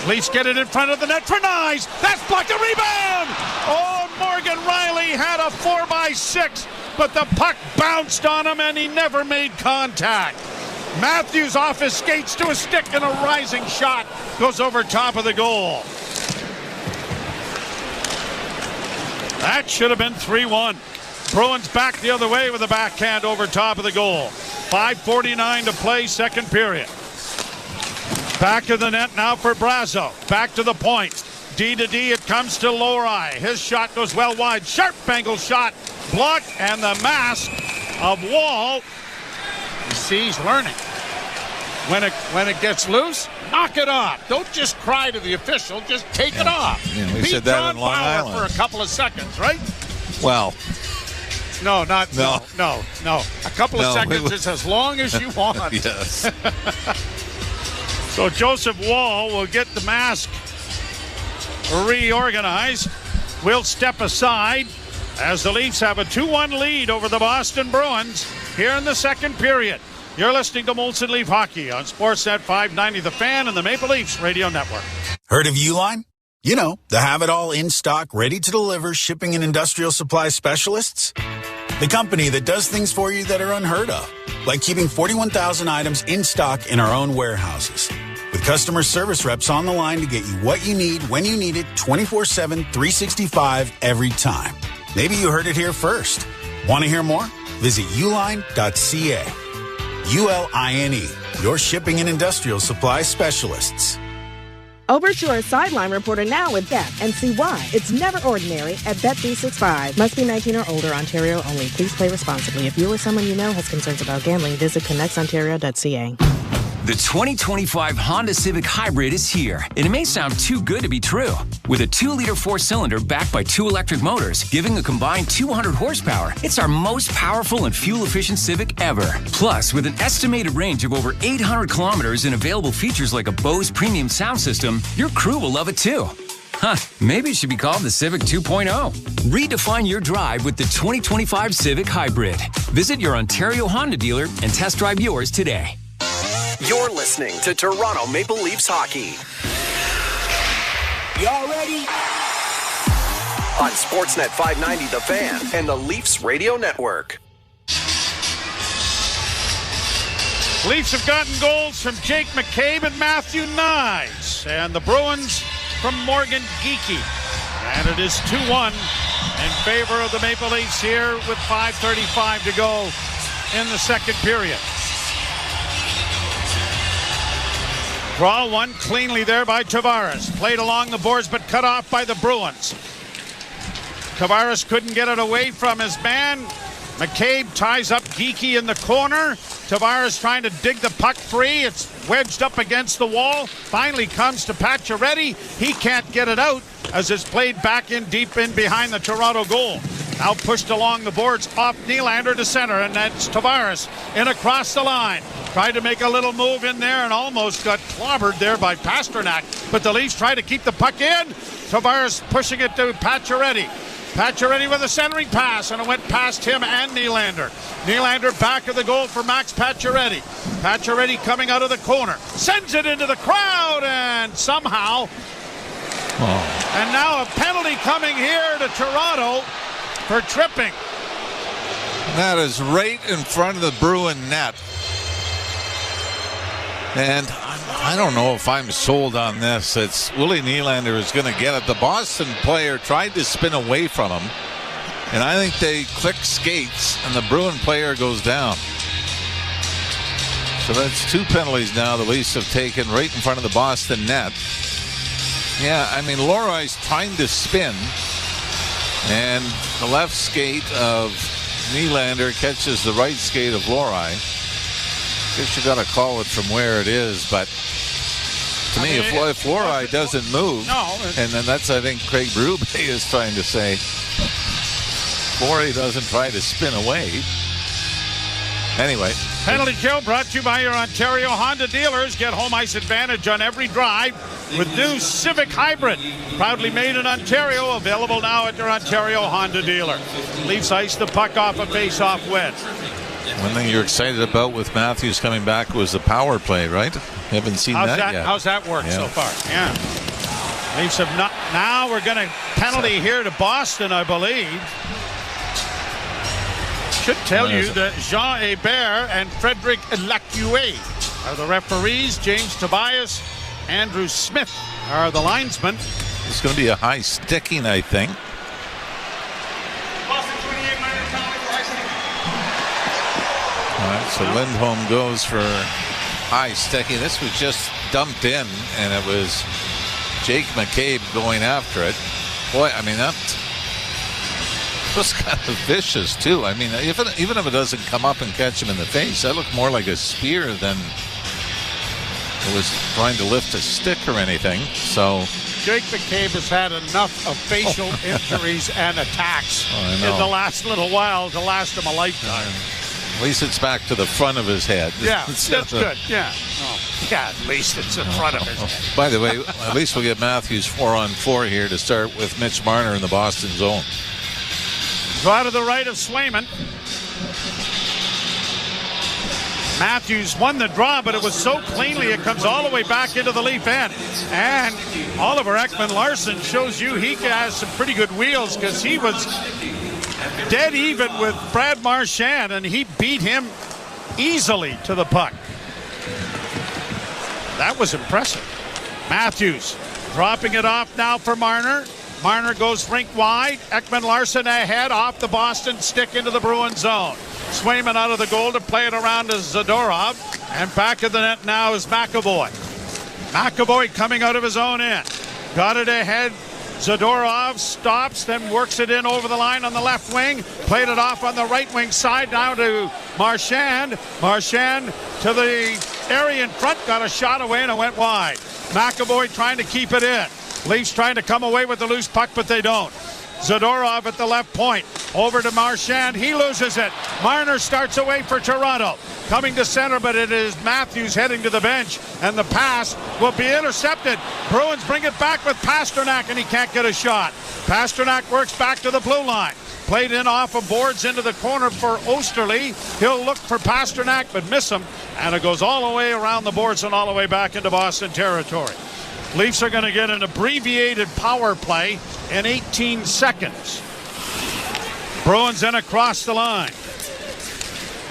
Speaker 21: Leafs get it in front of the net for Nyes. That's blocked. A rebound! Oh, Morgan Riley had a 4x6, but the puck bounced on him and he never made contact. Matthews off his skates to a stick, and a rising shot goes over top of the goal. That should have been 3-1. Bruins back the other way with a backhand over top of the goal. 5:49 to play, second period. Back of the net now for Brazo. Back to the point. D to D, it comes to Lowry. His shot goes well wide. Sharp angle shot. Blocked, and the mask of Wall. You see, he's learning. When it gets loose, knock it off. Don't just cry to the official. Just take it off.
Speaker 3: Yeah, we
Speaker 21: Beat
Speaker 3: said that
Speaker 21: John
Speaker 3: in Long
Speaker 21: Bauer
Speaker 3: Island
Speaker 21: for a couple of seconds, right?
Speaker 3: Well,
Speaker 21: No. A couple of
Speaker 3: No,
Speaker 21: seconds is as long as you want.
Speaker 3: yes.
Speaker 21: So Joseph Wall will get the mask reorganized. We'll step aside as the Leafs have a 2-1 lead over the Boston Bruins here in the second period. You're listening to Molson Leaf Hockey on Sportsnet 590 The Fan and the Maple Leafs Radio Network.
Speaker 7: Heard of Uline? You know, the have-it-all in-stock, ready-to-deliver shipping and industrial supply specialists. The company that does things for you that are unheard of, like keeping 41,000 items in stock in our own warehouses. With customer service reps on the line to get you what you need, when you need it, 24/7, 365, every time. Maybe you heard it here first. Want to hear more? Visit uline.ca. ULINE, your shipping and industrial supply specialists.
Speaker 5: Over to our sideline reporter now with Beth and see why it's never ordinary at Bet365. Must be 19 or older, Ontario only. Please play responsibly. If you or someone you know has concerns about gambling, visit connectsontario.ca.
Speaker 20: The 2025 Honda Civic Hybrid is here, and it may sound too good to be true. With a 2-liter 4-cylinder backed by 2 electric motors, giving a combined 200 horsepower, it's our most powerful and fuel-efficient Civic ever. Plus, with an estimated range of over 800 kilometers and available features like a Bose premium sound system, your crew will love it too. Huh, maybe it should be called the Civic 2.0. Redefine your drive with the 2025 Civic Hybrid. Visit your Ontario Honda dealer and test drive yours today.
Speaker 17: You're listening to Toronto Maple Leafs Hockey.
Speaker 23: Y'all ready?
Speaker 17: On Sportsnet 590 The Fan and the Leafs Radio Network.
Speaker 21: Leafs have gotten goals from Jake McCabe and Matthew Nyes. And the Bruins from Morgan Geekie. And it is 2-1 in favor of the Maple Leafs here with 5:35 to go in the second period. Draw one cleanly there by Tavares. Played along the boards but cut off by the Bruins. Tavares couldn't get it away from his man. McCabe ties up Geekie in the corner. Tavares trying to dig the puck free. It's wedged up against the wall. Finally comes to Pacioretty. He can't get it out as it's played back in deep in behind the Toronto goal. Now pushed along the boards off Nylander to center, and that's Tavares in across the line. Tried to make a little move in there and almost got clobbered there by Pasternak. But the Leafs try to keep the puck in. Tavares pushing it to Pacioretty. Pacioretty with a centering pass, and it went past him and Nylander. Nylander back of the goal for Max Pacioretty. Pacioretty coming out of the corner. Sends it into the crowd, and somehow... And now a penalty coming here to Toronto for tripping.
Speaker 3: That is right in front of the Bruin net. And I don't know if I'm sold on this. It's Willie Nylander is going to get it. The Boston player tried to spin away from him, and I think they click skates, and the Bruin player goes down. So that's 2 penalties now the Leafs have taken right in front of the Boston net. Yeah, I mean, Lorai's trying to spin, and the left skate of Nylander catches the right skate of Lorai. Guess you got to call it from where it is, but to me, if Lorai doesn't move, and then that's, I think, Craig Berube is trying to say, Lorai doesn't try to spin away. Anyway.
Speaker 21: Penalty kill brought to you by your Ontario Honda dealers. Get home ice advantage on every drive with new Civic Hybrid. Proudly made in Ontario. Available now at your Ontario Honda dealer. Leafs ice the puck off a face-off wedge.
Speaker 3: One thing you're excited about with Matthews coming back was the power play, right? Haven't seen that yet.
Speaker 21: How's that work so far? Yeah. Leafs have not. Now we're going to penalty here to Boston, I believe. Should tell you that Jean Hebert and Frederic Lacoué are the referees. James Tobias, Andrew Smith are the linesmen.
Speaker 3: It's going to be a high sticking, I think. All right, so Lindholm goes for high sticking. This was just dumped in, and it was Jake McCabe going after it. Boy, I mean, that was kind of vicious, too. I mean, even if it doesn't come up and catch him in the face, that looked more like a spear than it was trying to lift a stick or anything. So
Speaker 21: Jake McCabe has had enough of facial injuries and attacks in the last little while to last him a lifetime.
Speaker 3: At least it's back to the front of his head.
Speaker 21: Yeah, that's good. Yeah. Yeah, at least it's in front of his head.
Speaker 3: By the way, at least we'll get Matthews 4-on-4 here to start with Mitch Marner in the Boston zone.
Speaker 21: Draw to the right of Swayman. Matthews won the draw, but it was so cleanly it comes all the way back into the Leaf end. And Oliver Ekman-Larsson shows you he has some pretty good wheels because he was dead even with Brad Marchand, and he beat him easily to the puck. That was impressive. Matthews dropping it off now for Marner. Marner goes rink wide. Ekman-Larsson ahead off the Boston stick into the Bruins zone. Swayman out of the goal to play it around to Zadorov. And back of the net now is McAvoy. McAvoy coming out of his own end. Got it ahead. Zadorov stops, then works it in over the line on the left wing. Played it off on the right wing side down to Marchand. Marchand to the area in front. Got a shot away and it went wide. McAvoy trying to keep it in. Leafs trying to come away with the loose puck, but they don't. Zadorov at the left point. Over to Marchand. He loses it. Marner starts away for Toronto. Coming to center, but it is Matthews heading to the bench, and the pass will be intercepted. Bruins bring it back with Pasternak, and he can't get a shot. Pasternak works back to the blue line. Played in off of boards into the corner for Osterley. He'll look for Pasternak, but miss him, and it goes all the way around the boards and all the way back into Boston territory. Leafs are going to get an abbreviated power play in 18 seconds. Bruins in across the line.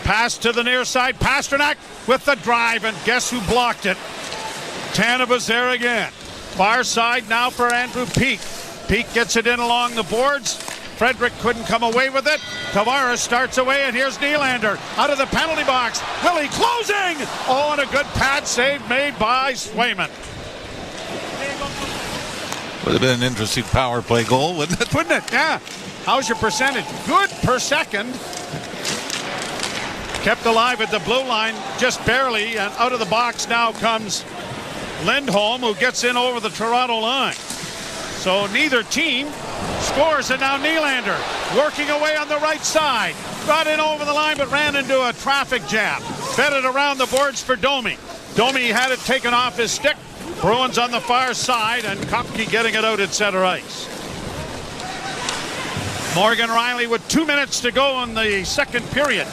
Speaker 21: Pass to the near side. Pasternak with the drive, and guess who blocked it? Taneva's there again. Far side now for Andrew Peeke. Peeke gets it in along the boards. Frederick couldn't come away with it. Tavares starts away, and here's Nylander out of the penalty box. Willie closing! Oh, and a good pad save made by Swayman.
Speaker 3: Would have been an interesting power play goal, wouldn't it?
Speaker 21: Wouldn't it? Yeah. How's your percentage? Good per second. Kept alive at the blue line just barely, and out of the box now comes Lindholm, who gets in over the Toronto line. So neither team scores, and now Nylander working away on the right side. Got in over the line, but ran into a traffic jam. Fed it around the boards for Domi. Domi had it taken off his stick. Bruins on the far side, and Kopke getting it out at center ice. Morgan Riley with 2 minutes to go in the second period.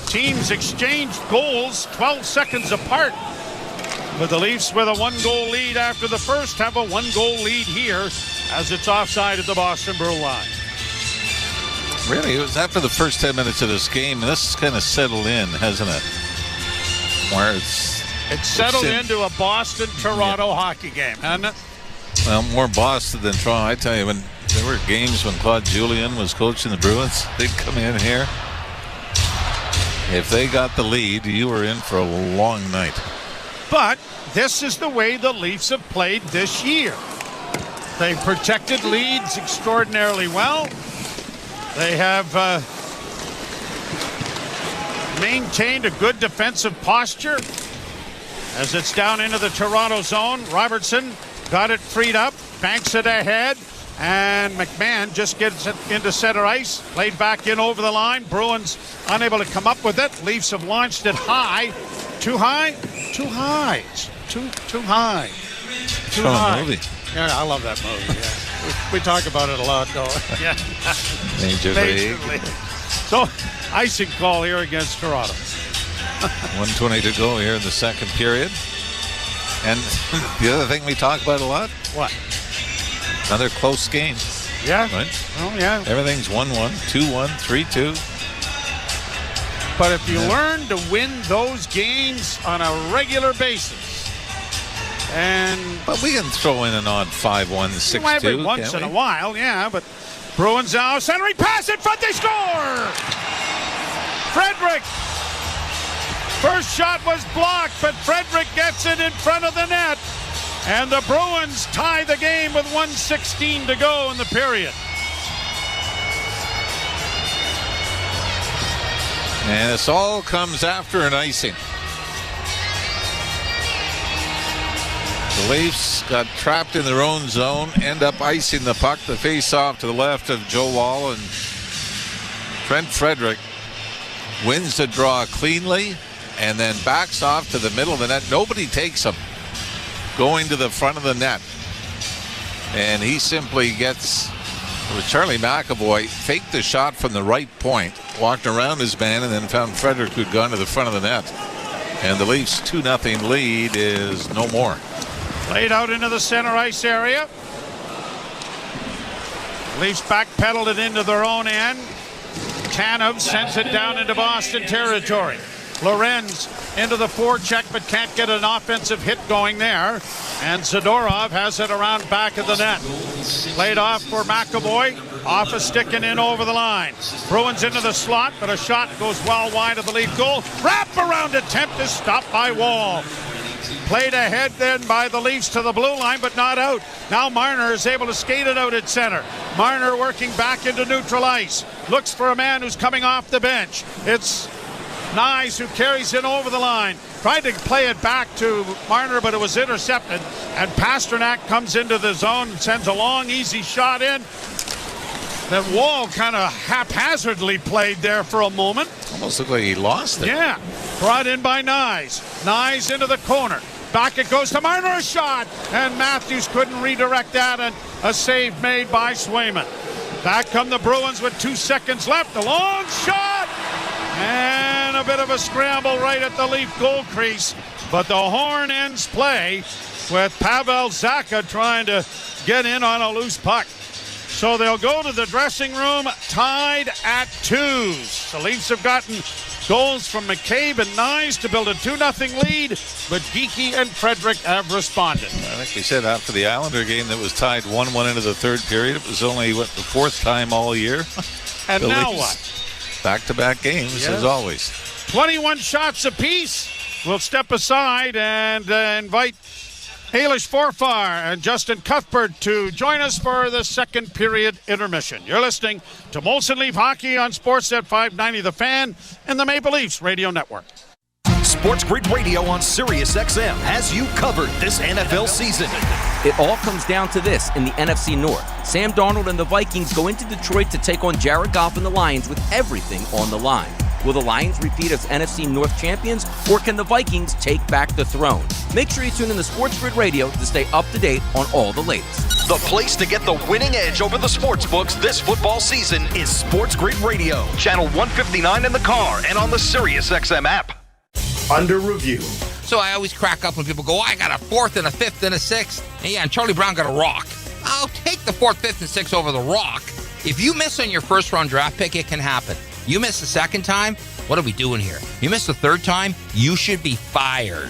Speaker 21: Teams exchanged goals 12 seconds apart. But the Leafs, with a 1-goal lead after the first, have a 1-goal lead here as it's offside at the Boston Bruins line.
Speaker 3: Really, it was after the first 10 minutes of this game, and this is kind of settled in, hasn't it? Where it's
Speaker 21: settled into a Boston-Toronto hockey game, hasn't it?
Speaker 3: Well, more Boston than Toronto. I tell you, when there were games when Claude Julien was coaching the Bruins, they'd come in here. If they got the lead, you were in for a long night.
Speaker 21: But this is the way the Leafs have played this year. They've protected leads extraordinarily well. They have maintained a good defensive posture as it's down into the Toronto zone. Robertson got it freed up, banks it ahead, and McMahon just gets it into center ice, played back in over the line. Bruins unable to come up with it. Leafs have launched it high. Too high? Too high. Too high. Too high.
Speaker 3: Movie.
Speaker 21: Yeah, I love that movie. Yeah. we talk about it a lot, though. Yeah.
Speaker 3: Major League.
Speaker 21: So, icing call here against Toronto.
Speaker 3: 1:20 to go here in the second period. And the other thing we talk about a lot?
Speaker 21: What?
Speaker 3: Another close game.
Speaker 21: Yeah.
Speaker 3: Right?
Speaker 21: Oh, yeah.
Speaker 3: Everything's 1-1, 2-1, 3-2.
Speaker 21: But if you learn to win those games on a regular basis,
Speaker 3: but we can throw in an odd 5-1, 6-2.
Speaker 21: Every once in a while, yeah. But Bruins now centering pass in front, they score! Frederick. First shot was blocked, but Frederick gets it in front of the net. And the Bruins tie the game with 1:16 to go in the period.
Speaker 3: And this all comes after an icing. The Leafs got trapped in their own zone, end up icing the puck. The face-off to the left of Joe Wall, and Trent Frederick wins the draw cleanly and then backs off to the middle of the net. Nobody takes him going to the front of the net. And he simply gets, it was Charlie McAvoy, faked the shot from the right point, walked around his man, and then found Frederick, who'd gone to the front of the net. And the Leafs' 2-0 lead is no more.
Speaker 21: Played out into the center ice area. Leafs backpedaled it into their own end. Tanev sends it down into Boston territory. Lorenz into the forecheck, but can't get an offensive hit going there. And Zadorov has it around back of the net. Played off for McAvoy. Off a stick and in over the line. Bruins into the slot, but a shot goes well wide of the Leaf goal. Wrap around attempt is stopped by Wall. Played ahead then by the Leafs to the blue line, but not out. Now Marner is able to skate it out at center. Marner working back into neutral ice. Looks for a man who's coming off the bench. It's Nyes who carries it over the line. Tried to play it back to Marner, but it was intercepted. And Pasternak comes into the zone and sends a long, easy shot in. That Wall kind of haphazardly played there for a moment.
Speaker 3: Almost looked like he lost it.
Speaker 21: Yeah. Brought in by Nyes. Nyes into the corner. Back it goes to Marner, a shot. And Matthews couldn't redirect that, and a save made by Swayman. Back come the Bruins with 2 seconds left. A long shot. And a bit of a scramble right at the Leaf goal crease. But the horn ends play with Pavel Zacha trying to get in on a loose puck. So they'll go to the dressing room tied at 2s. The Leafs have gotten Goals from McCabe and Nyes to build a 2-0 lead, but Geekie and Frederick have responded.
Speaker 3: I think we said after the Islander game that was tied 1-1 into the third period, it was only, the fourth time all year?
Speaker 21: And
Speaker 3: the
Speaker 21: now
Speaker 3: Leafs,
Speaker 21: what?
Speaker 3: Back-to-back games, as always.
Speaker 21: 21 shots apiece. We'll step aside and invite Ailish Forfar and Justin Cuthbert to join us for the second period intermission. You're listening to Molson Leaf Hockey on Sportsnet 590 The Fan and the Maple Leafs Radio Network.
Speaker 6: Sports Grid Radio on Sirius XM has you covered this NFL season.
Speaker 14: It all comes down to this in the NFC North. Sam Darnold and the Vikings go into Detroit to take on Jared Goff and the Lions with everything on the line. Will the Lions repeat as NFC North champions, or can the Vikings take back the throne? Make sure you tune in to Sports Grid Radio to stay up to date on all the latest.
Speaker 6: The place to get the winning edge over the sports books this football season is Sports Grid Radio. Channel 159 in the car and on the Sirius XM app. Under review.
Speaker 18: So I always crack up when people go, I got a 4th and a 5th and a 6th. And yeah, and Charlie Brown got a rock. I'll take the 4th, 5th, and 6th over the rock. If you miss on your first round draft pick, it can happen. You miss the second time, what are we doing here? You miss the third time, you should be fired.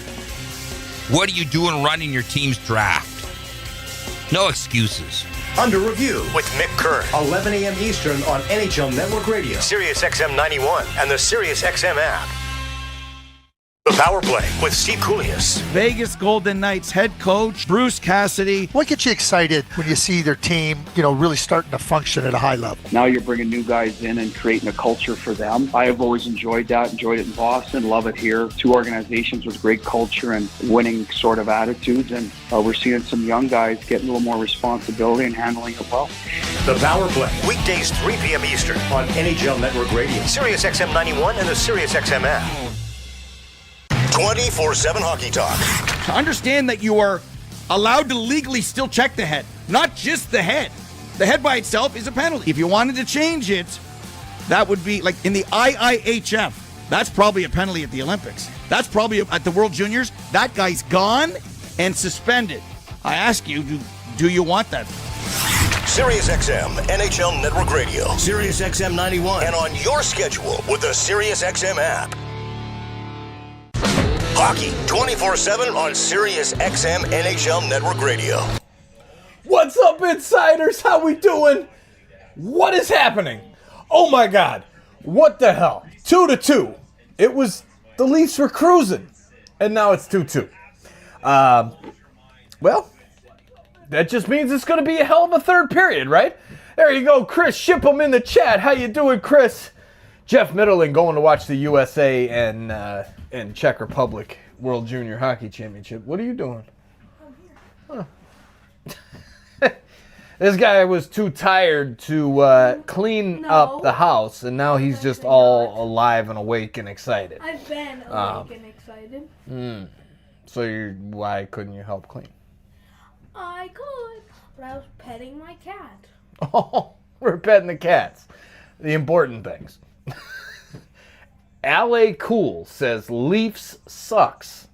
Speaker 18: What are you doing running your team's draft? No excuses.
Speaker 9: Under Review with Mick Kerr, 11 a.m. Eastern on NHL Network Radio, Sirius XM 91, and the Sirius XM app. The Power Play with Steve Koulias.
Speaker 10: Vegas Golden Knights head coach Bruce Cassidy.
Speaker 11: What gets you excited when you see their team, really starting to function at a high level?
Speaker 12: Now you're bringing new guys in and creating a culture for them. I have always enjoyed that, enjoyed it in Boston, love it here. Two organizations with great culture and winning sort of attitudes, and we're seeing some young guys getting a little more responsibility and handling it well.
Speaker 9: The Power Play, weekdays 3 p.m. Eastern on NHL Network Radio, Sirius XM 91, and the Sirius XM app. 24/7 hockey talk.
Speaker 10: To understand that you are allowed to legally still check the head, not just the head. The head by itself is a penalty. If you wanted to change it, that would be like in the IIHF. That's probably a penalty at the Olympics. That's probably at the World Juniors. That guy's gone and suspended. I ask you, do you want that?
Speaker 9: Sirius XM, NHL Network Radio, Sirius XM 91, and on your schedule with the Sirius XM app. Hockey 24/7 on Sirius XM NHL Network Radio.
Speaker 19: What's up, insiders? How we doing? What is happening? Oh my God! What the hell? 2-2. It was the Leafs were cruising, and now it's 2-2. Well, that just means it's going to be a hell of a third period, right? There you go, Chris Shipham in the chat. How you doing, Chris? Jeff Middleton going to watch the USA and Czech Republic World Junior Hockey Championship. What are you doing? Huh. This guy was too tired to clean up the house, and now he's just all alive and awake and excited.
Speaker 22: I've been awake and excited.
Speaker 19: So why couldn't you help clean?
Speaker 22: I could, but I was petting my cat.
Speaker 19: Oh, we're petting the cats. The important things. L.A. Cool says Leafs sucks.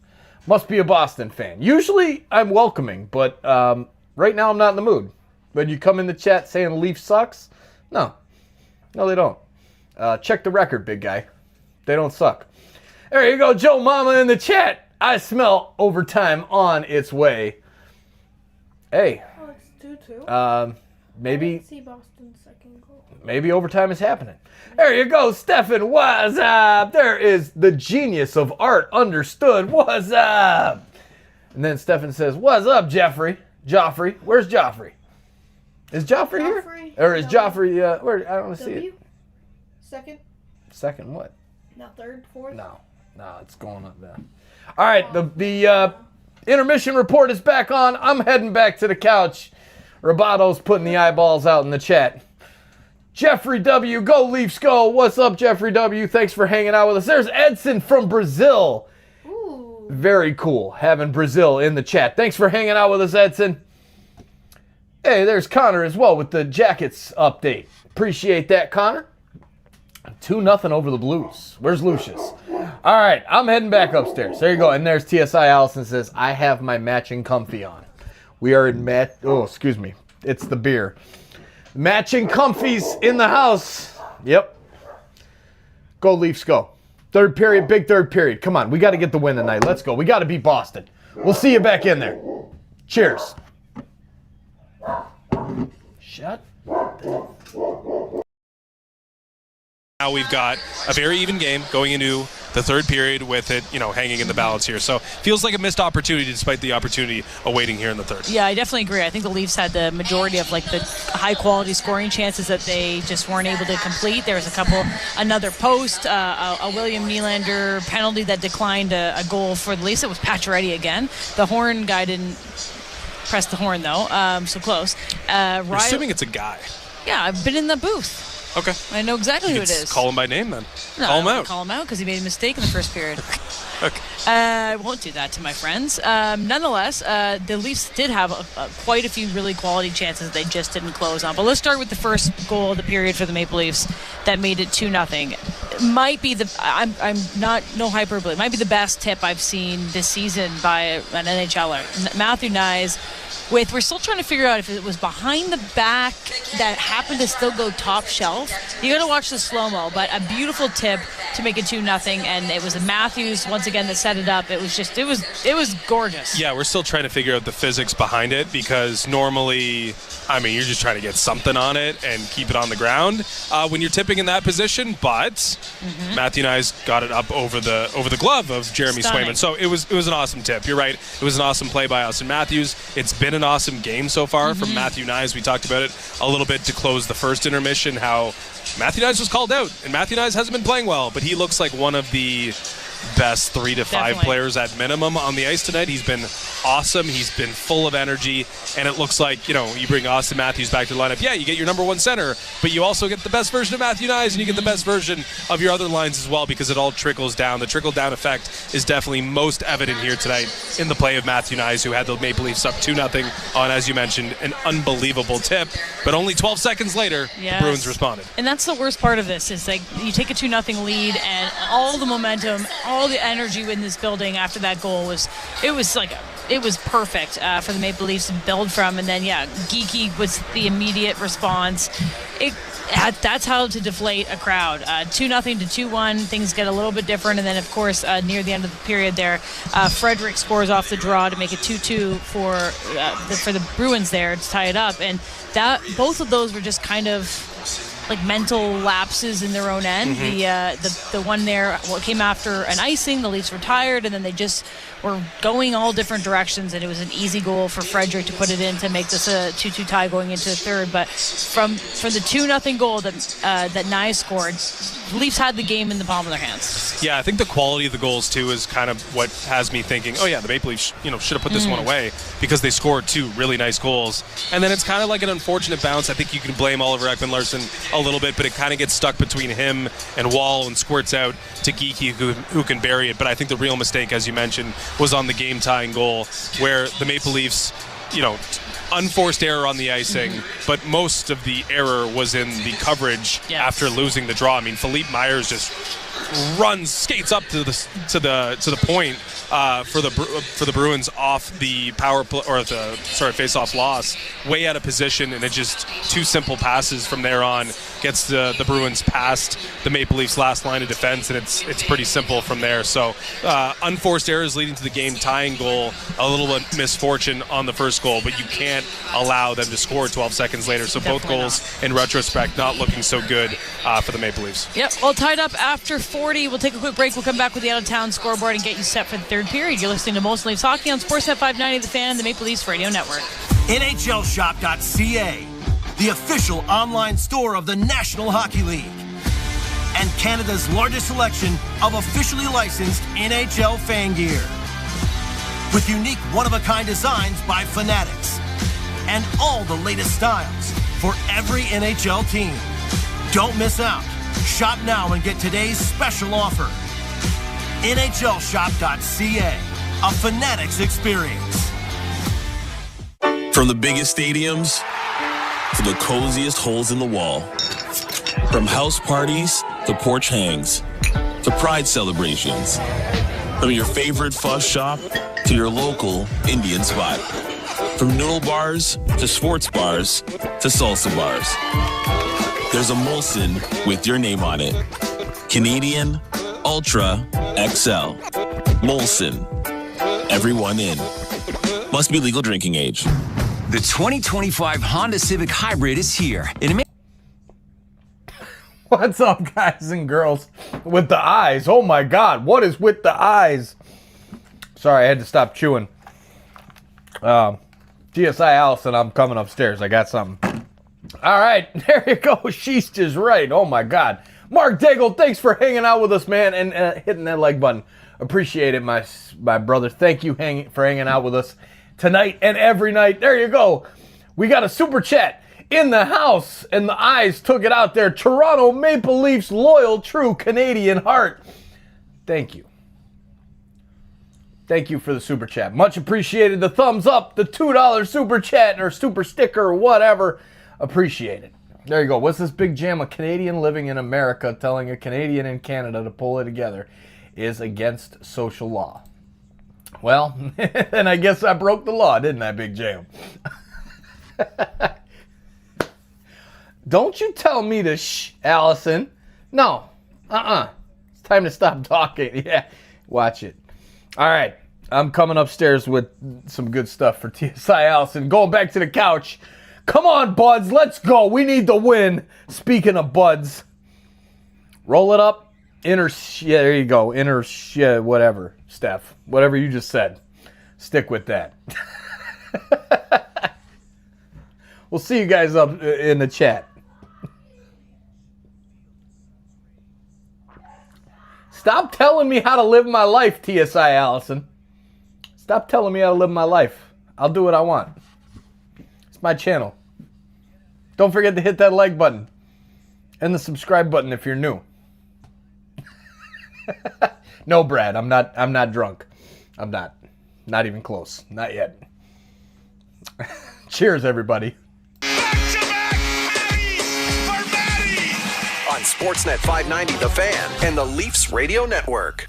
Speaker 19: Must be a Boston fan. Usually I'm welcoming, but right now I'm not in the mood. When you come in the chat saying Leafs sucks, no, they don't. Check the record, big guy. They don't suck. There you go, Joe Mama in the chat. I smell overtime on its way. Hey.
Speaker 22: Oh, it's 2-2.
Speaker 19: Maybe.
Speaker 22: I didn't see Boston's second goal.
Speaker 19: Maybe overtime is happening. There you go, Stefan. What's up? There is the genius of art understood. What's up? And then Stefan says, "What's up, Jeffrey? Joffrey? Where's Joffrey? Is Joffrey here? Or is Joffrey? Where? I don't see it.
Speaker 22: Second.
Speaker 19: Second what?
Speaker 22: Now third, fourth.
Speaker 19: No, it's going up there. All right, the intermission report is back on. I'm heading back to the couch. Robato's putting the eyeballs out in the chat. Jeffrey W, go Leafs go. What's up, Jeffrey W? Thanks for hanging out with us. There's Edson from Brazil. Ooh. Very cool having Brazil in the chat. Thanks for hanging out with us, Edson. Hey, there's Connor as well with the Jackets update. Appreciate that, Connor. 2-0 over the Blues. Where's Lucius? All right, I'm heading back upstairs. There you go. And there's TSI Allison says, I have my matching comfy on. We are in excuse me. It's the beer. Matching comfies in the house. Yep. Go Leafs go. Third period, big third period. Come on, we got to get the win tonight. Let's go. We got to beat Boston. We'll see you back in there. Cheers. Shut.
Speaker 8: Now we've got a very even game going into the third period with it, hanging in the balance here. So feels like a missed opportunity despite the opportunity awaiting here in the third.
Speaker 1: Yeah, I definitely agree. I think the Leafs had the majority of the high quality scoring chances that they just weren't able to complete. There was another post, a William Nylander penalty that declined a goal for the Leafs. It was Pacioretty again. The horn guy didn't press the horn though, so close.
Speaker 8: You're assuming it's a guy.
Speaker 1: Yeah, I've been in the booth.
Speaker 8: Okay.
Speaker 1: I know exactly who it is.
Speaker 8: Call him by name then.
Speaker 1: No,
Speaker 8: call him out.
Speaker 1: Call him out because he made a mistake in the first period.
Speaker 8: Okay.
Speaker 1: I won't do that to my friends. Nonetheless, the Leafs did have quite a few really quality chances they just didn't close on. But let's start with the first goal of the period for the Maple Leafs that made it 2-0. Might be I'm not no hyperbole. It might be the best tip I've seen this season by an NHLer. Matthew Knies. We're still trying to figure out if it was behind the back that happened to still go top shelf. You got to watch the slow-mo, but a beautiful tip to make it 2-0, and it was Matthews once again that set it up. It was gorgeous.
Speaker 8: Yeah, we're still trying to figure out the physics behind it because normally, you're just trying to get something on it and keep it on the ground when you're tipping in that position. But Matthew Knies got it up over the glove of Jeremy Swayman. So it was an awesome tip. You're right. It was an awesome play by Austin Matthews. It's been an awesome game so far from Matthew Knies. We talked about it a little bit to close the first intermission, how Matthew Knies was called out, and Matthew Knies hasn't been playing well, but he looks like one of the best 3 to 5 players at minimum on the ice tonight. He's been awesome. He's been full of energy, and it looks like, you bring Austin Matthews back to the lineup. Yeah, you get your number one center, but you also get the best version of Matthew Knies, and you get the best version of your other lines as well because it all trickles down. The trickle-down effect is definitely most evident here tonight in the play of Matthew Knies, who had the Maple Leafs up 2-0 on, as you mentioned, an unbelievable tip. But only 12 seconds later, the Bruins responded.
Speaker 1: And that's the worst part of this is you take a 2-0 lead, and all the momentum, all the energy in this building after that goal was perfect for the Maple Leafs to build from. And then Geeky was the immediate response. That's how to deflate a crowd. 2-0 to 2-1, things get a little bit different, and then of course near the end of the period there, Frederick scores off the draw to make it 2-2 for the Bruins there to tie it up, and that both of those were just kind of mental lapses in their own end. The one there came after an icing. The Leafs were tired, and then they just were going all different directions, and it was an easy goal for Frederick to put it in to make this a 2-2 tie going into the third. But from the 2-0 goal that Knies scored, the Leafs had the game in the palm of their hands.
Speaker 8: Yeah, I think the quality of the goals too is kind of what has me thinking, oh yeah, the Maple Leafs should have put this one away because they scored 2 really nice goals. And then it's kind of like an unfortunate bounce. I think you can blame Oliver Ekman-Larsson a little bit, but it kind of gets stuck between him and Wall and squirts out to Geeky who can bury it. But I think the real mistake, as you mentioned, was on the game-tying goal where the Maple Leafs, unforced error on the icing, but most of the error was in the coverage after losing the draw. Philippe Myers just skates up to the point for the Bruins off the face-off loss, way out of position, and it just 2 simple passes from there on gets the Bruins past the Maple Leafs' last line of defense, and it's pretty simple from there. So unforced errors leading to the game-tying goal, a little bit misfortune on the first goal, but you can't allow them to score 12 seconds later. So both goals, in retrospect, not looking so good for the Maple Leafs.
Speaker 1: Yep, all tied up after 40. We'll take a quick break. We'll come back with the out-of-town scoreboard and get you set for the third period. You're listening to Molson Leafs Hockey on Sportsnet 590 The Fan and the Maple Leafs Radio Network.
Speaker 2: NHLShop.ca, the official online store of the National Hockey League, and Canada's largest selection of officially licensed NHL fan gear, with unique one-of-a-kind designs by Fanatics, and all the latest styles for every NHL team. Don't miss out. Shop now and get today's special offer. NHLShop.ca, a Fanatics experience.
Speaker 15: From the biggest stadiums to the coziest holes in the wall. From house parties to porch hangs to pride celebrations. From your favorite fuzz shop to your local Indian spot. From noodle bars to sports bars to salsa bars. There's a Molson with your name on it. Canadian, Ultra XL. Molson. Everyone in. Must be legal drinking age.
Speaker 20: The 2025 Honda Civic Hybrid is here.
Speaker 19: What's up, guys and girls? With the eyes. Oh my God, what is with the eyes? Sorry, I had to stop chewing. GSI Allison, I'm coming upstairs. I got something. All right, there you go. She's just right. Oh my God. Mark Daigle, thanks for hanging out with us, man, and hitting that like button. Appreciate it, my brother. Thank you for hanging out with us tonight and every night. There you go. We got a super chat in the house, and the eyes took it out there. Toronto Maple Leafs loyal, true Canadian heart. Thank you. Thank you for the super chat. Much appreciated. The thumbs up, the $2 super chat or super sticker or whatever. Appreciate it. There you go. What's this big jam? A Canadian living in America telling a Canadian in Canada to pull it together is against social law. Well, then I guess I broke the law, didn't I, Big Jam? Don't you tell me to shh, Allison. No. It's time to stop talking. Yeah, watch it. All right. I'm coming upstairs with some good stuff for TSI Allison. Going back to the couch. Come on, buds. Let's go. We need the win. Speaking of buds. Roll it up. Yeah, there you go. Whatever, Steph. Whatever you just said. Stick with that. We'll see you guys up in the chat. Stop telling me how to live my life, TSI Allison. Stop telling me how to live my life. I'll do what I want. It's my channel. Don't forget to hit that like button and the subscribe button if you're new. No, Brad, I'm not drunk. I'm not. Not even close. Not yet. Cheers, everybody.
Speaker 17: On Sportsnet 590, The Fan, and the Leafs Radio Network.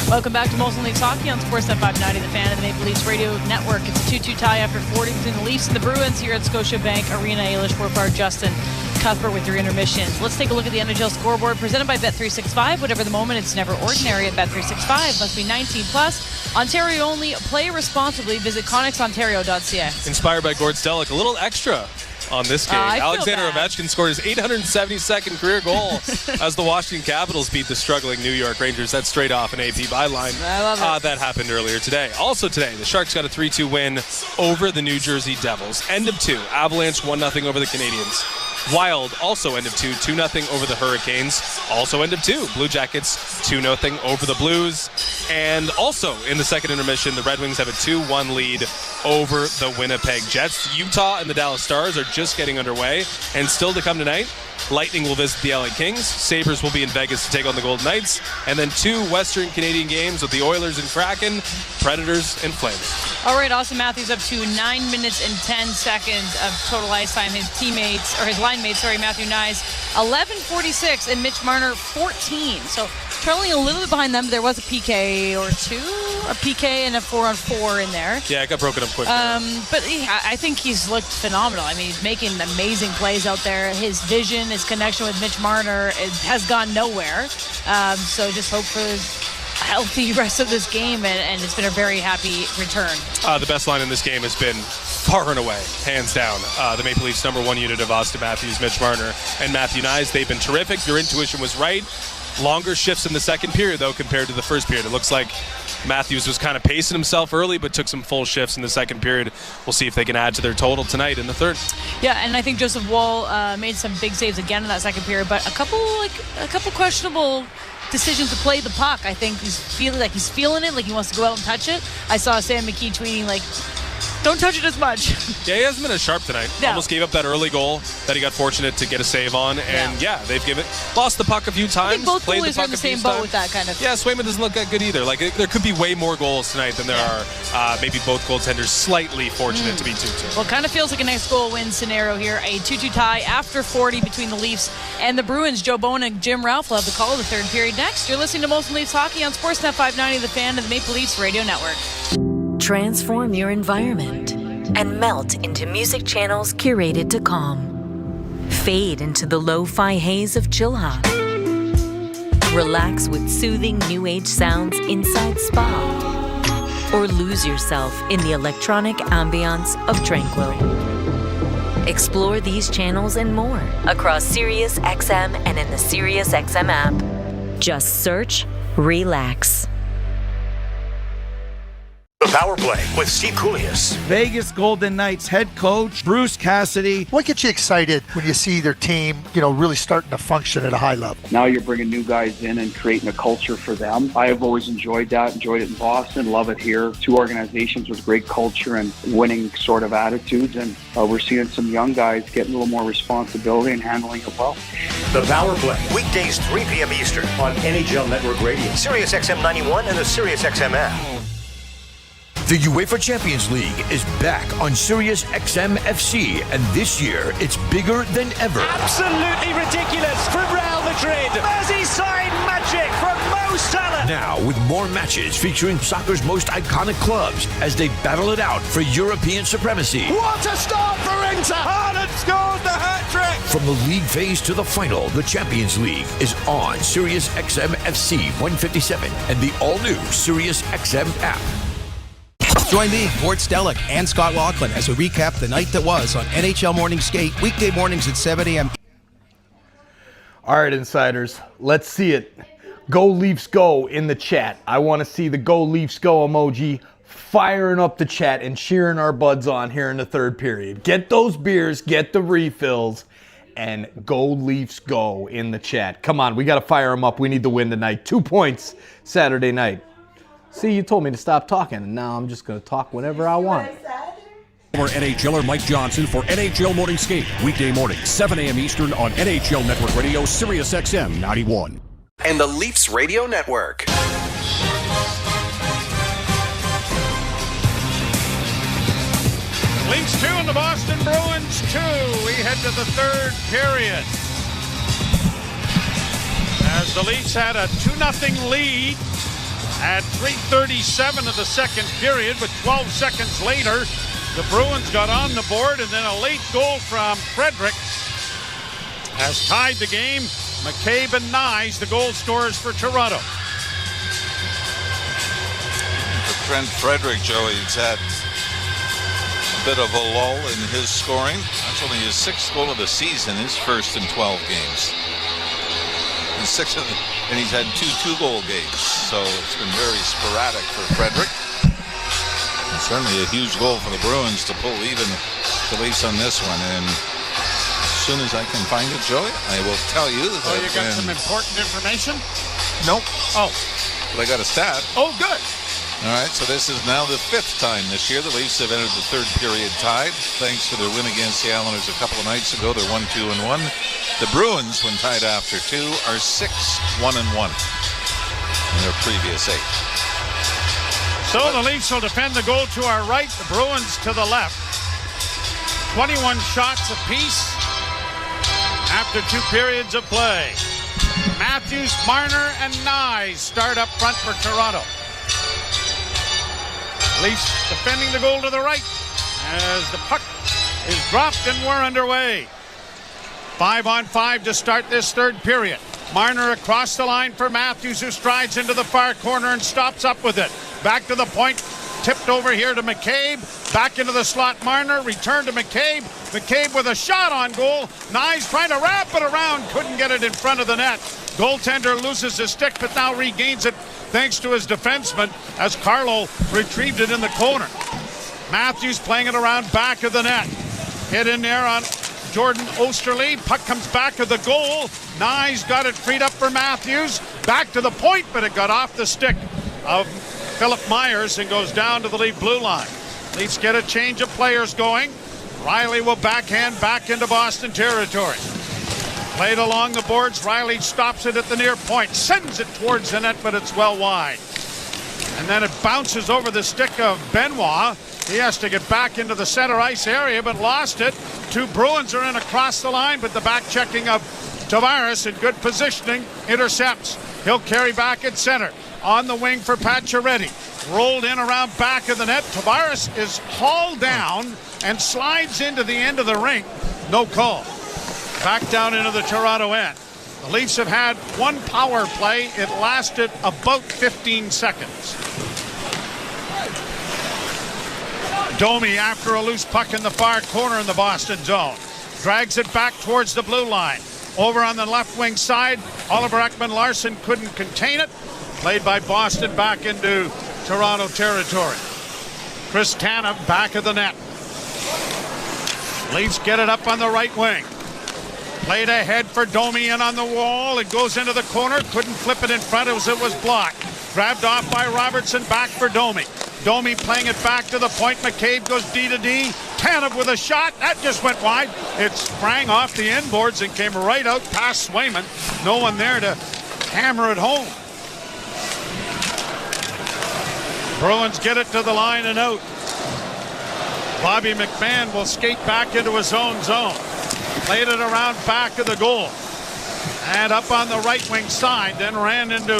Speaker 1: Welcome back to Molson Leafs Hockey on Sportsnet 590, The Fan, and the Maple Leafs Radio Network. It's a 2-2 tie after 40 between the Leafs and the Bruins here at Scotiabank Arena. Ailish Warpar, Justin Cuthbert with your intermissions. Let's take a look at the NHL scoreboard presented by Bet365. Whatever the moment, it's never ordinary at Bet365. Must be 18 plus. Ontario only. Play responsibly. Visit ConnexOntario.ca.
Speaker 8: Inspired by Gord Stellick. A little extra on this game. Alexander Ovechkin scored his 872nd career goal as the Washington Capitals beat the struggling New York Rangers. That's straight off an AP byline.
Speaker 1: I love it.
Speaker 8: That happened earlier today. Also today, the Sharks got a 3-2 win over the New Jersey Devils. End of 2. Avalanche 1-0 over the Canadiens. Wild also end of 2, 2-0 over the Hurricanes. Also end of 2, Blue Jackets 2-0 over the Blues. And also in the second intermission, the Red Wings have a 2-1 lead over the Winnipeg Jets. Utah and the Dallas Stars are just getting underway. And still to come tonight, Lightning will visit the LA Kings. Sabres will be in Vegas to take on the Golden Knights. And then 2 Western Canadian games with the Oilers and Kraken, Predators and Flames.
Speaker 1: All right, Austin Matthews up to 9 minutes and 10 seconds of total ice time. His teammates, or his line mates, Matthew Nyes, 11:46, and Mitch Marner, 14. So trailing a little bit behind them. There was a PK or two, a PK and a 4-on-4 in there.
Speaker 8: Yeah, it got broken up quick.
Speaker 1: But I think he's looked phenomenal. I mean, he's making amazing plays out there. His vision, his connection with Mitch Marner has gone nowhere. So just hope for a healthy rest of this game, and it's been a very happy return.
Speaker 8: The best line in this game has been far and away, hands down, the Maple Leafs' #1 unit of Austin Matthews, Mitch Marner, and Matthew Nyes. They've been terrific. Your intuition was right. Longer shifts in the second period, though, compared to the first period. It looks like Matthews was kind of pacing himself early, but took some full shifts in the second period. We'll see if they can add to their total tonight in the third.
Speaker 1: Yeah, and I think Joseph Woll made some big saves again in that second period, but a couple questionable decisions to play the puck. I think he's feeling it, like he wants to go out and touch it. I saw Sam McKee tweeting like, don't touch it as much.
Speaker 8: Yeah, he hasn't been as sharp tonight.
Speaker 1: No.
Speaker 8: Almost gave up that early goal that he got fortunate to get a save on. And they've lost the puck a few times.
Speaker 1: I think both
Speaker 8: played
Speaker 1: goalies
Speaker 8: the puck
Speaker 1: are in the same boat with that kind of.
Speaker 8: Yeah, Swayman doesn't look that good either. Like, there could be way more goals tonight than there are. Maybe both goaltenders slightly fortunate to be 2-2.
Speaker 1: Well, it kind of feels like a next goal win scenario here. A 2-2 tie after 40 between the Leafs and the Bruins. Joe Bowen and Jim Ralph will have the call of the third period next. You're listening to Molson Leafs Hockey on Sportsnet 590, The Fan, and the Maple Leafs Radio Network.
Speaker 4: Transform your environment and melt into music channels curated to calm. Fade into the lo-fi haze of chill hop. Relax with soothing new age sounds inside spa. Or lose yourself in the electronic ambiance of tranquil. Explore these channels and more across Sirius XM and in the Sirius XM app. Just search Relax.
Speaker 9: The Power Play with Steve Koulias.
Speaker 10: Vegas Golden Knights head coach Bruce Cassidy.
Speaker 11: What gets you excited when you see their team, really starting to function at a high level?
Speaker 12: Now you're bringing new guys in and creating a culture for them. I have always enjoyed that, enjoyed it in Boston, love it here. Two organizations with great culture and winning sort of attitudes, and we're seeing some young guys getting a little more responsibility and handling it well.
Speaker 9: The Power Play, weekdays 3 p.m. Eastern on NHL Network Radio, Sirius XM 91 and the Sirius XM app. The UEFA Champions League is back on Sirius XM FC, and this year it's bigger than ever.
Speaker 23: Absolutely ridiculous from Real Madrid. Merseyside magic from Mo Salah.
Speaker 9: Now with more matches featuring soccer's most iconic clubs as they battle it out for European supremacy.
Speaker 23: What a start for Inter. Haaland scores the hat-trick.
Speaker 9: From the league phase to the final, the Champions League is on Sirius XM FC 157 and the all-new Sirius XM app.
Speaker 7: Join me, Gord Stellick, and Scott Laughlin as we recap the night that was on NHL Morning Skate, weekday mornings at 7 a.m.
Speaker 19: All right, insiders, let's see it. Go Leafs Go in the chat. I want to see the Go Leafs Go emoji firing up the chat and cheering our buds on here in the third period. Get those beers, get the refills, and Go Leafs Go in the chat. Come on, we got to fire them up. We need to win tonight. 2 points Saturday night. See, you told me to stop talking, and now I'm just going to talk whenever I want.
Speaker 13: Former NHLer Mike Johnson for NHL Morning Skate, weekday morning, 7 a.m. Eastern on NHL Network Radio, Sirius XM 91.
Speaker 17: And the Leafs Radio Network.
Speaker 21: Leafs 2 and the Boston Bruins 2. We head to the third period. As the Leafs had a 2-0 lead at 3:37 of the second period, but 12 seconds later, the Bruins got on the board, and then a late goal from Frederick has tied the game. McCabe and Nyes, the goal scorers for Toronto.
Speaker 3: For Trent Frederick, Joey, he's had a bit of a lull in his scoring. That's only his 6th goal of the season, his first in 12 games. And he's had 2 2-goal games, so it's been very sporadic for Frederick. And certainly a huge goal for the Bruins to pull even the Leafs on this one. And as soon as I can find it, Joey, I will tell you that.
Speaker 21: Oh, you got some important information?
Speaker 3: Nope.
Speaker 21: Oh.
Speaker 3: But I got a stat.
Speaker 21: Oh, good.
Speaker 3: All right, so this is now the 5th time this year the Leafs have entered the third period tied. Thanks to their win against the Islanders a couple of nights ago, they're 1-2-1. The Bruins, when tied after 2, are 6-1-1 in their previous 8.
Speaker 21: So the Leafs will defend the goal to our right, the Bruins to the left. 21 shots apiece after 2 periods of play. Matthews, Marner, and Nyes start up front for Toronto. Leafs defending the goal to the right as the puck is dropped and we're underway. 5-on-5 to start this third period. Marner across the line for Matthews, who strides into the far corner and stops up with it. Back to the point, tipped over here to McCabe. Back into the slot, Marner, return to McCabe. McCabe with a shot on goal. Nyes trying to wrap it around, couldn't get it in front of the net. Goaltender loses his stick, but now regains it thanks to his defenseman as Carlo retrieved it in the corner. Matthews playing it around back of the net. Hit in there on Jordan Osterley. Puck comes back of the goal. Nyes got it freed up for Matthews. Back to the point, but it got off the stick of Philip Myers and goes down to the Leaf blue line. Leafs get a change of players going. Riley will backhand back into Boston territory. Played along the boards. Riley stops it at the near point. Sends it towards the net, but it's well wide. And then it bounces over the stick of Benoit. He has to get back into the center ice area, but lost it. 2 Bruins are in across the line, but the back checking of Tavares in good positioning intercepts. He'll carry back at center. On the wing for Pacioretty. Rolled in around back of the net. Tavares is hauled down and slides into the end of the rink. No call. Back down into the Toronto end. The Leafs have had one power play. It lasted about 15 seconds. Domi after a loose puck in the far corner in the Boston zone. Drags it back towards the blue line. Over on the left wing side, Oliver Ekman-Larsson couldn't contain it. Played by Boston back into Toronto territory. Chris Tanev back of the net. Leafs get it up on the right wing. Played ahead for Domi and on the wall. It goes into the corner. Couldn't flip it in front. It was blocked. Grabbed off by Robertson. Back for Domi. Domi playing it back to the point. McCabe goes D to D. Tanev with a shot. That just went wide. It sprang off the inboards and came right out past Swayman. No one there to hammer it home. Bruins get it to the line and out. Bobby McMahon will skate back into his own zone. Played it around back of the goal. And up on the right wing side, then ran into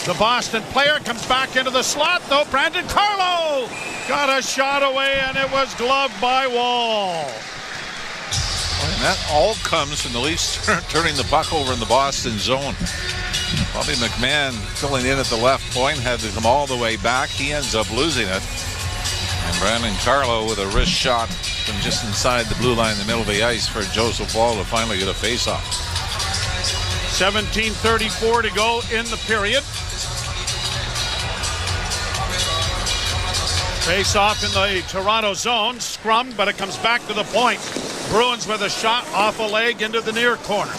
Speaker 21: the Boston player. Comes back into the slot, though. Brandon Carlo got a shot away, and it was gloved by Wall.
Speaker 3: And that all comes from the Leafs turning the puck over in the Boston zone. Bobby McMahon filling in at the left point, had to come all the way back. He ends up losing it. And Brandon Carlo with a wrist shot from just inside the blue line in the middle of the ice for Joseph Wall to finally get a face-off.
Speaker 21: 17:34 to go in the period. Face-off in the Toronto zone. Scrum, but it comes back to the point. Bruins with a shot off a leg into the near corner.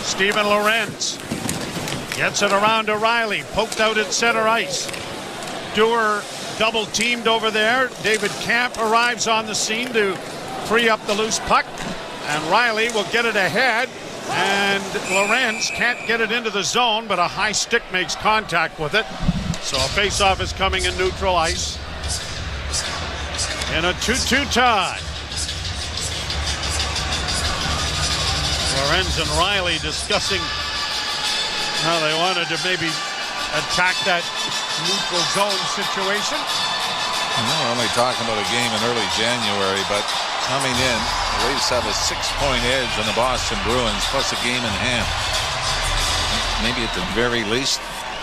Speaker 21: Steven Lorenz gets it around to Riley. Poked out at center ice. Dewar double teamed over there. David Camp arrives on the scene to free up the loose puck. And Riley will get it ahead. And Lorenz can't get it into the zone, but a high stick makes contact with it. So a face-off is coming in neutral ice. In a 2-2 tie. Lorenz and Riley discussing how they wanted to maybe attack that neutral zone situation.
Speaker 3: We're only talking about a game in early January, but coming in, the Leafs have a 6-point edge on the Boston Bruins, plus a game in hand. Maybe at the very least,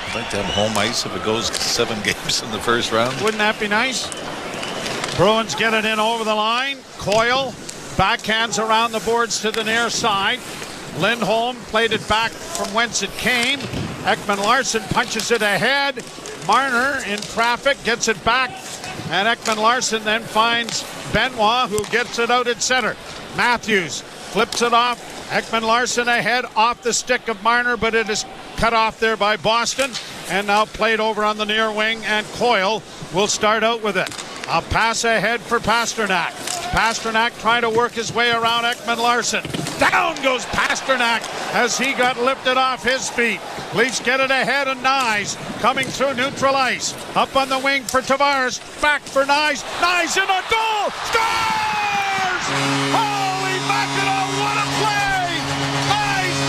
Speaker 3: I'd like to have home ice if it goes 7 games in the first round.
Speaker 21: Wouldn't that be nice? Bruins get it in over the line. Coyle backhands around the boards to the near side. Lindholm played it back from whence it came. Ekman-Larsson punches it ahead. Marner in traffic gets it back. And Ekman-Larsson then finds Benoit, who gets it out at center. Matthews flips it off. Ekman-Larsson ahead off the stick of Marner, but it is cut off there by Boston. And now played over on the near wing, and Coyle will start out with it. A pass ahead for Pasternak. Pasternak trying to work his way around Ekman-Larsson. Down goes Pasternak as he got lifted off his feet. Leafs get it ahead, and Nyes coming through neutral ice. Up on the wing for Tavares. Back for Nyes. Nyes in a goal. Scores! Holy mackerel, what a play! Nyes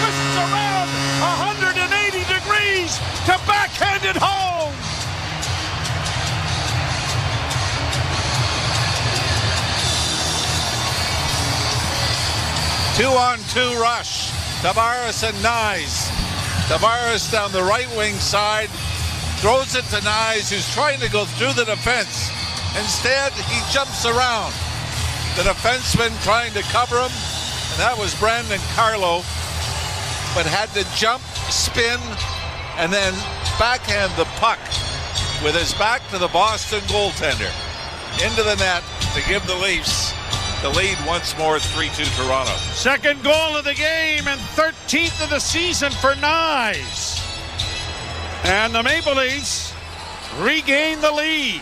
Speaker 21: twists around 180 degrees to backhand it home.
Speaker 3: Two-on-two rush. Tavares and Nyes. Tavares down the right wing side. Throws it to Nyes, who's trying to go through the defense. Instead, he jumps around. The defenseman trying to cover him. And that was Brandon Carlo. But had to jump, spin, and then backhand the puck with his back to the Boston goaltender. Into the net to give the Leafs the lead once more, 3-2 Toronto.
Speaker 21: Second goal of the game and 13th of the season for Nyes. And the Maple Leafs regain the lead.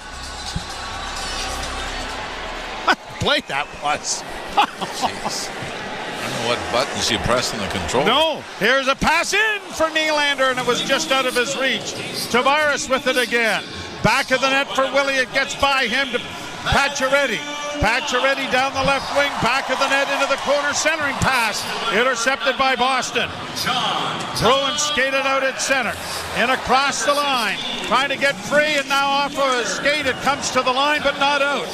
Speaker 21: What play that was.
Speaker 3: Jeez. I don't know what buttons you press in the controller.
Speaker 21: No, here's a pass in for Nylander, and it was just out of his reach. Tavares with it again. Back of the net for Willie. It gets by him to Pacioretty. Pacioretty down the left wing, back of the net into the corner, centering pass, intercepted by Boston. Bruins skated out at center, and across the line, trying to get free, and now off of a skate, it comes to the line, but not out.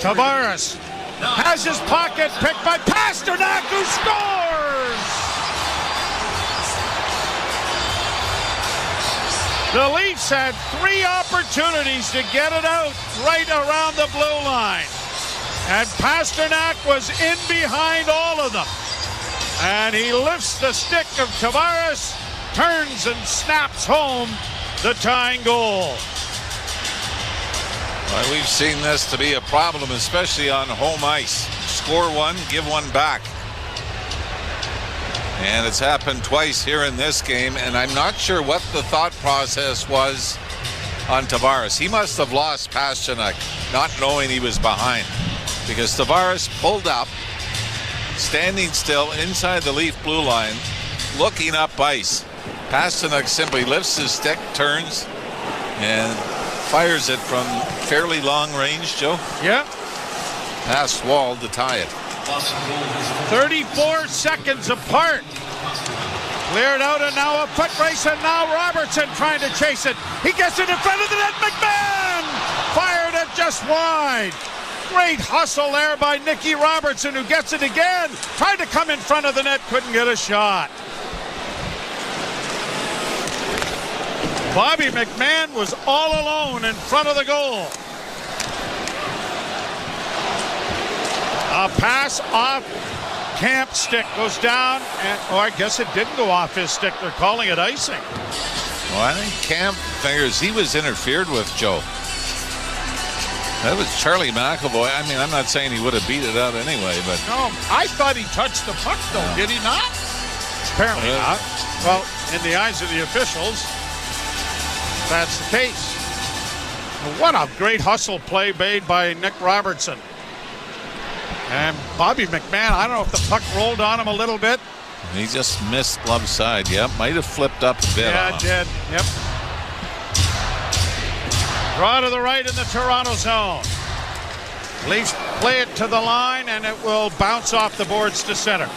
Speaker 21: Tavares has his pocket picked by Pasternak, who scores! The Leafs had 3 opportunities to get it out right around the blue line. And Pasternak was in behind all of them. And he lifts the stick of Tavares, turns and snaps home the tying goal.
Speaker 3: Well, we've seen this to be a problem, especially on home ice. Score one, give one back. And it's happened twice here in this game, and I'm not sure what the thought process was on Tavares. He must have lost Pasternak, not knowing he was behind, because Tavares pulled up, standing still inside the Leaf blue line, looking up ice. Pasternak simply lifts his stick, turns, and fires it from fairly long range, Joe.
Speaker 21: Yeah.
Speaker 3: Past wall to tie it.
Speaker 21: 34 seconds apart. Cleared out, and now a foot race, and now Robertson trying to chase it. He gets it in front of the net. McMahon fired it just wide. Great hustle there by Nicky Robertson, who gets it again. Tried to come in front of the net, couldn't get a shot. Bobby McMahon was all alone in front of the goal. A pass off Camp's stick goes down, and I guess it didn't go off his stick. They're calling it icing.
Speaker 3: Well, I think Camp figures he was interfered with, Joe. That was Charlie McAvoy. I mean, I'm not saying he would have beat it out anyway, but...
Speaker 21: No, I thought he touched the puck, though. Yeah. Did he not? Apparently not. Well, in the eyes of the officials, that's the case. What a great hustle play made by Nick Robertson. And Bobby McMahon, I don't know if the puck rolled on him a little bit.
Speaker 3: He just missed glove side. Yep, might have flipped up a bit.
Speaker 21: Yeah, it did. Yep. Draw to the right in the Toronto zone. Leafs play it to the line, and it will bounce off the boards to center.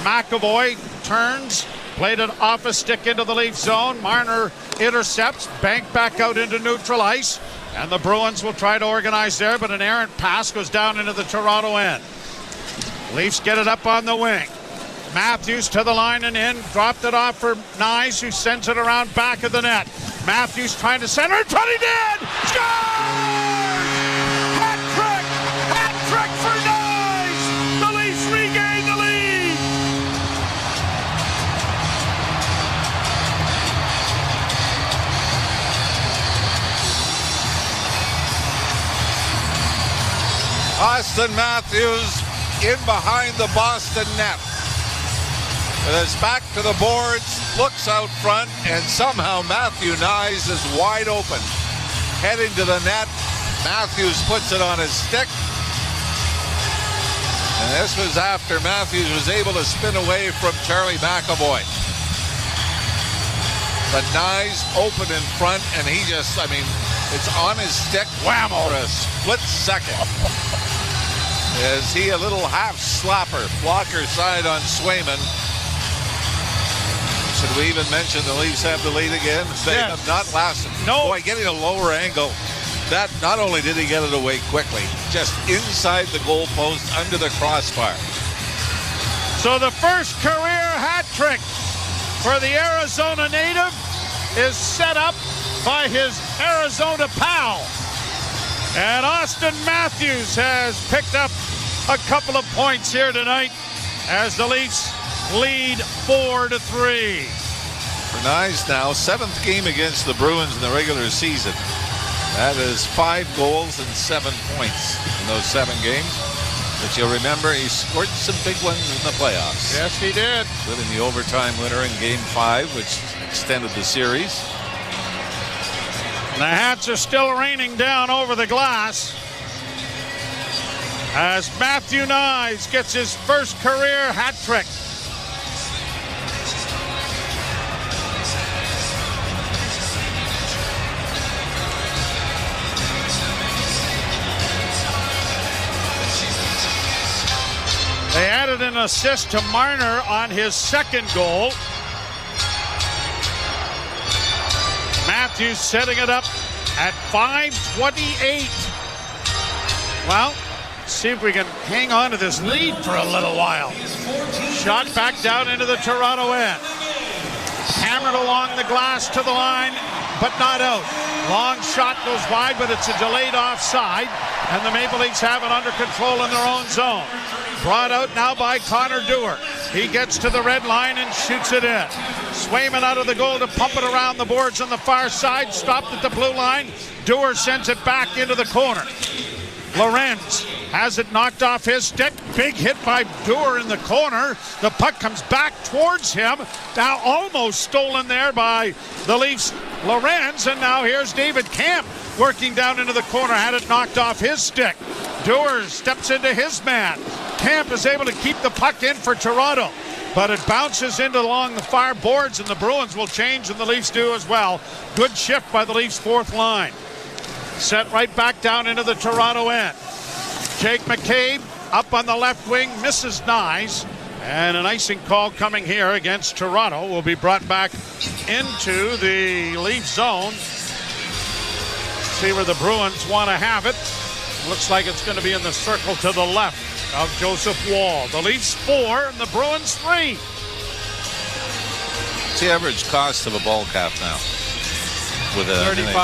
Speaker 21: McAvoy turns, played it off a stick into the Leaf zone. Marner intercepts, banked back out into neutral ice. And the Bruins will try to organize there, but an errant pass goes down into the Toronto end. Leafs get it up on the wing. Matthews to the line and in. Dropped it off for Nyes, who sends it around back of the net. Matthews trying to center it, but he did! Scores! Hat trick! Hat trick for Nyes! The Leafs regain the lead!
Speaker 3: Austin Matthews in behind the Boston net. With his back to the boards, looks out front, and somehow Matthew Nyes is wide open. Heading to the net, Matthews puts it on his stick. And this was after Matthews was able to spin away from Charlie McAvoy. But Nyes open in front, and he just, I mean, it's on his stick, whammo, for a split second. Is he a little half slapper, blocker side on Swayman. Should we even mention the Leafs have the lead again? They have not lasted.
Speaker 21: No.
Speaker 3: Boy, getting a lower angle. That, not only did he get it away quickly, just inside the goalpost under the crossbar.
Speaker 21: So the first career hat trick for the Arizona native is set up by his Arizona pal. And Austin Matthews has picked up a couple of points here tonight as the Leafs lead 4-3.
Speaker 3: For Nyes now, 7th game against the Bruins in the regular season. That is 5 goals and 7 points in those 7 games. But you'll remember he scored some big ones in the playoffs.
Speaker 21: Yes, he did.
Speaker 3: Including the overtime winner in Game 5, which extended the series.
Speaker 21: The Hats are still raining down over the glass as Matthew Nyes gets his first career hat trick. They added an assist to Marner on his second goal. Matthews setting it up at 5:28. Well, see if we can hang on to this lead for a little while. Shot back down into the Toronto end. Hammered along the glass to the line, but not out. Long shot goes wide, but it's a delayed offside, and the Maple Leafs have it under control in their own zone. Brought out now by Connor Dewar. He gets to the red line and shoots it in. Swayman out of the goal to pump it around the boards on the far side. Stopped at the blue line. Dewar sends it back into the corner. Lorenz has it knocked off his stick. Big hit by Dewar in the corner. The puck comes back towards him. Now almost stolen there by the Leafs. Lorenz, and now here's David Camp working down into the corner. Had it knocked off his stick. Dewar steps into his man. Camp is able to keep the puck in for Toronto, but it bounces into along the far boards, and the Bruins will change, and the Leafs do as well. Good shift by the Leafs' fourth line. Set right back down into the Toronto end. Jake McCabe up on the left wing, misses Nyes, and an icing call coming here against Toronto will be brought back into the Leafs zone. See where the Bruins want to have it. Looks like it's going to be in the circle to the left of Joseph Woll. The Leafs 4 and the Bruins 3.
Speaker 3: What's the average cost of a ball cap now? With a
Speaker 21: $35,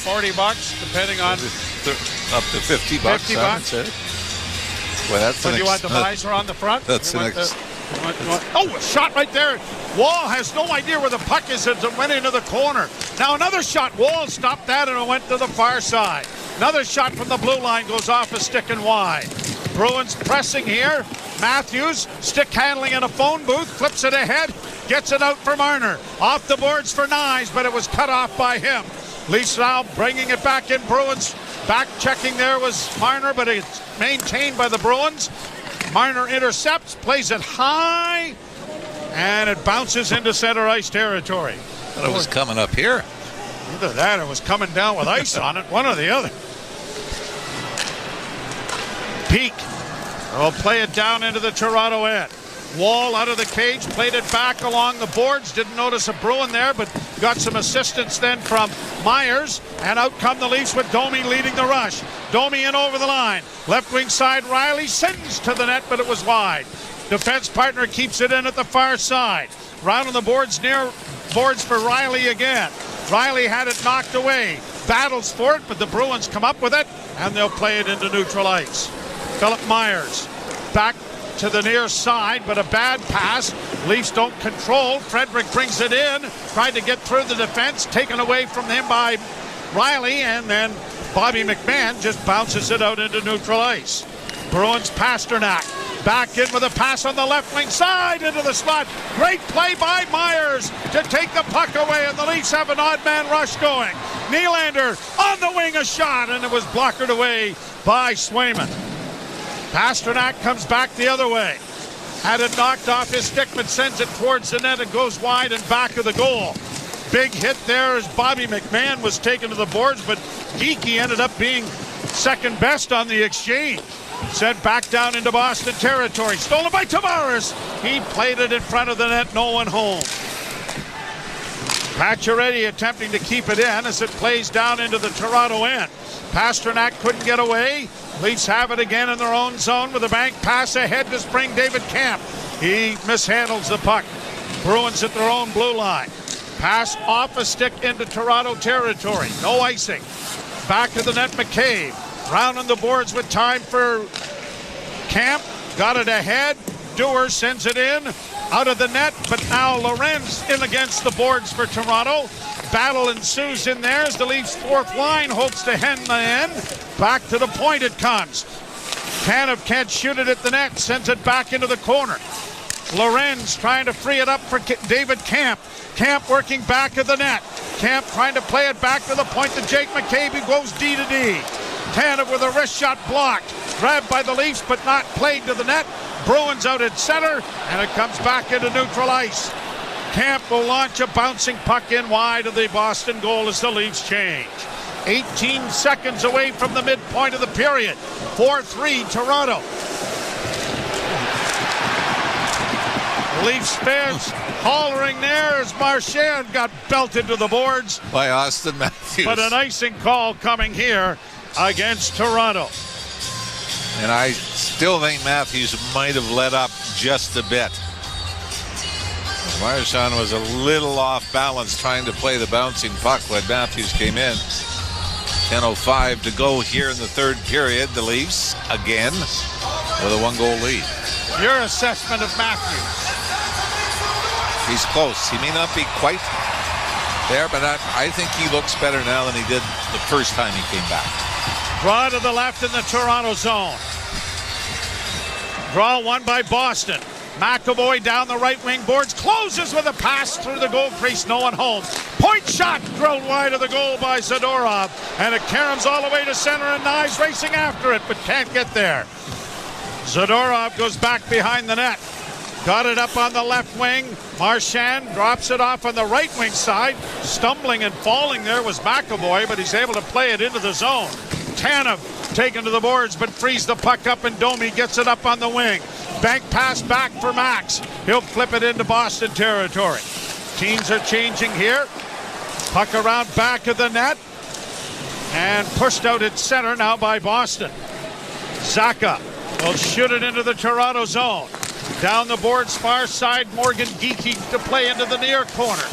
Speaker 21: $40, depending on.
Speaker 3: Up to $50. $50. Well, that's
Speaker 21: so do you want the visor on the front?
Speaker 3: That's the next.
Speaker 21: Oh, a shot right there. Wall has no idea where the puck is as it went into the corner. Now another shot. Wall stopped that and it went to the far side. Another shot from the blue line goes off a stick and wide. Bruins pressing here. Matthews, stick handling in a phone booth, flips it ahead, gets it out for Marner. Off the boards for Nyes, but it was cut off by him. Leafs now bringing it back in. Bruins back checking there was Marner, but it's maintained by the Bruins. Marner intercepts, plays it high, and it bounces into center ice territory.
Speaker 3: It was coming up here.
Speaker 21: Either that or it was coming down with ice on it, one or the other. Peak will play it down into the Toronto end. Wall out of the cage, played it back along the boards. Didn't notice a Bruin there, but got some assistance then from Myers. And out come the Leafs with Domi leading the rush. Domi in over the line. Left wing side, Riley sends to the net, but it was wide. Defense partner keeps it in at the far side. Round on the boards, near boards for Riley again. Riley had it knocked away. Battles for it, but the Bruins come up with it, and they'll play it into neutral ice. Philip Myers back to the near side, but a bad pass. Leafs don't control. Frederick brings it in, tried to get through the defense, taken away from him by Riley, and then Bobby McMahon just bounces it out into neutral ice. Bruins Pasternak back in with a pass on the left wing side into the slot. Great play by Myers to take the puck away, and the Leafs have an odd man rush going. Nylander on the wing, a shot, and it was blockered away by Swayman. Pasternak comes back the other way. Had it knocked off his stick, but sends it towards the net and goes wide and back of the goal. Big hit there as Bobby McMahon was taken to the boards, but Geekie ended up being second best on the exchange. Sent back down into Boston territory. Stolen by Tavares. He played it in front of the net, no one home. Pacioretty attempting to keep it in as it plays down into the Toronto end. Pasternak couldn't get away. Leafs have it again in their own zone with a bank pass ahead to spring David Camp. He mishandles the puck. Bruins at their own blue line. Pass off a stick into Toronto territory. No icing. Back to the net, McCabe. Round on the boards with time for Camp. Got it ahead. Dewar sends it in. Out of the net, but now Lorenz in against the boards for Toronto. Battle ensues in there as the Leafs' fourth line hopes to hem the end. Back to the point it comes. Tanev can't shoot it at the net, sends it back into the corner. Lorenz trying to free it up for David Camp. Camp working back of the net. Camp trying to play it back to the point to Jake McCabe, who goes D to D. Tanev with a wrist shot blocked. Grabbed by the Leafs, but not played to the net. Bruins out at center, and it comes back into neutral ice. Camp will launch a bouncing puck in wide of the Boston goal as the Leafs change. 18 seconds away from the midpoint of the period. 4-3 Toronto. Leafs fans hollering there as Marchand got belted to the boards
Speaker 3: by Austin Matthews.
Speaker 21: But an icing call coming here against Toronto.
Speaker 3: And I still think Matthews might have let up just a bit. Marchand was a little off balance trying to play the bouncing puck when Matthews came in. 10:05 to go here in the third period. The Leafs again with a 1-goal lead.
Speaker 21: Your assessment of Matthews?
Speaker 3: He's close. He may not be quite there, but I think he looks better now than he did the first time he came back.
Speaker 21: Draw to the left in the Toronto zone. Draw won by Boston. McAvoy down the right wing boards, closes with a pass through the goal crease, no one home. Point shot drilled wide of the goal by Zadorov, and it caroms all the way to center, and Knives racing after it, but can't get there. Zadorov goes back behind the net. Got it up on the left wing. Marchand drops it off on the right wing side. Stumbling and falling there was McAvoy, but he's able to play it into the zone. Tanev taken to the boards, but frees the puck up, and Domi gets it up on the wing. Bank pass back for Max. He'll flip it into Boston territory. Teams are changing here. Puck around back of the net. And pushed out at center now by Boston. Zaka will shoot it into the Toronto zone. Down the boards far side, Morgan Geekie to play into the near corner.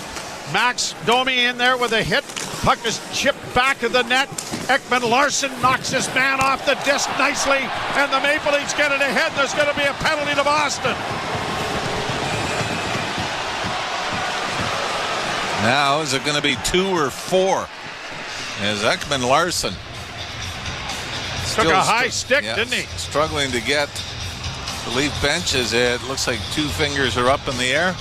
Speaker 21: Max Domi in there with a hit. Puck is chipped back of the net. Ekman Larson knocks his man off the disc nicely, and the Maple Leafs get it ahead. There's going to be a penalty to Boston.
Speaker 3: Now, is it going to be 2 or 4? As Ekman Larson
Speaker 21: took a high stick, didn't he?
Speaker 3: Struggling to get the Leaf bench as it looks like 2 fingers are up in the air.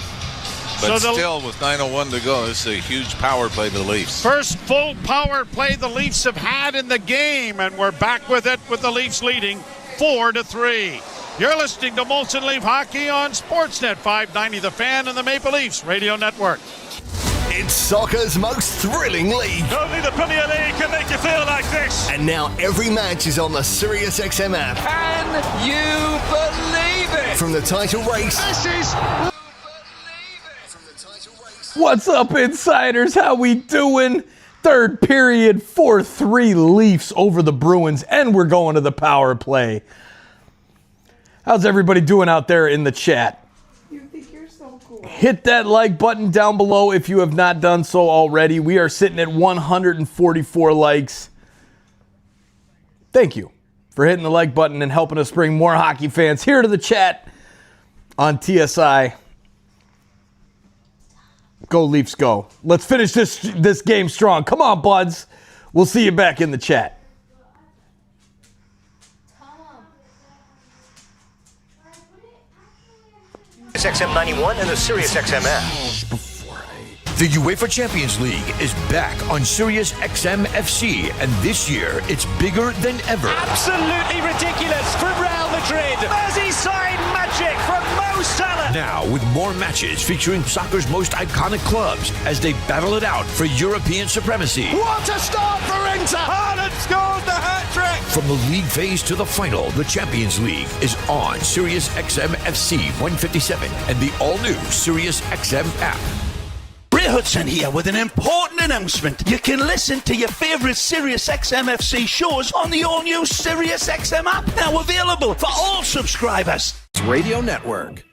Speaker 3: But so still, with 9:01 to go, this is a huge power play for the Leafs.
Speaker 21: First full power play the Leafs have had in the game, and we're back with it with the Leafs leading 4-3. You're listening to Molson Leaf Hockey on Sportsnet 590 The Fan and the Maple Leafs Radio Network.
Speaker 9: It's soccer's most thrilling league.
Speaker 21: Only the Premier League can make you feel like this.
Speaker 9: And now every match is on the SiriusXM app.
Speaker 23: Can you believe it?
Speaker 9: From the title race.
Speaker 23: This is...
Speaker 19: What's up, insiders? How we doing? Third period, 4-3 Leafs over the Bruins, and we're going to the power play. How's everybody doing out there in the chat?
Speaker 5: You think you're so cool.
Speaker 19: Hit that like button down below if you have not done so already. We are sitting at 144 likes. Thank you for hitting the like button and helping us bring more hockey fans here to the chat on TSI. Go Leafs, go. Let's finish this game strong. Come on, buds. We'll see you back in the chat.
Speaker 9: XM 91 and the SiriusXM app. The UEFA Champions League is back on SiriusXM FC, and this year it's bigger than ever.
Speaker 23: Absolutely ridiculous from Real Madrid. Merseyside magic from Mo Salah.
Speaker 9: Now with more matches featuring soccer's most iconic clubs as they battle it out for European supremacy.
Speaker 23: What a start for Inter. Haaland scores the hat-trick.
Speaker 9: From the league phase to the final, the Champions League is on SiriusXM FC 157 and the all-new SiriusXM app.
Speaker 14: Ray Hudson here with an important announcement. You can listen to your favourite SiriusXM FC shows on the all-new SiriusXM app, now available for all subscribers.
Speaker 17: Radio Network.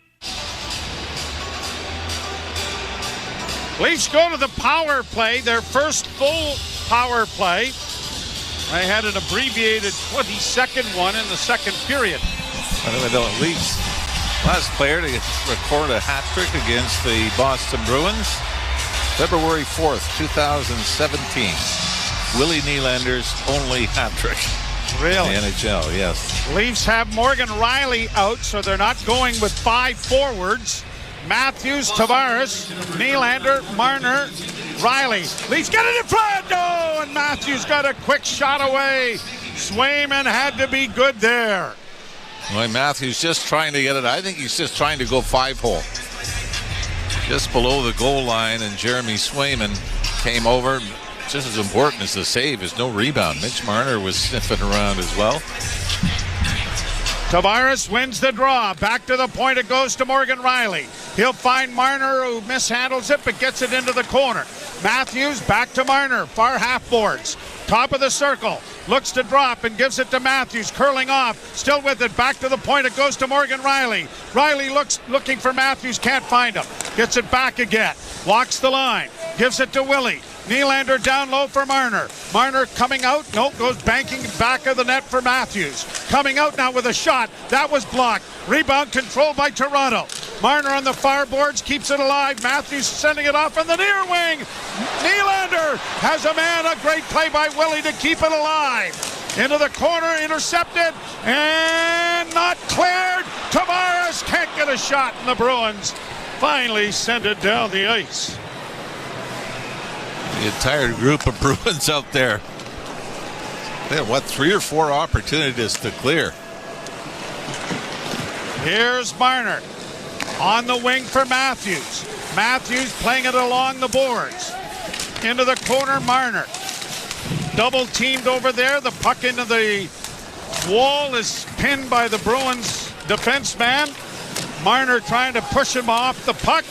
Speaker 21: Leafs go to the power play, their first full power play. They had an abbreviated 22nd one in the second period.
Speaker 3: The Leafs last player to record a hat trick against the Boston Bruins. February 4th, 2017. Willie Nylander's only hat trick.
Speaker 21: Really?
Speaker 3: In the NHL, yes.
Speaker 21: Leafs have Morgan Riley out, so they're not going with 5 forwards. Matthews, Tavares, Nylander, Marner, Riley. Leafs get it in front! No! And Matthews got a quick shot away. Swayman had to be good there.
Speaker 3: Well, Matthews just trying to get it. I think he's just trying to go 5-hole. Just below the goal line, and Jeremy Swayman came over. Just as important as the save is no rebound. Mitch Marner was sniffing around as well.
Speaker 21: Tavares wins the draw. Back to the point it goes to Morgan Riley. He'll find Marner, who mishandles it but gets it into the corner. Matthews back to Marner. Far half boards. Top of the circle. looks to drop and gives it to Matthews, curling off, still with it, back to the point, it goes to Morgan Riley. Riley looking for Matthews, can't find him, gets it back again, walks the line, gives it to Willie. Nylander down low for Marner. Marner coming out. Nope, goes banking back of the net for Matthews. Coming out now with a shot. That was blocked. Rebound controlled by Toronto. Marner on the far boards keeps it alive. Matthews sending it off on the near wing. Nylander has a man. A great play by Willie to keep it alive. Into the corner, intercepted, and not cleared. Tavares can't get a shot, and the Bruins finally send it down the ice.
Speaker 3: The entire group of Bruins out there. They had, 3 or 4 opportunities to clear.
Speaker 21: Here's Marner on the wing for Matthews. Matthews playing it along the boards. Into the corner, Marner. Double teamed over there. The puck into the wall is pinned by the Bruins defenseman. Marner trying to push him off the puck.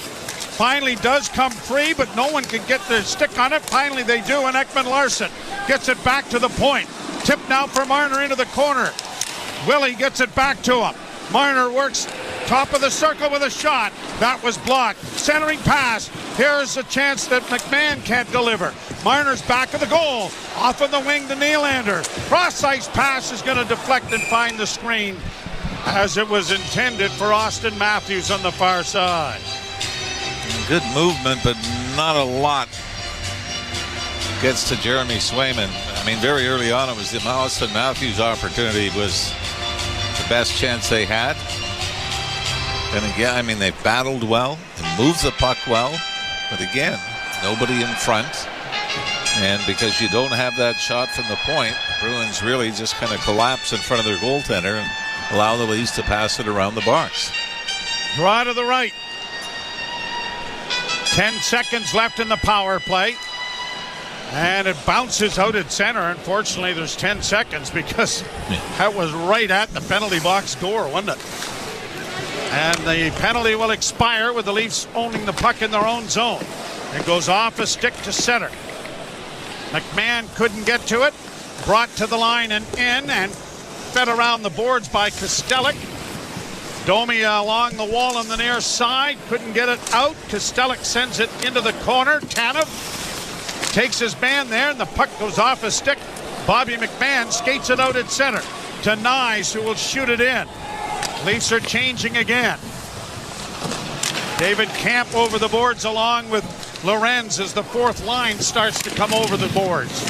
Speaker 21: Finally does come free, but no one can get their stick on it. Finally they do, and Ekman Larsson gets it back to the point. Tip now for Marner into the corner. Willie gets it back to him. Marner works top of the circle with a shot. That was blocked. Centering pass. Here's a chance that McMahon can't deliver. Marner's back of the goal. Off on the wing to Nylander. Cross-ice pass is going to deflect and find the screen as it was intended for Austin Matthews on the far side.
Speaker 3: Good movement, but not a lot gets to Jeremy Swayman. I mean, very early on, it was the Austin Matthews opportunity was the best chance they had. And again, I mean, they battled well and moved the puck well, but again, nobody in front. And because you don't have that shot from the point, the Bruins really just kind of collapse in front of their goaltender and allow the Leafs to pass it around the box.
Speaker 21: Draw to the right. 10 seconds left in the power play. And it bounces out at center. Unfortunately, there's 10 seconds because that was right at the penalty box door, wasn't it? And the penalty will expire with the Leafs owning the puck in their own zone. It goes off a stick to center. McMahon couldn't get to it. Brought to the line and in and fed around the boards by Kostelic. Domi along the wall on the near side. Couldn't get it out. Kostelic sends it into the corner. Tanev takes his man there, and the puck goes off a stick. Bobby McMahon skates it out at center to Nyes, who will shoot it in. Leafs are changing again. David Camp over the boards along with Lorenz as the fourth line starts to come over the boards.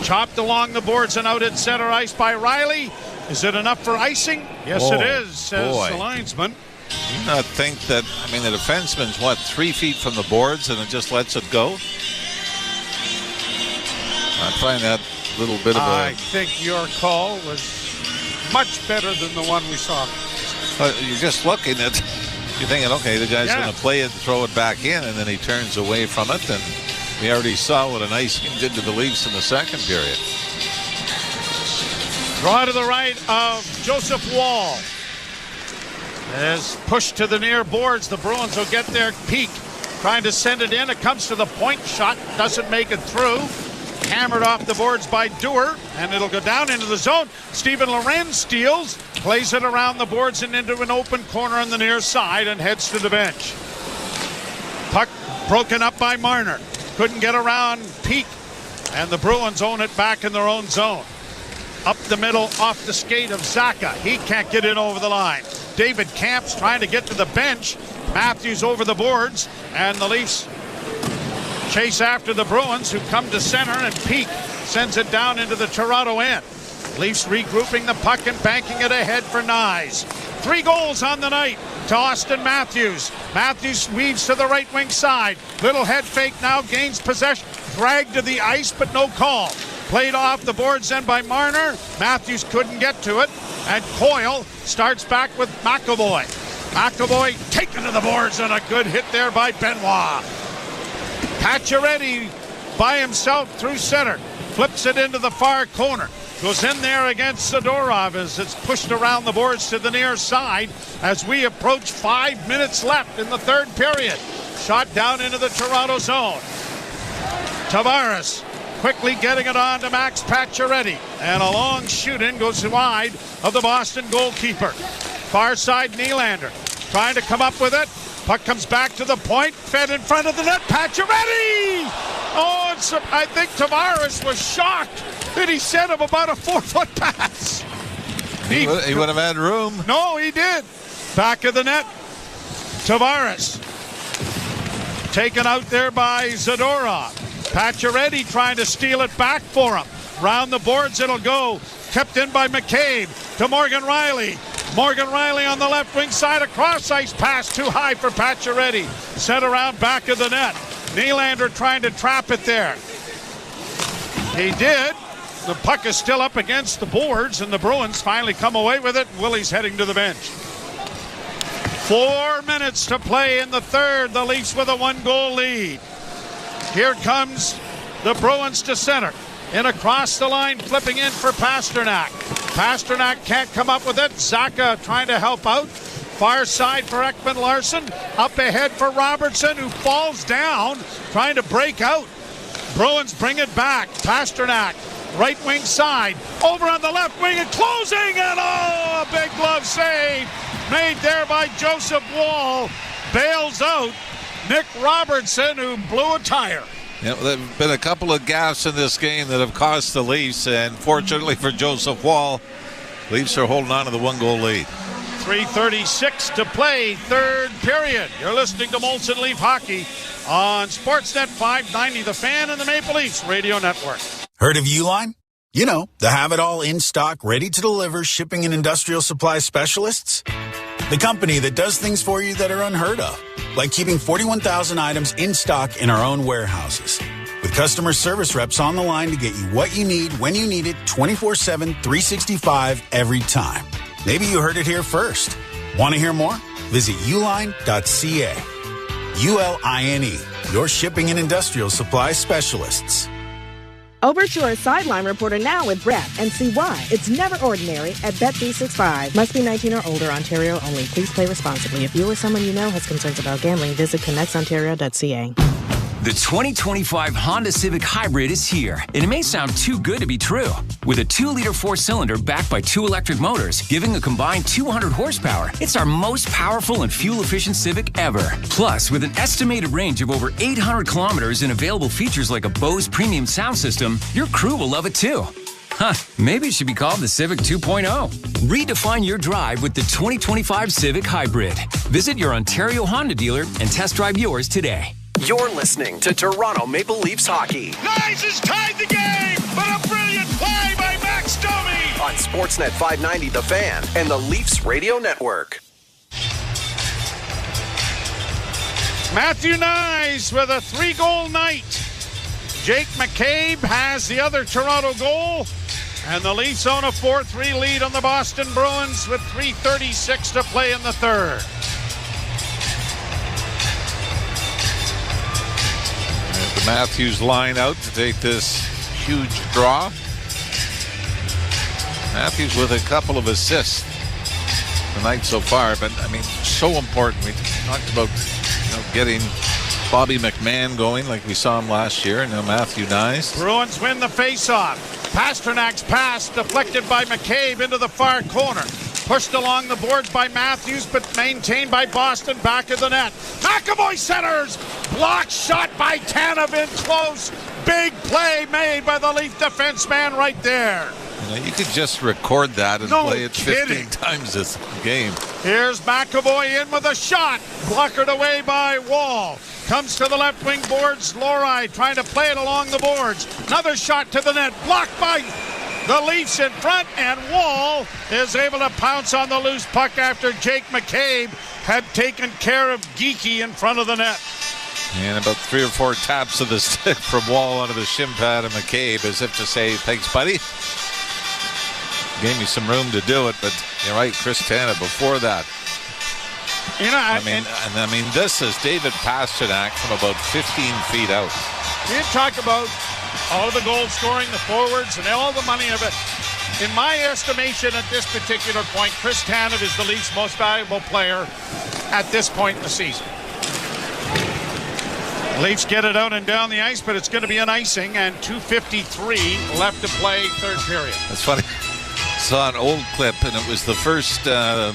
Speaker 21: Chopped along the boards and out at center ice by Riley. Is it enough for icing? Yes, it is, says the linesman.
Speaker 3: You not think that, I mean, the defenseman's, 3 feet from the boards and it just lets it go? I find that a little bit of a...
Speaker 21: I think your call was much better than the one we saw.
Speaker 3: You're just looking at... You're thinking, okay, the guy's going to play it and throw it back in, and then he turns away from it, and we already saw what an icing did to the Leafs in the second period.
Speaker 21: Draw to the right of Joseph Wall. As pushed to the near boards, the Bruins will get their peak. Trying to send it in. It comes to the point. Shot doesn't make it through. Hammered off the boards by Dewar, and it'll go down into the zone. Steven Lorenz steals, plays it around the boards and into an open corner on the near side and heads to the bench. Puck broken up by Marner. Couldn't get around Peak, and the Bruins own it back in their own zone. Up the middle, off the skate of Zaka. He can't get in over the line. David Camp's trying to get to the bench. Matthews over the boards, and the Leafs chase after the Bruins, who come to center, and Peak sends it down into the Toronto end. Leafs regrouping the puck and banking it ahead for Nyes. 3 goals on the night to Austin Matthews. Matthews weaves to the right wing side. Little head fake now, gains possession. Dragged to the ice, but no call. Played off the boards then by Marner. Matthews couldn't get to it. And Coyle starts back with McAvoy. McAvoy taken to the boards, and a good hit there by Benoit. Pacioretty by himself through center. Flips it into the far corner. Goes in there against Zadorov as it's pushed around the boards to the near side as we approach 5 minutes left in the third period. Shot down into the Toronto zone. Tavares quickly getting it on to Max Pacioretty. And a long shoot-in goes wide of the Boston goalkeeper. Far side, Nylander trying to come up with it. Puck comes back to the point, fed in front of the net. Pacioretty! Oh, I think Tavares was shocked that he sent him about a 4-foot pass.
Speaker 3: He would have had room.
Speaker 21: No, he did. Back of the net. Tavares. Taken out there by Zadorov. Pacioretty trying to steal it back for him. Round the boards it'll go. Kept in by McCabe to Morgan Rielly. Morgan Rielly on the left wing side. A cross-ice pass too high for Pacioretty. Sent around back of the net. Nylander trying to trap it there. He did. The puck is still up against the boards, and the Bruins finally come away with it. Willie's heading to the bench. 4 minutes to play in the third. The Leafs with a 1-goal lead. Here comes the Bruins to center. In across the line, flipping in for Pasternak. Pasternak can't come up with it. Zaka trying to help out. Far side for Ekman Larsson. Up ahead for Robertson, who falls down, trying to break out. Bruins bring it back. Pasternak, right wing side. Over on the left wing and closing. And a big glove save made there by Joseph Woll. Bails out Nick Robertson, who blew a tire.
Speaker 3: Yeah, there have been a couple of gaffes in this game that have cost the Leafs, and fortunately for Joseph Woll, Leafs are holding on to the 1-goal lead.
Speaker 21: 3:36 to play, third period. You're listening to Molson Leaf Hockey on Sportsnet 590, The Fan and the Maple Leafs Radio Network.
Speaker 6: Heard of Uline? You know, the have-it-all in-stock, ready-to-deliver shipping and industrial supply specialists. The company that does things for you that are unheard of, like keeping 41,000 items in stock in our own warehouses. With customer service reps on the line to get you what you need, when you need it, 24/7, 365, every time. Maybe you heard it here first. Want to hear more? Visit uline.ca. ULINE, your shipping and industrial supply specialists.
Speaker 16: Over to our sideline reporter now with Brett and see why it's never ordinary at Bet365. Must be 19 or older, Ontario only. Please play responsibly. If you or someone you know has concerns about gambling, visit connectsontario.ca.
Speaker 20: The 2025 Honda Civic Hybrid is here, and it may sound too good to be true. With a 2-liter 4-cylinder backed by 2 electric motors, giving a combined 200 horsepower, it's our most powerful and fuel-efficient Civic ever. Plus, with an estimated range of over 800 kilometers and available features like a Bose premium sound system, your crew will love it too. Huh, maybe it should be called the Civic 2.0. Redefine your drive with the 2025 Civic Hybrid. Visit your Ontario Honda dealer and test drive yours today.
Speaker 17: You're listening to Toronto Maple Leafs Hockey.
Speaker 21: Nice has tied the game, but a brilliant play by Max Domi.
Speaker 17: On Sportsnet 590, The Fan and the Leafs Radio Network.
Speaker 21: Matthew Nyes with a 3-goal night. Jake McCabe has the other Toronto goal. And the Leafs own a 4-3 lead on the Boston Bruins with 3:36 to play in the third.
Speaker 3: The Matthews line out to take this huge draw. Matthews with a couple of assists tonight so far, but I mean, so important. We talked about getting Bobby McMahon going like we saw him last year, and now Matthew Nyes.
Speaker 21: Bruins win the faceoff. Pasternak's pass deflected by McCabe into the far corner. Pushed along the boards by Matthews, but maintained by Boston back of the net. McAvoy centers. Block shot by Tanev in close. Big play made by the Leaf defenseman right there.
Speaker 3: You could just record that and play it 15 times this game.
Speaker 21: Here's McAvoy in with a shot. Blockered away by Woll. Comes to the left wing boards. Lori trying to play it along the boards. Another shot to the net. Blocked by the Leafs in front, and Woll is able to pounce on the loose puck after Jake McCabe had taken care of Geeky in front of the net.
Speaker 3: And about 3 or 4 taps of the stick from Woll onto the shin pad of McCabe, as if to say, thanks, buddy. Gave me some room to do it, but you're right, Chris Tanev before that. I mean, this is David Pasternak from about 15 feet out.
Speaker 21: We talk about all of the goal scoring, the forwards, and all the money of it. In my estimation, at this particular point, Chris Tanev is the Leafs' most valuable player at this point in the season. Leafs get it out and down the ice, but it's going to be an icing, and 2:53 left to play, third period.
Speaker 3: That's funny. Saw an old clip, and it was the first outdoor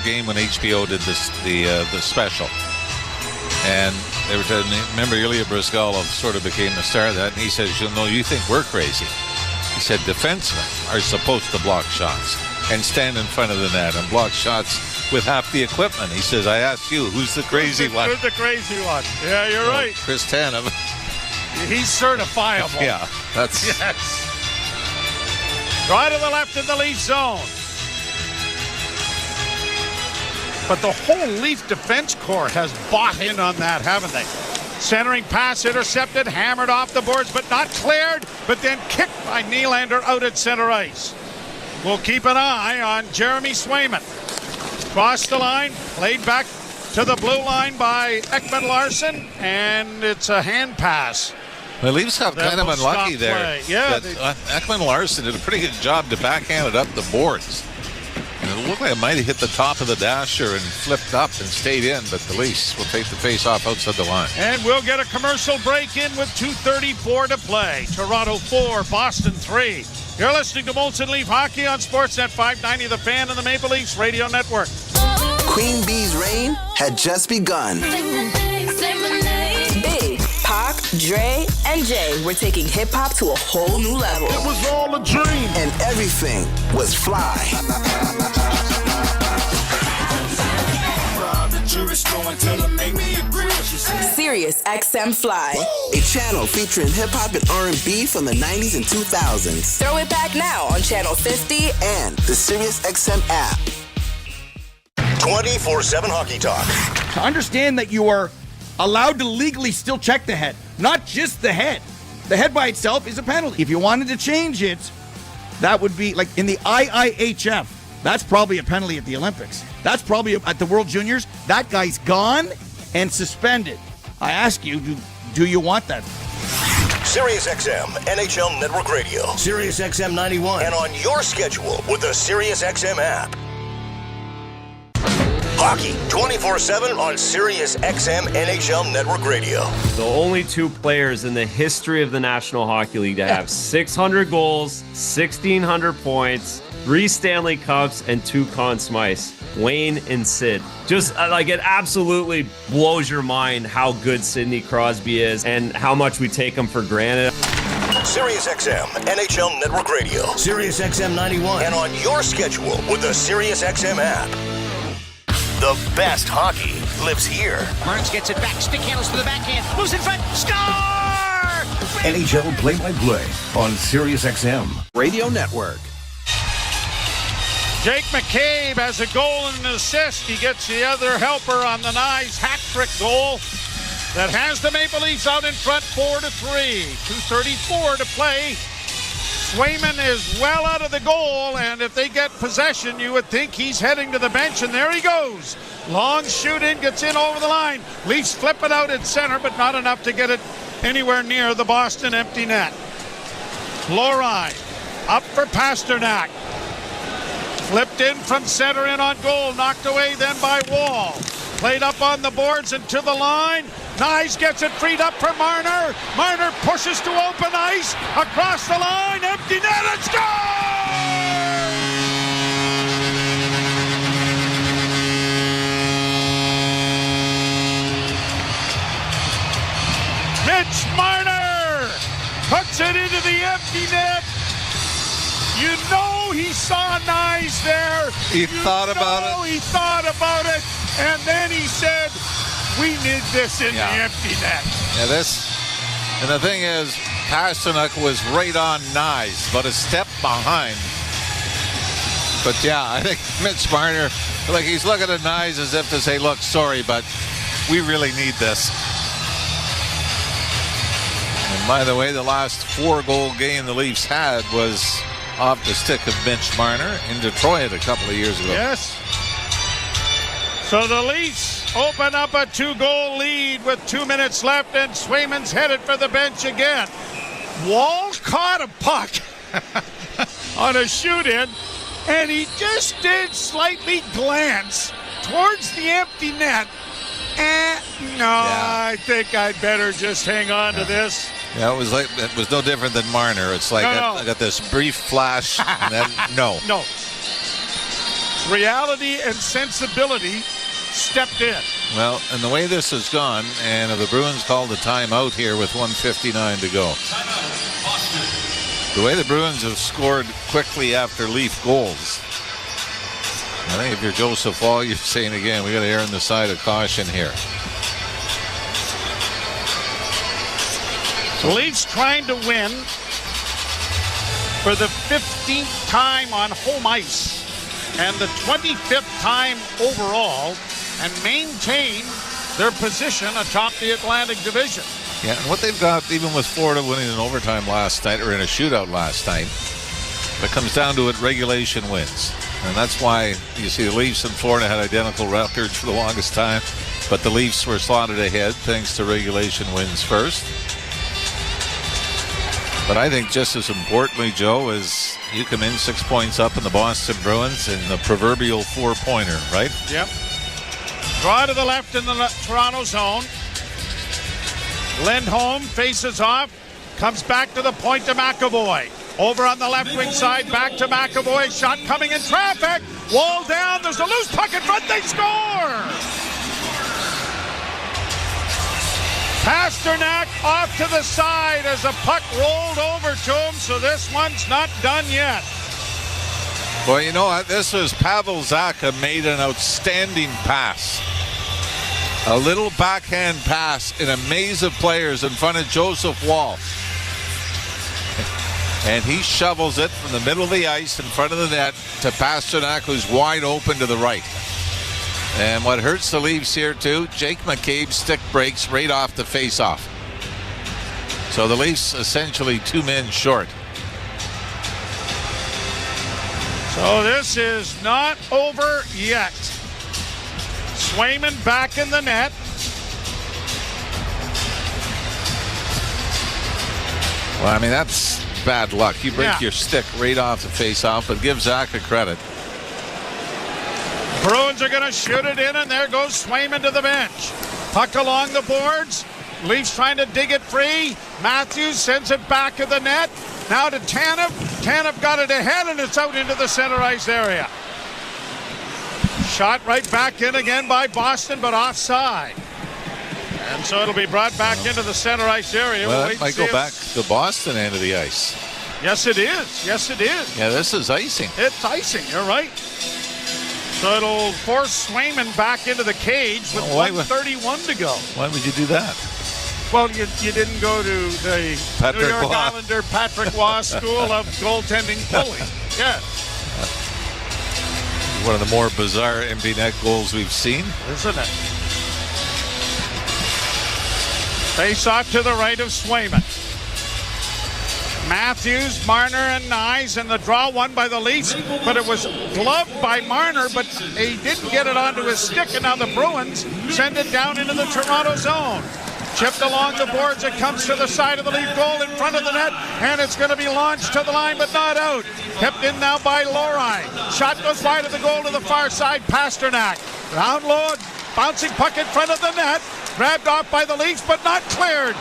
Speaker 3: game when HBO did the special. And they were telling me, remember Ilya Bryzgalov sort of became the star of that, and he says, you think we're crazy. He said defensemen are supposed to block shots and stand in front of the net and block shots with half the equipment. He says, I asked you, who's the crazy one?
Speaker 21: Who's the crazy one? Yeah, you're right.
Speaker 3: Chris Tanev.
Speaker 21: He's certifiable.
Speaker 3: Yeah, that's...
Speaker 21: Yes. Right to the left in the Leaf zone. But the whole Leaf defense corps has bought in on that, haven't they? Centering pass intercepted, hammered off the boards, but not cleared, but then kicked by Nylander out at center ice. We'll keep an eye on Jeremy Swayman. Crossed the line, played back to the blue line by Ekman-Larsson, and it's a hand pass.
Speaker 3: The Leafs got kind of unlucky there.
Speaker 21: Play. Yeah,
Speaker 3: Ekman-Larsson did a pretty good job to backhand it up the boards. And it looked like it might have hit the top of the dasher and flipped up and stayed in, but the Leafs will take the face-off outside the line.
Speaker 21: And we'll get a commercial break in with 2:34 to play. Toronto 4, Boston 3. You're listening to Molson Leaf Hockey on Sportsnet 590, The Fan and the Maple Leafs Radio Network.
Speaker 2: Queen Bee's reign had just begun.
Speaker 18: Big, Pac, Dre, and Jay were taking hip-hop to a whole new level.
Speaker 2: It was all a dream. And everything was fly. Sirius XM Fly, a channel featuring hip-hop and R&B from the 90s and 2000s.
Speaker 18: Throw it back now on Channel 50
Speaker 2: and the Sirius XM app.
Speaker 9: 24/7 Hockey Talk.
Speaker 10: To understand that you are allowed to legally still check the head, not just the head. The head by itself is a penalty. If you wanted to change it, that would be like in the IIHF. That's probably a penalty at the Olympics. That's probably at the World Juniors. That guy's gone and suspended. I ask you, do you want that?
Speaker 9: Sirius XM, NHL Network Radio. Sirius XM 91. And on your schedule with the Sirius XM app. Hockey 24/7 on Sirius XM NHL Network Radio.
Speaker 22: The only two players in the history of the National Hockey League to have 600 goals, 1,600 points, 3 Stanley Cups, and 2 Conn Smythes. Wayne and Sid. Just like it absolutely blows your mind how good Sidney Crosby is and how much we take him for granted.
Speaker 9: Sirius XM NHL Network Radio. Sirius XM 91. And on your schedule with the Sirius XM app. The best hockey lives here.
Speaker 23: Martins gets it back. Stick handles to the backhand. Moves in front. Score!
Speaker 9: NHL play-by-play on Sirius XM
Speaker 17: Radio Network.
Speaker 21: Jake McCabe has a goal and an assist. He gets the other helper on the nice hat-trick goal that has the Maple Leafs out in front 4-3. 2:34 to play. Swayman is well out of the goal, and if they get possession, you would think he's heading to the bench, and there he goes. Long shoot in, gets in over the line. Leafs flip it out at center, but not enough to get it anywhere near the Boston empty net. Lorine up for Pasternak. Flipped in from center in on goal, knocked away then by Wall. Played up on the boards and to the line. Nyes gets it freed up for Marner. Marner pushes to open ice. Across the line, empty net, and score! Mitch Marner puts it into the empty net. You know he saw Nyes there.
Speaker 3: He thought about it.
Speaker 21: He thought about it. And then he said, we need this in the empty net.
Speaker 3: Yeah, and the thing is, Pasternak was right on Nyes, but a step behind. But yeah, I think Mitch Marner, like he's looking at Nyes as if to say, look, sorry, but we really need this. And by the way, the last 4-goal game the Leafs had was off the stick of Mitch Marner in Detroit a couple of years ago.
Speaker 21: Yes. So the Leafs open up a 2-goal lead with 2 minutes left, and Swayman's headed for the bench again. Wall caught a puck on a shoot-in, and he just did slightly glance towards the empty net, I think I'd better just hang on to this.
Speaker 3: Yeah, it was no different than Marner. It's like I got this brief flash, and then no.
Speaker 21: No. Reality and sensibility stepped in.
Speaker 3: Well, and the way this has gone, and the Bruins called a timeout here with 1:59 to go. The way the Bruins have scored quickly after Leaf goals, I think if you're Joseph Wall, you're saying again, we got to err on the side of caution here.
Speaker 21: Leafs trying to win for the 15th time on home ice and the 25th time overall, and maintain their position atop the Atlantic Division.
Speaker 3: Yeah, and what they've got, even with Florida winning in overtime last night, or in a shootout last night, it comes down to it, regulation wins. And that's why you see the Leafs and Florida had identical records for the longest time, but the Leafs were slotted ahead thanks to regulation wins first. But I think just as importantly, Joe, is you come in 6 points up in the Boston Bruins in the proverbial four-pointer, right?
Speaker 21: Yep. Draw to the left in the Toronto zone. Lindholm faces off, comes back to the point to McAvoy. Over on the left wing side, back to McAvoy. Shot coming in traffic. Wall down. There's a loose puck in front. They score! Pasternak off to the side as the puck rolled over to him, so this one's not done yet.
Speaker 3: Well, you know what? This was Pavel Zacha made an outstanding pass. A little backhand pass in a maze of players in front of Joseph Wall. And he shovels it from the middle of the ice in front of the net to Pasternak, who's wide open to the right. And what hurts the Leafs here, too, Jake McCabe stick breaks right off the face-off. So the Leafs essentially 2 men short.
Speaker 21: So this is not over yet. Swayman back in the net.
Speaker 3: Well, I mean, that's bad luck. You break your stick right off the face-off, but give Zacha credit.
Speaker 21: Bruins are going to shoot it in, and there goes Swayman to the bench. Puck along the boards. Leafs trying to dig it free. Matthews sends it back to the net. Now to Tanev. Tanev got it ahead, and it's out into the center ice area. Shot right back in again by Boston, but offside. And so it'll be brought back into the center ice area.
Speaker 3: Well, it might go back to the Boston end of the ice.
Speaker 21: Yes, it is. Yes, it is.
Speaker 3: Yeah, this is icing.
Speaker 21: It's icing. You're right. So it'll force Swayman back into the cage with 1:31 to go.
Speaker 3: Why would you do that?
Speaker 21: Well, you didn't go to the New York Islander Patrick Waugh School of Goaltending Bully. Yes.
Speaker 3: One of the more bizarre empty net goals we've seen.
Speaker 21: Isn't it? Face off to the right of Swayman. Matthews, Marner, and Nyes, and the draw won by the Leafs, but it was gloved by Marner, but he didn't get it onto his stick, and now the Bruins send it down into the Toronto zone. Chipped along the boards, it comes to the side of the Leaf goal in front of the net, and it's going to be launched to the line, but not out. Kept in now by Lori. Shot goes wide of the goal to the far side, Pasternak. Down low, bouncing puck in front of the net, grabbed off by the Leafs, but not cleared.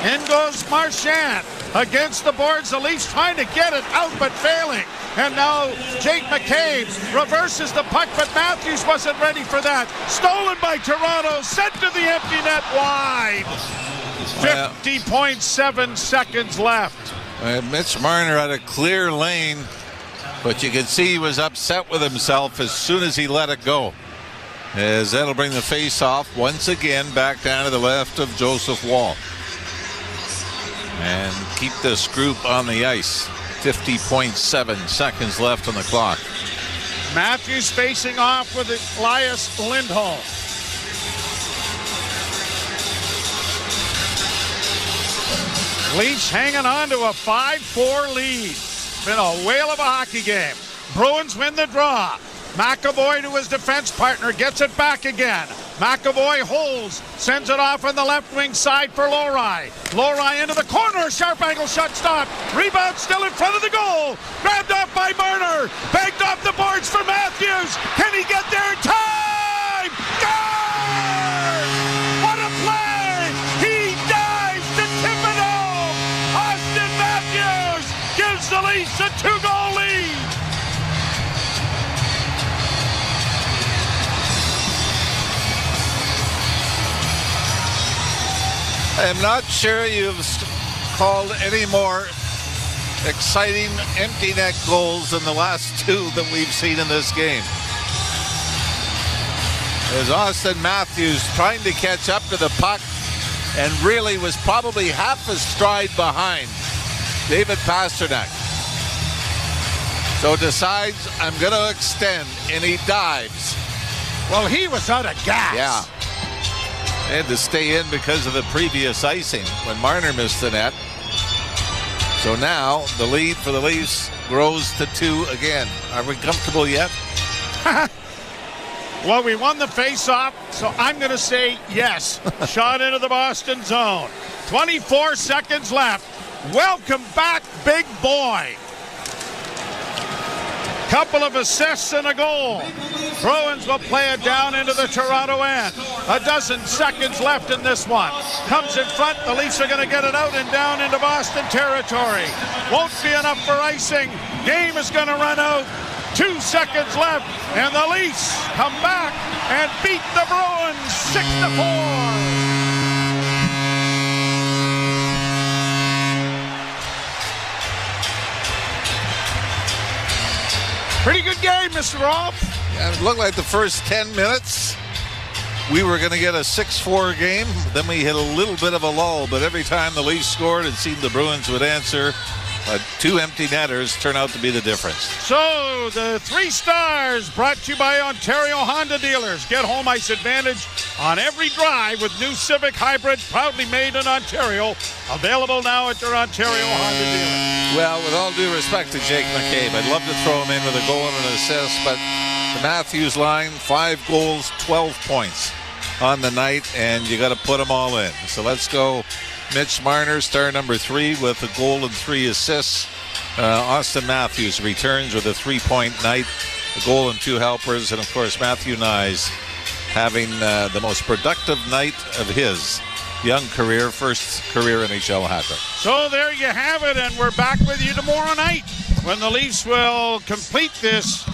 Speaker 21: In goes Marchand against the boards. The Leafs trying to get it out, but failing. And now Jake McCabe reverses the puck, but Matthews wasn't ready for that. Stolen by Toronto, sent to the empty net wide. 50.7 seconds left.
Speaker 3: Mitch Marner had a clear lane, but you could see he was upset with himself as soon as he let it go. As that'll bring the face-off once again back down to the left of Joseph Wall. And keep this group on the ice. 50.7 seconds left on the clock.
Speaker 21: Matthews facing off with Elias Lindholm. Leafs hanging on to a 5-4 lead. Been a whale of a hockey game. Bruins win the draw. McAvoy to his defense partner, gets it back again. McAvoy holds, sends it off on the left wing side for Lori. Lori into the corner, sharp angle shot stopped. Rebound still in front of the goal. Grabbed off by Marner. Bagged off the boards for Matthews. Can he get there in time? Goal! Leafs a 2-goal lead.
Speaker 3: I'm not sure you've called any more exciting empty net goals than the last two that we've seen in this game. As Austin Matthews trying to catch up to the puck and really was probably half a stride behind David Pastrnak. So decides, I'm going to extend, and he dives.
Speaker 21: Well, he was out of gas.
Speaker 3: Yeah. Had to stay in because of the previous icing when Marner missed the net. So now the lead for the Leafs grows to 2 again. Are we comfortable yet?
Speaker 21: Well, we won the face-off, so I'm going to say yes. Shot into the Boston zone. 24 seconds left. Welcome back, big boy. Couple of assists and a goal. Bruins will play it down into the Toronto end. A dozen seconds left in this one. Comes in front. The Leafs are going to get it out and down into Boston territory. Won't be enough for icing. Game is going to run out. 2 seconds left, and the Leafs come back and beat the Bruins 6-4. Pretty good game, Mr. Rolfe.
Speaker 3: Yeah, it looked like the first 10 minutes we were going to get a 6-4 game. Then we hit a little bit of a lull, but every time the Leafs scored, it seemed the Bruins would answer. But 2 empty netters turn out to be the difference.
Speaker 21: So the 3 stars brought to you by Ontario Honda dealers. Get home ice advantage on every drive with new Civic Hybrid, proudly made in Ontario. Available now at your Ontario Honda dealer.
Speaker 3: Well, with all due respect to Jake McCabe, I'd love to throw him in with a goal and an assist, but the Matthews line, 5 goals, 12 points on the night, and you got to put them all in. So let's go. Mitch Marner, star number 3, with a goal and 3 assists. Austin Matthews returns with a 3-point night, a goal and 2 helpers. And, of course, Matthew Nyes having the most productive night of his young career, first career NHL hat-trick.
Speaker 21: So there you have it, and we're back with you tomorrow night when the Leafs will complete this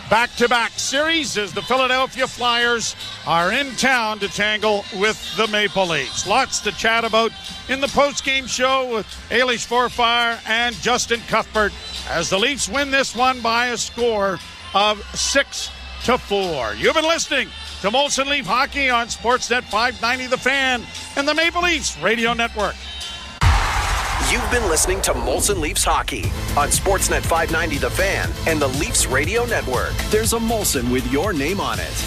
Speaker 21: back-to-back series as the Philadelphia Flyers are in town to tangle with the Maple Leafs. Lots to chat about in the post-game show with Ailish Forfar and Justin Cuthbert as the Leafs win this one by a score of 6-4. You've been listening to Molson Leaf Hockey on Sportsnet 590 The Fan and the Maple Leafs Radio Network.
Speaker 17: You've been listening to Molson Leafs Hockey on Sportsnet 590 The Fan and the Leafs Radio Network. There's a Molson with your name on it.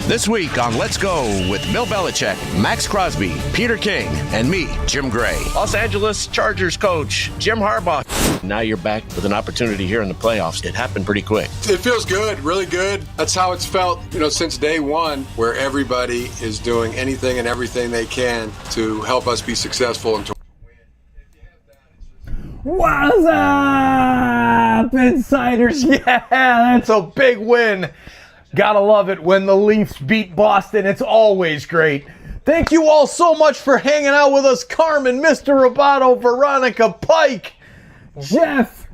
Speaker 7: This week on Let's Go with Bill Belichick, Max Crosby, Peter King, and me, Jim Gray. Los Angeles Chargers coach Jim Harbaugh. Now you're back with an opportunity here in the playoffs. It happened pretty quick.
Speaker 1: It feels good, really good. That's how it's felt, since day one, where everybody is doing anything and everything they can to help us be successful and to
Speaker 19: What's up, insiders? Yeah, that's a big win. Gotta love it when the Leafs beat Boston. It's always great. Thank you all so much for hanging out with us. Carmen, Mr. Roboto, Veronica, Pike, Jeff,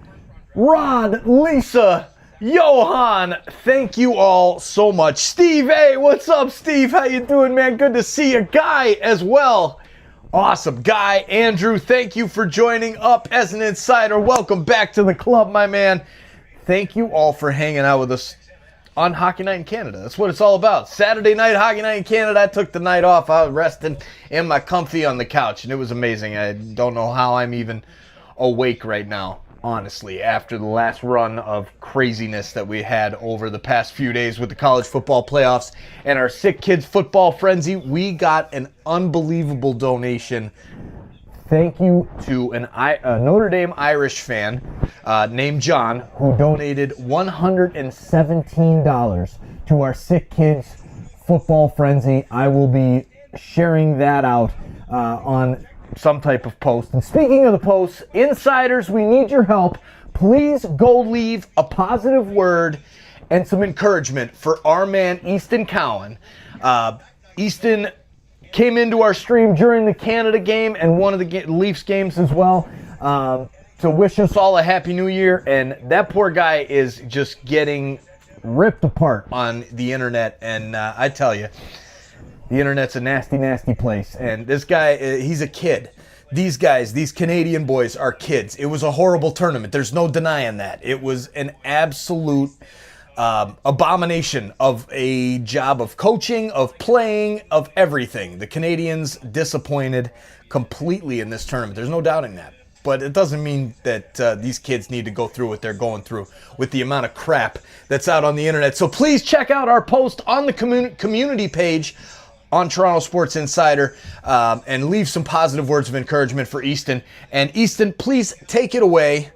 Speaker 19: Rod, Lisa, Johan. Thank you all so much. Steve, hey, what's up, Steve? How you doing, man? Good to see you. Guy as well. Awesome. Guy, Andrew, thank you for joining up as an insider. Welcome back to the club, my man. Thank you all for hanging out with us on Hockey Night in Canada. That's what it's all about. Saturday night, Hockey Night in Canada. I took the night off. I was resting in my comfy on the couch, and it was amazing. I don't know how I'm even awake right now, honestly, after the last run of craziness that we had over the past few days with the college football playoffs and our SickKids football frenzy. We got an unbelievable donation. Thank you to a Notre Dame Irish fan named John, who donated $117 to our SickKids football frenzy. I will be sharing that out on some type of post. And speaking of the posts, insiders, we need your help. Please go leave a positive word and some encouragement for our man Easton Cowan. Easton came into our stream during the Canada game and one of the Leafs games as well. to wish us all a happy new year. And that poor guy is just getting ripped apart on the internet. And I tell you, the internet's a nasty, nasty place. And this guy, he's a kid. These guys, these Canadian boys are kids. It was a horrible tournament. There's no denying that. It was an absolute abomination of a job of coaching, of playing, of everything. The Canadians disappointed completely in this tournament. There's no doubting that. But it doesn't mean that these kids need to go through what they're going through with the amount of crap that's out on the internet. So please check out our post on the community page on Toronto Sports Insider and leave some positive words of encouragement for Easton. And Easton, please take it away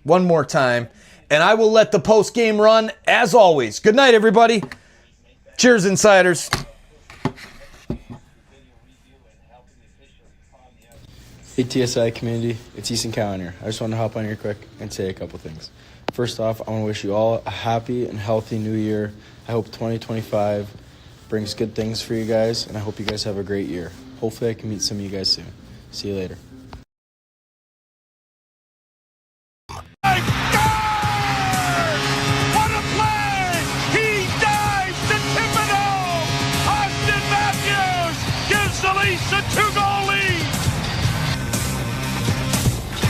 Speaker 19: one more time. And I will let the post game run as always. Good night, everybody. Cheers, Insiders.
Speaker 4: Hey TSI community, it's Easton Cowan here. I just want to hop on here quick and say a couple things. First off, I want to wish you all a happy and healthy new year. I hope 2025 brings good things for you guys, and I hope you guys have a great year. Hopefully I can meet some of you guys soon. See you later.
Speaker 21: What a play! He dives to tip it home! Austin Matthews gives the Leafs a 2-goal lead!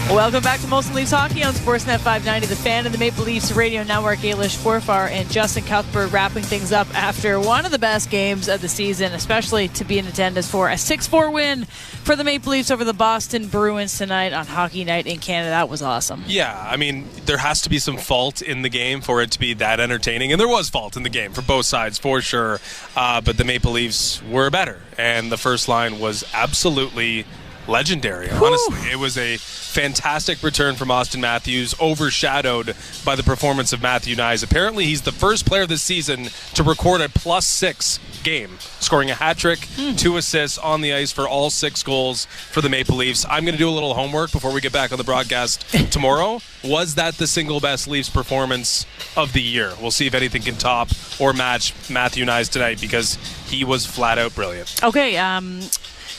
Speaker 8: Welcome back to Molson Leafs Hockey on Sportsnet 590, the fan of the Maple Leafs Radio Network. Ailish Forfar and Justin Cuthbert wrapping things up after one of the best games of the season, especially to be in attendance for a 6-4 win for the Maple Leafs over the Boston Bruins tonight on Hockey Night in Canada. That was awesome.
Speaker 15: Yeah, I mean, there has to be some fault in the game for it to be that entertaining, and there was fault in the game for both sides, for sure, but the Maple Leafs were better, and the first line was absolutely legendary. Honestly, it was a fantastic return from Austin Matthews, overshadowed by the performance of Matthew Knies. Apparently, he's the first player this season to record a +6 game, scoring a hat trick, 2 assists on the ice for all 6 goals for the Maple Leafs. I'm going to do a little homework before we get back on the broadcast tomorrow. Was that the single best Leafs performance of the year? We'll see if anything can top or match Matthew Knies tonight, because he was flat out brilliant.
Speaker 8: Okay,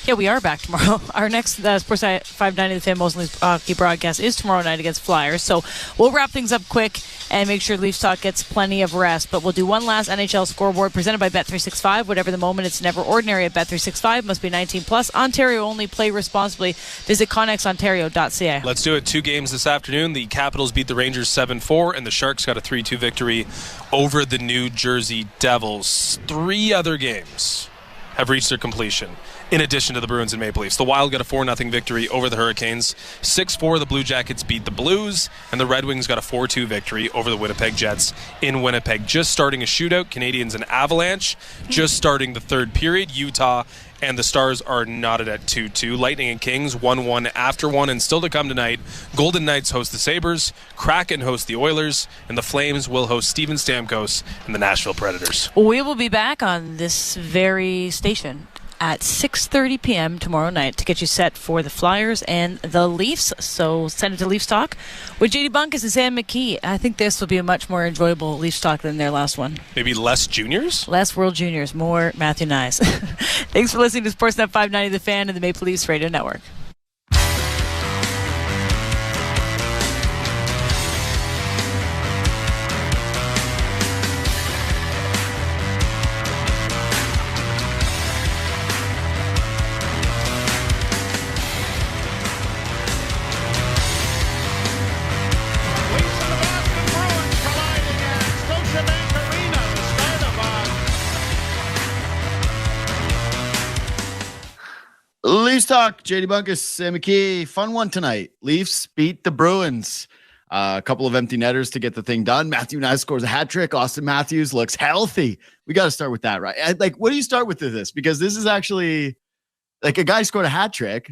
Speaker 8: yeah, we are back tomorrow. Our next Sportsnet 590 The Fan Molson Leafs Hockey broadcast is tomorrow night against Flyers. So we'll wrap things up quick and make sure Leafs Talk gets plenty of rest. But we'll do one last NHL scoreboard presented by Bet365. Whatever the moment, it's never ordinary at Bet365. Must be 19+. Ontario only. Play responsibly. Visit connexontario.ca.
Speaker 15: Let's do it. 2 games this afternoon. The Capitals beat the Rangers 7-4, and the Sharks got a 3-2 victory over the New Jersey Devils. 3 other games have reached their completion, in addition to the Bruins and Maple Leafs. The Wild got a 4-0 victory over the Hurricanes. 6-4, the Blue Jackets beat the Blues, and the Red Wings got a 4-2 victory over the Winnipeg Jets in Winnipeg. Just starting a shootout, Canadiens and Avalanche. Just starting the third period, Utah and the Stars are knotted at 2-2. Lightning and Kings 1-1 after 1, and still to come tonight, Golden Knights host the Sabres, Kraken host the Oilers, and the Flames will host Steven Stamkos and the Nashville Predators.
Speaker 8: We will be back on this very station at 6:30 p.m. tomorrow night to get you set for the Flyers and the Leafs. So send it to Leafs Talk with JD Bunkus and Sam McKee. I think this will be a much more enjoyable Leafs Talk than their last one.
Speaker 15: Maybe less juniors?
Speaker 8: Less World Juniors, more Matthew Knies. Thanks for listening to Sportsnet 590 The Fan and the Maple Leafs Radio Network.
Speaker 24: Leafs Talk, JD Bunkus, Sam McKee. Fun one tonight. Leafs beat the Bruins. A couple of empty netters to get the thing done. Matthew Knies scores a hat trick. Austin Matthews looks healthy. We got to start with that, right? What do you start with this? Because this is actually like a guy scored a hat trick,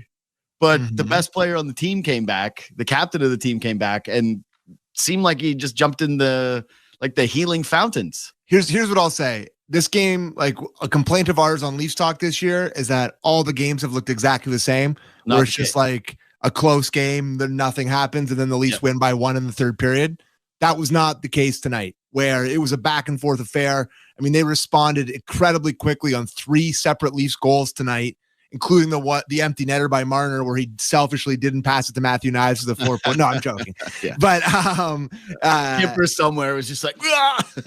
Speaker 24: but the best player on the team came back. The captain of the team came back and seemed like he just jumped in the healing fountains.
Speaker 25: Here's what I'll say. This game, like a complaint of ours on Leafs Talk this year, is that all the games have looked exactly the same. Where it's just like a close game, then nothing happens, and then the Leafs win by 1 in the third period. That was not the case tonight, where it was a back and forth affair. I mean, they responded incredibly quickly on 3 separate Leafs goals tonight, including the empty netter by Marner where he selfishly didn't pass it to Matthew Knies for the 4 point. No, I'm joking.
Speaker 24: Yeah.
Speaker 25: But
Speaker 24: Skipper somewhere was just like,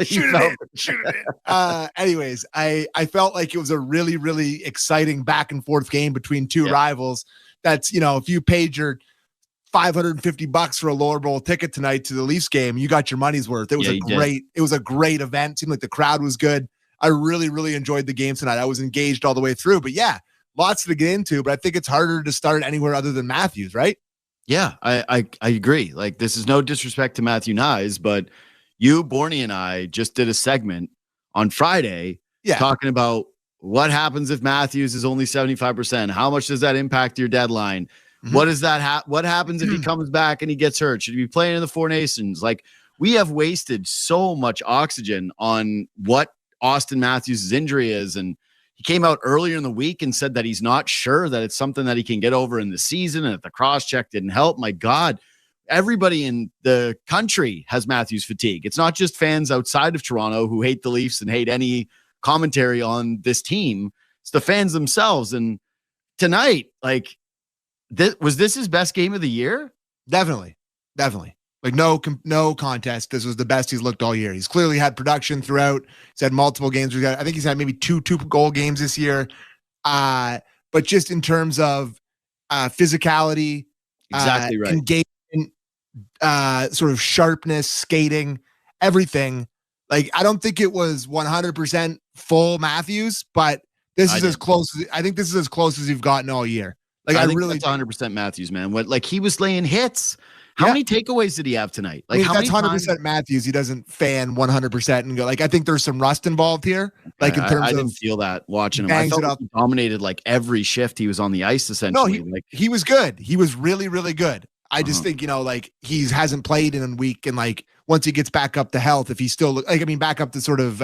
Speaker 25: shoot it in. Anyways, I felt like it was a really, really exciting back and forth game between two rivals. That's, if you paid your $550 for a lower bowl ticket tonight to the Leafs game, you got your money's worth. It was it was a great event. It seemed like the crowd was good. I really, really enjoyed the game tonight. I was engaged all the way through, but yeah, lots to get into, but I think it's harder to start anywhere other than Matthews, right?
Speaker 24: Yeah, I agree. Like, this is no disrespect to Matthew Knies, but you, Borny, and I just did a segment on Friday talking about what happens if Matthews is only 75%. How much does that impact your deadline? Mm-hmm. What does that what happens if he comes back and he gets hurt? Should he be playing in the Four Nations? Like, we have wasted so much oxygen on what Austin Matthews' injury is, and he came out earlier in the week and said that he's not sure that it's something that he can get over in the season, and that the cross-check didn't help. My God, everybody in the country has Matthews fatigue. It's not just fans outside of Toronto who hate the Leafs and hate any commentary on this team. It's the fans themselves. And tonight, like, was this his best game of the year?
Speaker 25: Definitely. Like, no contest. This was the best he's looked all year. He's clearly had production throughout. He's had multiple games. I think he's had maybe two goal games this year. But just in terms of physicality,
Speaker 24: exactly right,
Speaker 25: engagement, sort of sharpness, skating, everything. Like, I don't think it was 100% full Matthews, but this is as close as you've gotten all year. Like,
Speaker 24: I think that's 100% Matthews, man. Like, he was laying hits. How many takeaways did he have tonight? Like, how
Speaker 25: that's
Speaker 24: many
Speaker 25: 100% Matthews. He doesn't fan 100% and go, like, I think there's some rust involved here. Like, in terms
Speaker 24: I
Speaker 25: of,
Speaker 24: didn't feel that watching him. I felt he dominated like every shift he was on the ice, essentially.
Speaker 25: No, he was good. He was really, really good. I just think, like, he hasn't played in a week, and like, once he gets back up to health, if he's still back up to sort of,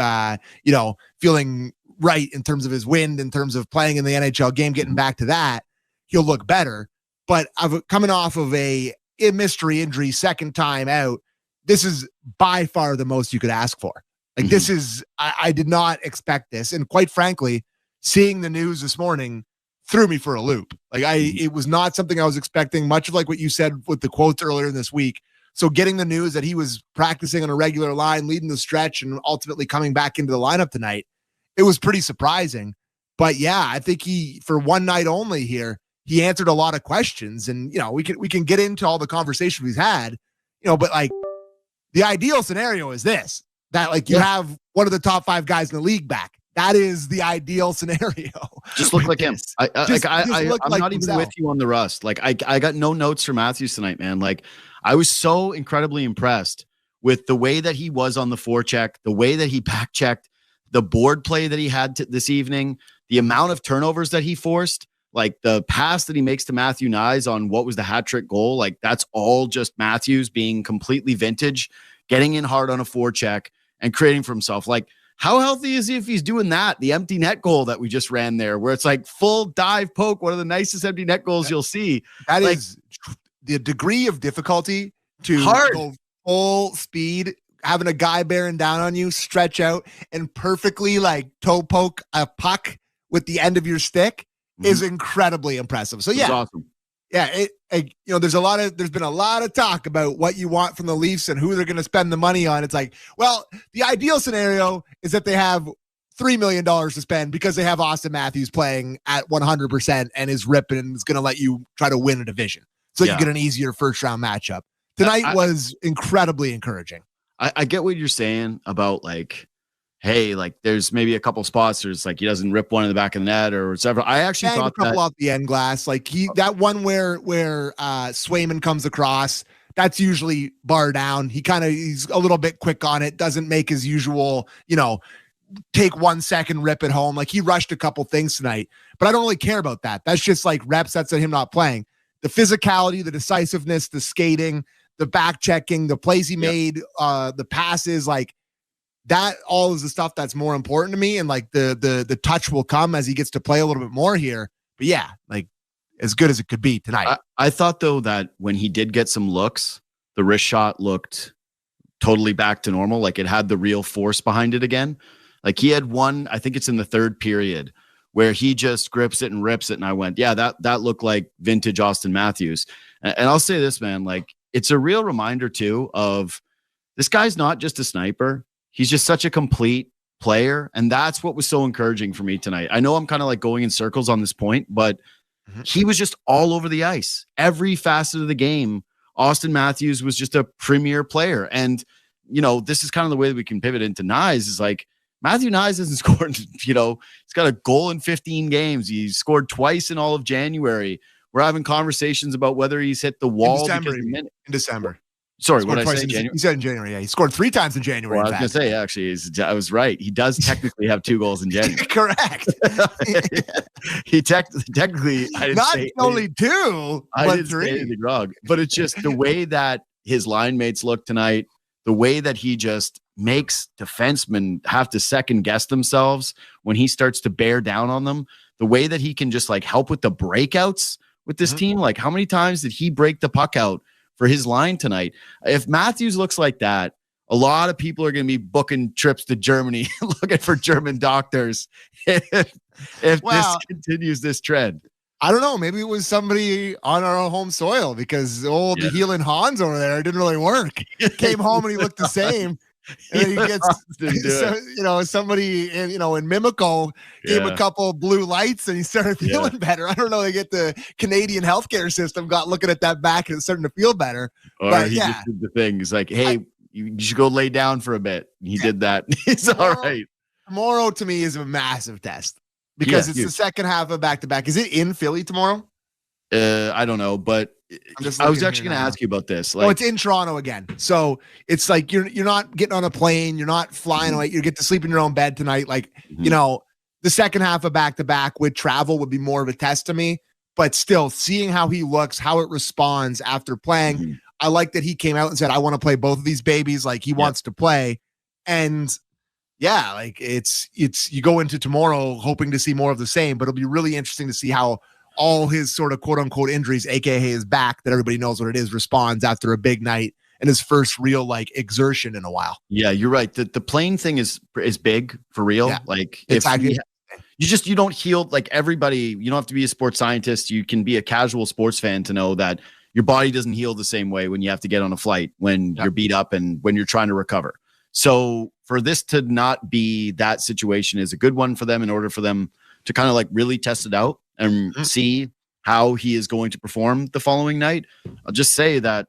Speaker 25: feeling right in terms of his wind, in terms of playing in the NHL game, getting back to that, he'll look better. But coming off of a mystery injury, second time out, this is by far the most you could ask for. Like, this is, I did not expect this. And quite frankly, seeing the news this morning threw me for a loop. Like, it was not something I was expecting, much of like what you said with the quotes earlier this week. So getting the news that he was practicing on a regular line, leading the stretch, and ultimately coming back into the lineup tonight, it was pretty surprising. But yeah, I think for one night only here, he answered a lot of questions, and we can get into all the conversations we've had, but like, the ideal scenario is this, that like you have one of the top 5 guys in the league back. That is the ideal scenario.
Speaker 24: Just look like him. I'm
Speaker 25: like
Speaker 24: not even with you on the rust. Like, I got no notes for Matthews tonight, man. Like, I was so incredibly impressed with the way that he was on the forecheck, the way that he back checked, the board play that he had this evening, the amount of turnovers that he forced. Like, the pass that he makes to Matthew Knies on what was the hat trick goal, like, that's all just Matthews being completely vintage, getting in hard on a forecheck and creating for himself. Like, how healthy is he if he's doing that? The empty net goal that we just ran there, where it's like full dive poke, one of the nicest empty net goals you'll see.
Speaker 25: That is the degree of difficulty to go full speed, having a guy bearing down on you, stretch out, and perfectly like toe poke a puck with the end of your stick. Is incredibly impressive. So yeah,
Speaker 24: awesome.
Speaker 25: Yeah, there's been a lot of talk about what you want from the Leafs and who they're going to spend the money on. It's like, well, the ideal scenario is that they have $3 million to spend because they have Austin Matthews playing at 100% and is ripping and is going to let you try to win a division, so you get an easier first round matchup. Tonight was incredibly encouraging.
Speaker 24: I get what you're saying about, like, hey, like, there's maybe a couple spots there's like he doesn't rip one in the back of the net or whatever. I actually thought
Speaker 25: a couple off the end glass, like that one where Swayman comes across, that's usually bar down. He's a little bit quick on it, doesn't make his usual, take 1 second, rip it home. Like, he rushed a couple things tonight, but I don't really care about that. That's just like reps. That's him not playing. The physicality, the decisiveness, the skating, the back checking, the plays he made, the passes, like, that all is the stuff that's more important to me. And like the touch will come as he gets to play a little bit more here. But yeah, like, as good as it could be tonight.
Speaker 24: I thought, though, that when he did get some looks, the wrist shot looked totally back to normal. Like, it had the real force behind it again. Like, he had one, I think it's in the third period, where he just grips it and rips it. And I went, yeah, that looked like vintage Austin Matthews. And I'll say this, man, like it's a real reminder too of this guy's not just a sniper. He's just such a complete player. And that's what was so encouraging for me tonight. I know I'm kind of like going in circles on this point, but he was just all over the ice. Every facet of the game, Austin Matthews was just a premier player. And, you know, this is kind of the way that we can pivot into Nyes is like Matthew Nyes hasn't scored, you know, he's got a goal in 15 games. He scored twice in all of January. We're having conversations about whether he's hit the wall
Speaker 25: in December.
Speaker 24: Sorry, what did I say?
Speaker 25: You said in January. Yeah, he scored 3 times in January.
Speaker 24: Well, I was going to say, actually, I was right. He does technically have 2 goals in January.
Speaker 25: Correct.
Speaker 24: He technically, I didn't
Speaker 25: not
Speaker 24: say
Speaker 25: only 2, but 3.
Speaker 24: Wrong. But it's just the way that his line mates look tonight, the way that he just makes defensemen have to second guess themselves when he starts to bear down on them, the way that he can just like help with the breakouts with this team. Like how many times did he break the puck out for his line tonight? If Matthews looks like that, a lot of people are going to be booking trips to Germany, looking for German doctors if this continues this trend.
Speaker 25: I don't know. Maybe it was somebody on our home soil because the healing Hans over there didn't really work. Came home and he looked the same. And then he gets, somebody in Mimico gave him a couple blue lights and he started feeling better. I don't know. They get the Canadian healthcare system got looking at that back and it's starting to feel better.
Speaker 24: Or but he just did the thing. He's like, hey, you should go lay down for a bit. He did that. He's all right.
Speaker 25: Tomorrow to me is a massive test because it's the second half of back-to-back. Is it in Philly tomorrow?
Speaker 24: I don't know, but I was actually going to ask you about this.
Speaker 25: Like, it's in Toronto again. So it's like you're not getting on a plane. You're not flying away. You get to sleep in your own bed tonight. Like, the second half of back-to-back with travel would be more of a test to me. But still, seeing how he looks, how it responds after playing, I like that he came out and said, I want to play both of these babies. Like, he wants to play. And, yeah, like, it's you go into tomorrow hoping to see more of the same. But it'll be really interesting to see how all his sort of quote unquote injuries, aka his back that everybody knows what it is, responds after a big night and his first real like exertion in a while.
Speaker 24: Yeah, you're right. The plane thing is big for real. Yeah. Like if you don't heal like everybody, you don't have to be a sports scientist. You can be a casual sports fan to know that your body doesn't heal the same way when you have to get on a flight, when you're beat up and when you're trying to recover. So for this to not be that situation is a good one for them in order for them to kind of like really test it out and see how he is going to perform the following night. I'll just say that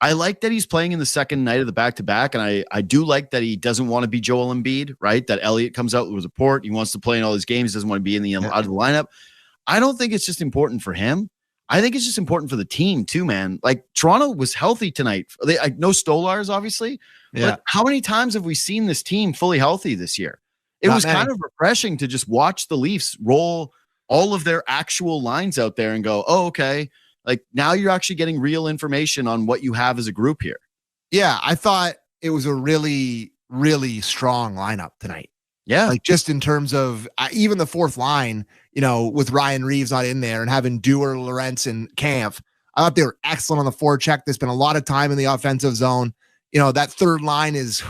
Speaker 24: I like that he's playing in the second night of the back-to-back, and I do like that he doesn't want to be Joel Embiid, right? That Elliott comes out with a report. He wants to play in all his games. He doesn't want to be in the out of the lineup. I don't think it's just important for him. I think it's just important for the team too, man. Like Toronto was healthy tonight. No Stolars, obviously. Yeah. But how many times have we seen this team fully healthy this year? It was kind of refreshing to just watch the Leafs roll all of their actual lines out there and go, oh, okay. Like now you're actually getting real information on what you have as a group here.
Speaker 25: Yeah, I thought it was a really, really strong lineup tonight.
Speaker 24: Yeah.
Speaker 25: Like just in terms of even the fourth line, with Ryan Reeves not in there and having Dewar, Lorentz, and Kampf, I thought they were excellent on the forecheck. There's been a lot of time in the offensive zone. That third line is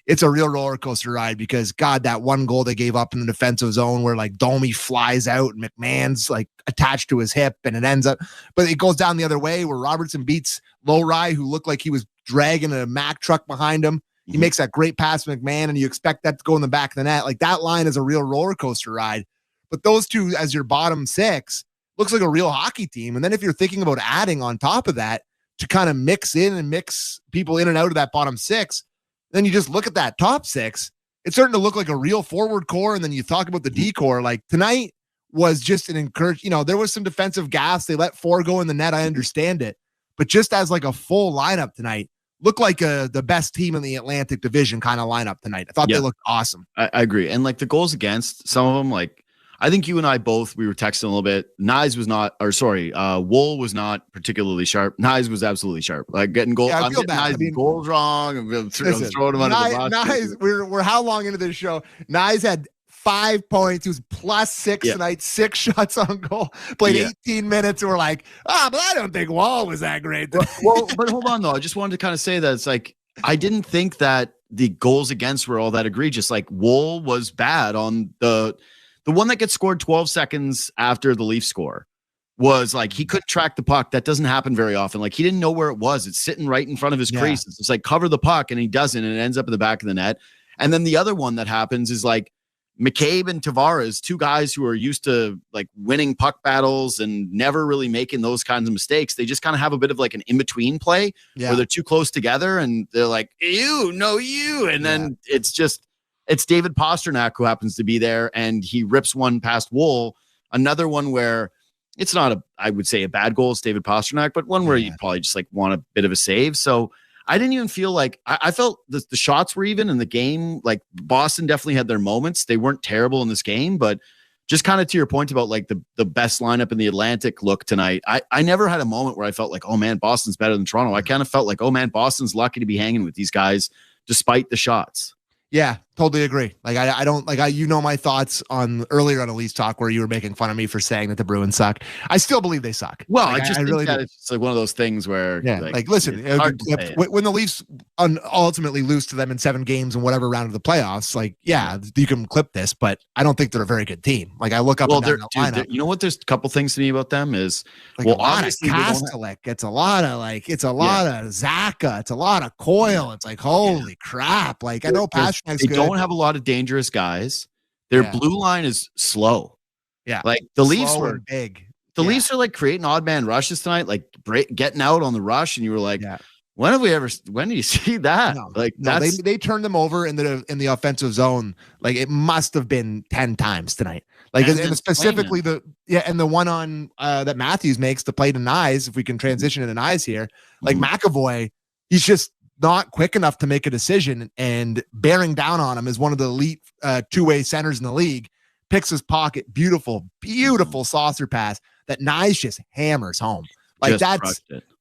Speaker 25: it's a real roller coaster ride because God, that one goal they gave up in the defensive zone where like Domi flies out and McMahon's like attached to his hip and it ends up, but it goes down the other way where Robertson beats Lowry, who looked like he was dragging a Mack truck behind him. He makes that great pass to McMahon and you expect that to go in the back of the net. Like that line is a real roller coaster ride, but those two as your bottom 6 looks like a real hockey team. And then if you're thinking about adding on top of that to kind of mix in and mix people in and out of that bottom 6, then you just look at that top 6, it's starting to look like a real forward core. And then you talk about the D core. Like tonight was just an encouragement. There was some defensive gas. They let 4 go in the net. I understand it. But just as like a full lineup tonight, looked like the best team in the Atlantic Division kind of lineup tonight. I thought they looked awesome.
Speaker 24: I agree. And like the goals against, some of them, like I think you and I both, we were texting a little bit. Wool was not particularly sharp. Nyes was absolutely sharp. Like getting goals.
Speaker 25: Yeah, I feel bad.
Speaker 24: Goals wrong. I'm throwing him under the bus.
Speaker 25: Nyes, we're how long into this show? Nyes had 5 points. He was +6 tonight, 6 shots on goal. Played 18 minutes. And we're like, but I don't think Wall was that great.
Speaker 24: Well, but hold on though. I just wanted to kind of say that it's like I didn't think that the goals against were all that egregious. Like Wool was bad on the The one that gets scored 12 seconds after the Leafs score was like he couldn't track the puck. That doesn't happen very often. Like he didn't know where it was. It's sitting right in front of his crease. It's like cover the puck, and he doesn't, and it ends up in the back of the net. And then the other one that happens is like McCabe and Tavares, two guys who are used to like winning puck battles and never really making those kinds of mistakes. They just kind of have a bit of like an in-between play where they're too close together and they're like, you. And then it's David Pastrnak who happens to be there, and he rips one past Wool. Another one where it's not I would say a bad goal. It's David Pastrnak, but one where you probably just like want a bit of a save. So I didn't even feel like I felt the shots were even in the game. Like Boston definitely had their moments. They weren't terrible in this game, but just kind of to your point about like the best lineup in the Atlantic look tonight. I never had a moment where I felt like, oh man, Boston's better than Toronto. I kind of felt like, oh man, Boston's lucky to be hanging with these guys despite the shots.
Speaker 25: Yeah, totally agree. Like I don't like you know my thoughts on earlier on Elise Talk where you were making fun of me for saying that the Bruins suck. I still believe they suck.
Speaker 24: Well,
Speaker 25: like,
Speaker 24: I just think really that it's like one of those things where
Speaker 25: listen, when the Leafs ultimately lose to them in 7 games in whatever round of the playoffs, like you can clip this, but I don't think they're a very good team. Like I look up and down the lineup.
Speaker 24: You know what? There's a couple things to me about them is
Speaker 25: like a lot of Kastelik. It's a lot of of Zaka. It's a lot of Coyle. It's like holy crap. Like I know Pasternak's good.
Speaker 24: They don't have a lot of dangerous guys. Their blue line is slow.
Speaker 25: Yeah.
Speaker 24: Like the Leafs were
Speaker 25: big.
Speaker 24: The Leafs are like creating odd man rushes tonight, like getting out on the rush. And you were like, when do you see that?
Speaker 25: They turned them over in the offensive zone. Like it must have been 10 times tonight. Like, and specifically the one on that Matthews makes the play to Nyes. If we can transition into Nyes here, like McAvoy, he's just not quick enough to make a decision, and bearing down on him is one of the elite two-way centers in the league. Picks his pocket, beautiful saucer pass that Nyes just hammers home. Like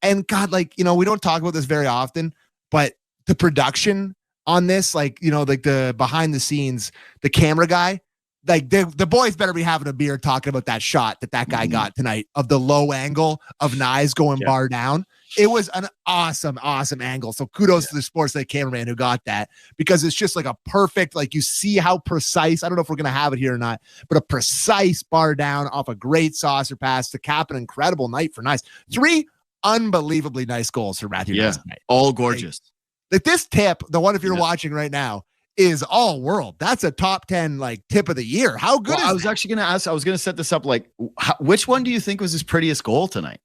Speaker 25: and God, like, you know, we don't talk about this very often, but the production on this, like, you know, like the behind the scenes, the camera guy, like the boys better be having a beer talking about that shot that guy got tonight of the low angle of Nyes going bar down. It was an awesome angle. So kudos to the Sportsnet cameraman who got that, because it's just like a perfect, like you see how precise, I don't know if we're going to have it here or not, but a precise bar down off a great saucer pass to cap an incredible night for Nyes. 3 unbelievably nice goals for Matthew Nyes tonight.
Speaker 24: All gorgeous.
Speaker 25: Like this tip, the one if you're watching right now, is all world. That's a top 10 like tip of the year. How good is
Speaker 24: I was actually going to ask, I was going to set this up like, which one do you think was his prettiest goal tonight?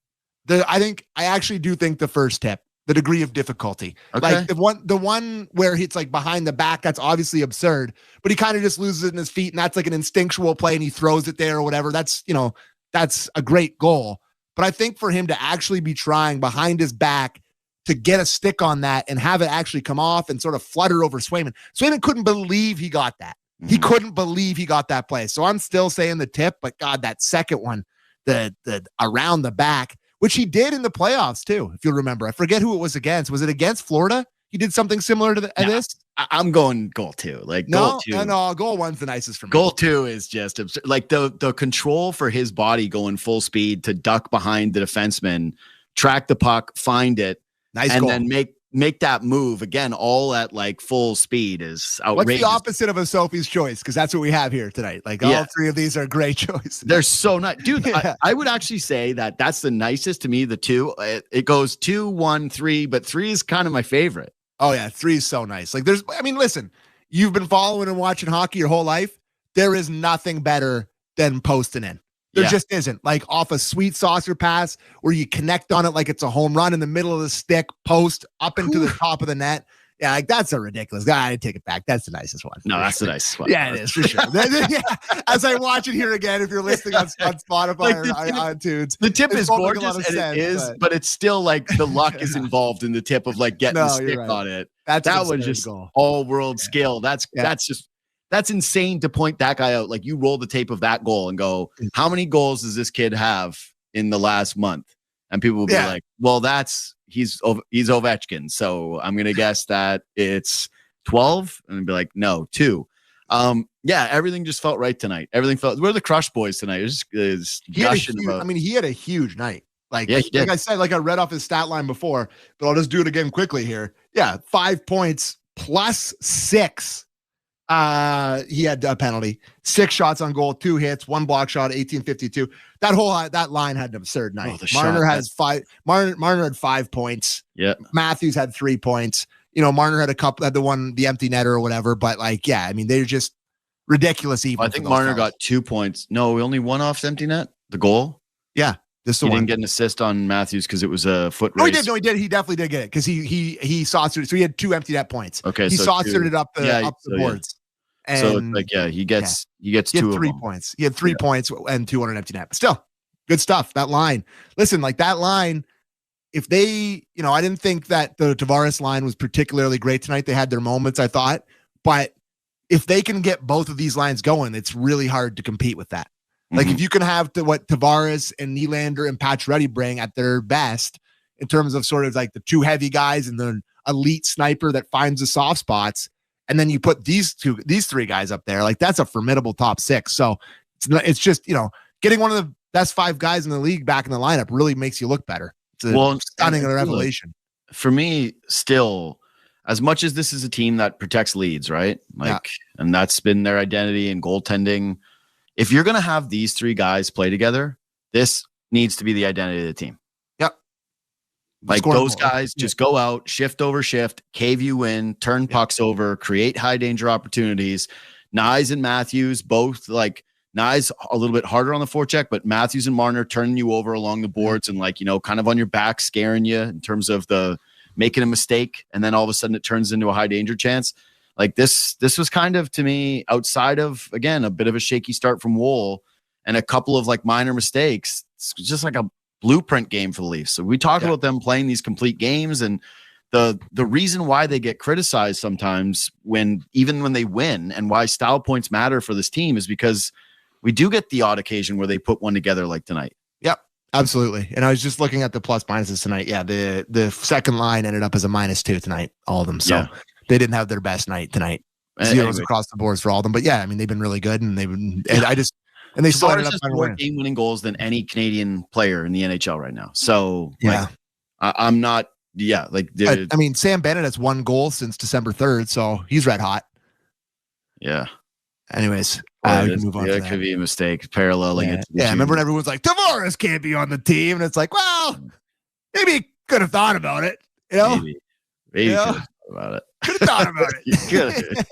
Speaker 25: I actually do think the first tip, the degree of difficulty. Okay. Like the one where it's like behind the back, that's obviously absurd, but he kind of just loses it in his feet, and that's like an instinctual play, and he throws it there or whatever. That's, you know, that's a great goal. But I think for him to actually be trying behind his back to get a stick on that and have it actually come off and sort of flutter over Swayman. Swayman couldn't believe he got that. He couldn't believe he got that play. So I'm still saying the tip, but God, that second one, the around the back, which he did in the playoffs too, if you'll remember. I forget who it was against. Was it against Florida? He did something similar to this?
Speaker 24: I'm going goal 2. Like goal 2.
Speaker 25: No, goal 1's the nicest for me.
Speaker 24: Goal 2 is just absurd. Like the control for his body going full speed to duck behind the defenseman, track the puck, find it, and
Speaker 25: goal.
Speaker 24: Then make that move again, all at like full speed is outrageous.
Speaker 25: What's the opposite of a Sophie's choice? Because that's what we have here tonight. Like all 3 of these are great choices.
Speaker 24: They're so nice, dude. I would actually say that's the nicest to me. The 2, it goes 2, 1, 3, but 3 is kind of my favorite.
Speaker 25: Oh yeah, 3 is so nice. Like listen, you've been following and watching hockey your whole life. There is nothing better than posting in. There just isn't. Like off a sweet saucer pass where you connect on it like it's a home run in the middle of the stick, post up into the top of the net. Yeah, like that's a ridiculous. I take it back. That's the nicest one.
Speaker 24: No, that's the nicest one.
Speaker 25: Yeah, it is for sure. As I watch it here again, if you're listening on Spotify or iTunes,
Speaker 24: the tip is gorgeous and it is, but it's still like the luck is involved in the tip of like getting the stick on it. That was just all world skill. That's insane to point that guy out. Like you roll the tape of that goal and go, how many goals does this kid have in the last month? And people will be like, well, he's Ovechkin. So I'm going to guess that it's 12 and I'd be like, no, 2. Everything just felt right tonight. Everything felt, we're the Crush Boys tonight. He
Speaker 25: had a huge night. Like,
Speaker 24: he did.
Speaker 25: Like I said, like I read off his stat line before, but I'll just do it again quickly here. Yeah. 5 points plus 6 He had a penalty, 6 shots on goal, 2 hits, 1 block shot, 1852. That line had an absurd night. Marner has 5. Marner had 5 points.
Speaker 24: Yeah.
Speaker 25: Matthews had 3 points. Marner had the empty netter or whatever. But they're just ridiculous. Even
Speaker 24: I think Marner got 2 points. No, we only won off empty net. The goal.
Speaker 25: Yeah.
Speaker 24: He didn't get an assist on Matthews because it was a foot race.
Speaker 25: No, he did. He definitely did get it because he saucered it. So he had 2 empty net points.
Speaker 24: Okay,
Speaker 25: he
Speaker 24: so
Speaker 25: saucered it up the boards.
Speaker 24: And so it's he gets 2
Speaker 25: 3 points. He had 3 points and 2 on an empty net. But still, good stuff. That line. Listen, that line. If they, I didn't think that the Tavares line was particularly great tonight. They had their moments, I thought, but if they can get both of these lines going, it's really hard to compete with that. If you can have what Tavares and Nylander and Pacioretty bring at their best in terms of sort of the 2 heavy guys and the elite sniper that finds the soft spots, and then you put these 3 guys up there, that's a formidable top 6. So it's just, getting one of the best 5 guys in the league back in the lineup really makes you look better. It's a stunning revelation.
Speaker 24: For me, still, as much as this is a team that protects leads, right? And that's been their identity in goaltending. If you're going to have these 3 guys play together, this needs to be the identity of the team.
Speaker 25: Yep.
Speaker 24: Those guys just go out, shift over shift, cave you in, turn pucks over, create high danger opportunities. Nyes and Matthews, both Nyes a little bit harder on the forecheck, but Matthews and Marner turning you over along the boards and kind of on your back, scaring you in terms of the making a mistake. And then all of a sudden it turns into a high danger chance. This was kind of, to me, outside of, again, a bit of a shaky start from Wool and a couple of minor mistakes. It's just a blueprint game for the Leafs. So we talk about them playing these complete games, and the reason why they get criticized sometimes even when they win, and why style points matter for this team, is because we do get the odd occasion where they put one together like tonight.
Speaker 25: Yep, absolutely. And I was just looking at the plus minuses tonight. Yeah, the second line ended up as a -2 tonight, all of them. So they didn't have their best night tonight. Zeros across the boards for all of them. But yeah, they've been really good, and they still ended up
Speaker 24: more game-winning goals than any Canadian player in the NHL right now. So I'm not. Yeah,
Speaker 25: Sam Bennett has 1 goal since December 3rd, so he's red hot.
Speaker 24: Yeah.
Speaker 25: Anyways, we can move on.
Speaker 24: That could be a mistake. Paralleling it.
Speaker 25: Remember when everyone's like, Tavares can't be on the team, and it's well, maybe he could have thought about it.
Speaker 24: Maybe could have thought about it.
Speaker 25: Could have thought about it.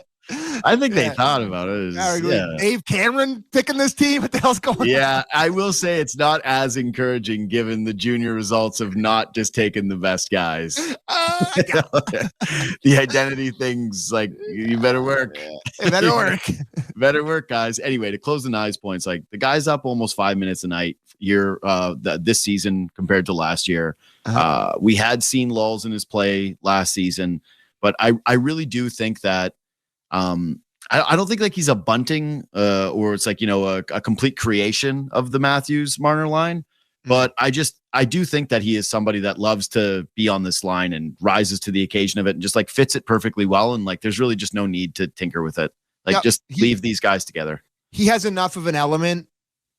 Speaker 24: I think they thought about it.
Speaker 25: Dave Cameron picking this team? What the hell's going on?
Speaker 24: Yeah, I will say it's not as encouraging given the junior results of not just taking the best guys. The identity things, you better work.
Speaker 25: It better work.
Speaker 24: Better work, guys. Anyway, to close the Nyes points, the guy's up almost 5 minutes a night here this season compared to last year. We had seen lulls in his play last season, but I really do think that I don't think he's a Bunting or it's a complete creation of the Matthews Marner line, but I do think that he is somebody that loves to be on this line and rises to the occasion of it and just fits it perfectly well. And there's really just no need to tinker with it. Leave these guys together.
Speaker 25: He has enough of an element